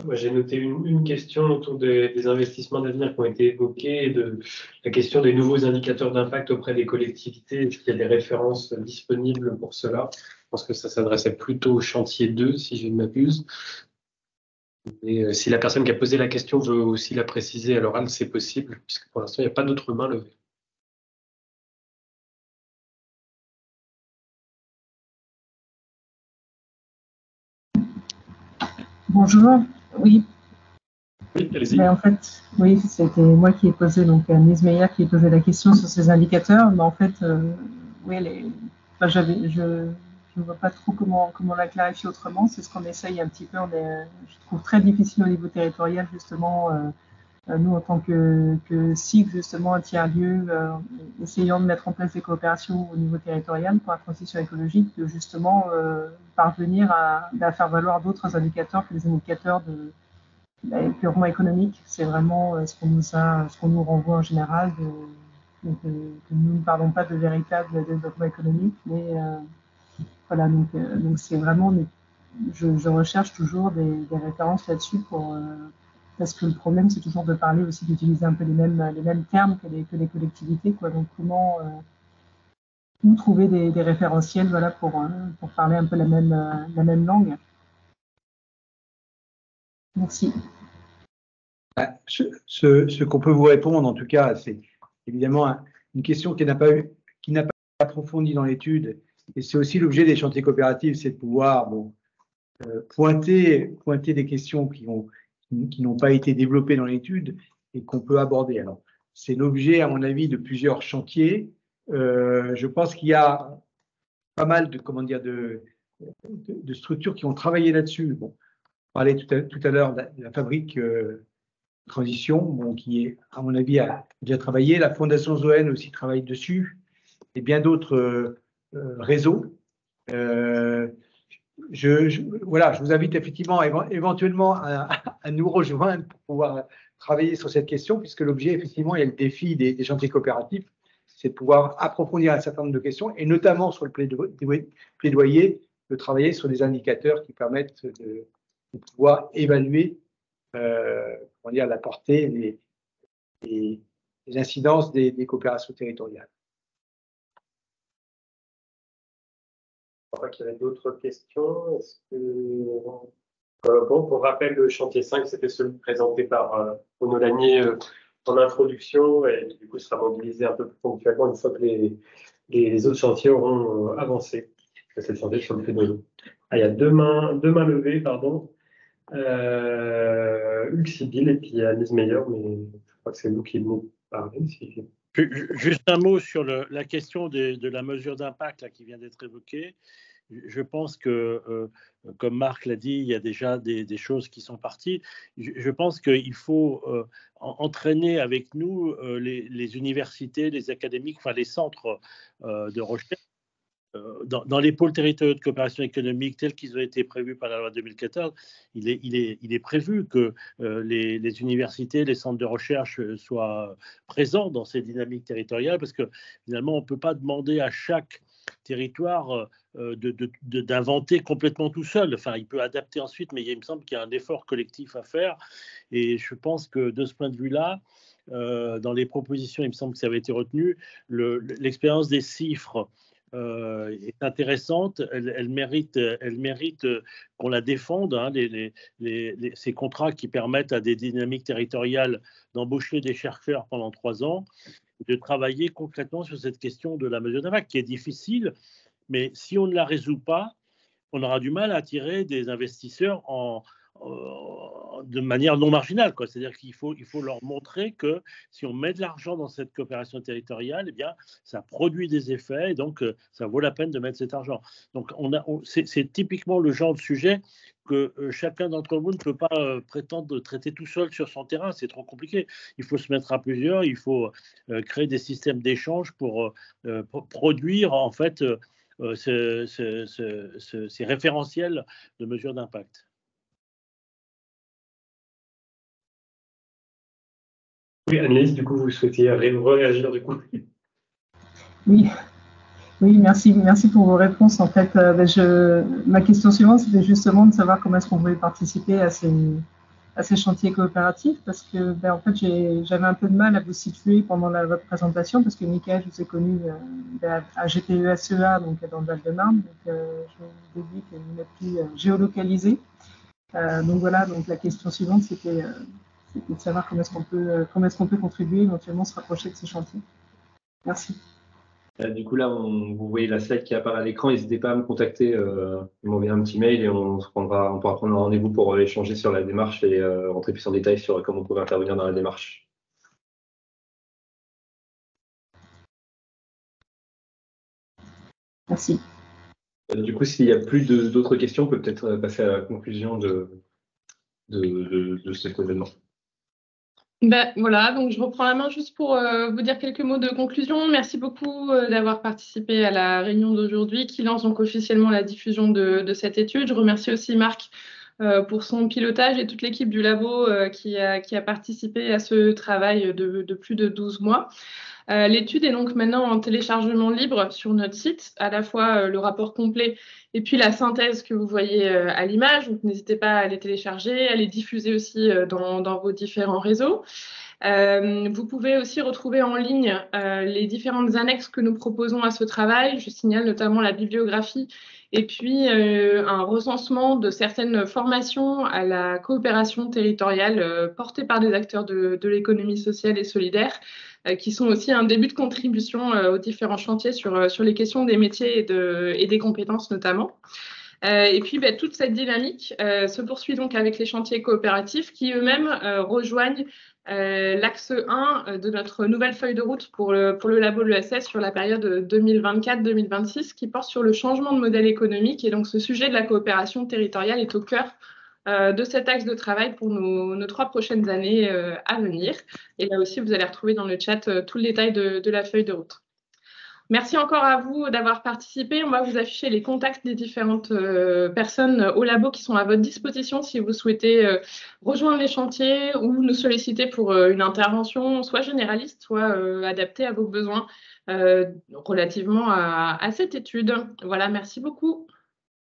Moi, j'ai noté une question autour des investissements d'avenir qui ont été évoqués, et de la question des nouveaux indicateurs d'impact auprès des collectivités. Est-ce qu'il y a des références disponibles pour cela? Je pense que ça s'adressait plutôt au chantier 2, si je ne m'abuse. Et si la personne qui a posé la question veut aussi la préciser à l'oral, c'est possible, puisque pour l'instant, il n'y a pas d'autres mains levées. Bonjour, oui. Oui, allez-y. En fait, oui, c'était moi qui ai posé, donc Agnès Meyer qui ai posé la question sur ces indicateurs. Mais en fait, oui, je ne vois pas trop comment la clarifier autrement. C'est ce qu'on essaye un petit peu. Je trouve très difficile au niveau territorial, justement, Nous, en tant que SIG, justement, un tiers-lieu, essayant de mettre en place des coopérations au niveau territorial pour la transition écologique, de justement parvenir à faire valoir d'autres indicateurs que les indicateurs purement économiques. C'est vraiment ce qu'on nous renvoie en général, que nous ne parlons pas de véritable développement économique, mais voilà, donc c'est vraiment, je recherche toujours des références là-dessus parce que le problème, c'est toujours de parler aussi, d'utiliser un peu les mêmes termes que les collectivités, quoi. Donc, comment trouver des référentiels, voilà, pour parler un peu la même langue. Merci. Ce qu'on peut vous répondre, en tout cas, c'est évidemment une question qui n'a pas approfondi dans l'étude, et c'est aussi l'objet des chantiers coopératifs, c'est de pouvoir pointer des questions qui n'ont pas été développées dans l'étude et qu'on peut aborder. Alors, c'est l'objet, à mon avis, de plusieurs chantiers. Je pense qu'il y a pas mal de structures qui ont travaillé là-dessus. Bon, on parlait tout à l'heure de la fabrique transition, qui est, à mon avis, a déjà travaillé. La Fondation Zoën aussi travaille dessus, et bien d'autres réseaux. Voilà, je vous invite effectivement éventuellement à nous rejoindre pour pouvoir travailler sur cette question, puisque l'objet, effectivement, et le défi des chantiers coopératifs, c'est de pouvoir approfondir un certain nombre de questions, et notamment sur le plaidoyer, de travailler sur des indicateurs qui permettent de pouvoir évaluer la portée et les incidences des coopérations territoriales. Je crois qu'il y avait d'autres questions. Bon, pour rappel, le chantier 5, c'était celui présenté par Renaud Lanier en introduction, et du coup sera mobilisé un peu plus ponctuellement une fois que les autres chantiers auront avancé. C'est le chantier sur le plaidoyer. Il y a deux mains levées, pardon. Hugues Sibyl et puis Anise Meyer, mais je crois que c'est vous qui nous parlez. Juste un mot sur la question de la mesure d'impact qui vient d'être évoquée. Je pense que, comme Marc l'a dit, il y a déjà des choses qui sont parties. Je pense qu'il faut entraîner avec nous les universités, les académiques, enfin les centres de recherche dans les pôles territoriaux de coopération économique tels qu'ils ont été prévus par la loi 2014. Il est prévu que les universités, les centres de recherche soient présents dans ces dynamiques territoriales, parce que finalement, on ne peut pas demander à chaque territoire d'inventer complètement tout seul. Enfin, il peut adapter ensuite, mais il me semble qu'il y a un effort collectif à faire. Et je pense que de ce point de vue-là, dans les propositions, il me semble que ça avait été retenu, l'expérience des chiffres est intéressante. Elle mérite qu'on la défende. Hein, ces contrats qui permettent à des dynamiques territoriales d'embaucher des chercheurs pendant 3 ans, de travailler concrètement sur cette question de la mesure d'impact, qui est difficile, mais si on ne la résout pas, on aura du mal à attirer des investisseurs de manière non marginale. C'est-à-dire qu'il faut leur montrer que si on met de l'argent dans cette coopération territoriale, eh bien, ça produit des effets, et donc ça vaut la peine de mettre cet argent. Donc, c'est typiquement le genre de sujet que chacun d'entre vous ne peut pas prétendre de traiter tout seul sur son terrain. C'est trop compliqué. Il faut se mettre à plusieurs, il faut créer des systèmes d'échange pour produire, en fait, ces référentiels de mesure d'impact. Oui, Annelise, du coup, vous souhaitiez réagir du coup? Oui, merci pour vos réponses. En fait, ma question suivante, c'était justement de savoir comment est-ce qu'on pouvait participer à ces chantiers coopératifs, parce que en fait, j'avais un peu de mal à vous situer pendant votre présentation, parce que Mickaël, je vous ai connu à GPE-SEA, donc dans le Val-de-Marne, donc je vous ai dit que vous n'êtes plus géolocalisé. Donc voilà, donc la question suivante, c'était de savoir comment est-ce qu'on peut contribuer, éventuellement se rapprocher de ces chantiers. Merci. Du coup, là, vous voyez la slide qui apparaît à l'écran. N'hésitez pas à me contacter, m'envoyer un petit mail et on pourra prendre un rendez-vous pour échanger sur la démarche et rentrer plus en détail sur comment on peut intervenir dans la démarche. Merci. Du coup, s'il n'y a plus d'autres questions, on peut peut-être passer à la conclusion de cet événement. Ben, voilà, donc je reprends la main juste pour vous dire quelques mots de conclusion. Merci beaucoup d'avoir participé à la réunion d'aujourd'hui qui lance donc officiellement la diffusion de cette étude. Je remercie aussi Marc pour son pilotage et toute l'équipe du labo qui a participé à ce travail de plus de 12 mois. L'étude est donc maintenant en téléchargement libre sur notre site, à la fois le rapport complet et puis la synthèse que vous voyez à l'image. Donc n'hésitez pas à les télécharger, à les diffuser aussi dans vos différents réseaux. Vous pouvez aussi retrouver en ligne les différentes annexes que nous proposons à ce travail. Je signale notamment la bibliographie et puis un recensement de certaines formations à la coopération territoriale portées par des acteurs de l'économie sociale et solidaire, qui sont aussi un début de contribution aux différents chantiers sur les questions des métiers et des compétences notamment. Et puis, toute cette dynamique se poursuit donc avec les chantiers coopératifs qui eux-mêmes rejoignent l'axe 1 de notre nouvelle feuille de route pour le labo de l'ESS sur la période 2024-2026 qui porte sur le changement de modèle économique. Et donc, ce sujet de la coopération territoriale est au cœur de cet axe de travail pour nos 3 prochaines années à venir. Et là aussi, vous allez retrouver dans le chat tout le détail de la feuille de route. Merci encore à vous d'avoir participé. On va vous afficher les contacts des différentes personnes au labo qui sont à votre disposition si vous souhaitez rejoindre les chantiers ou nous solliciter pour une intervention soit généraliste, soit adaptée à vos besoins relativement à cette étude. Voilà, merci beaucoup.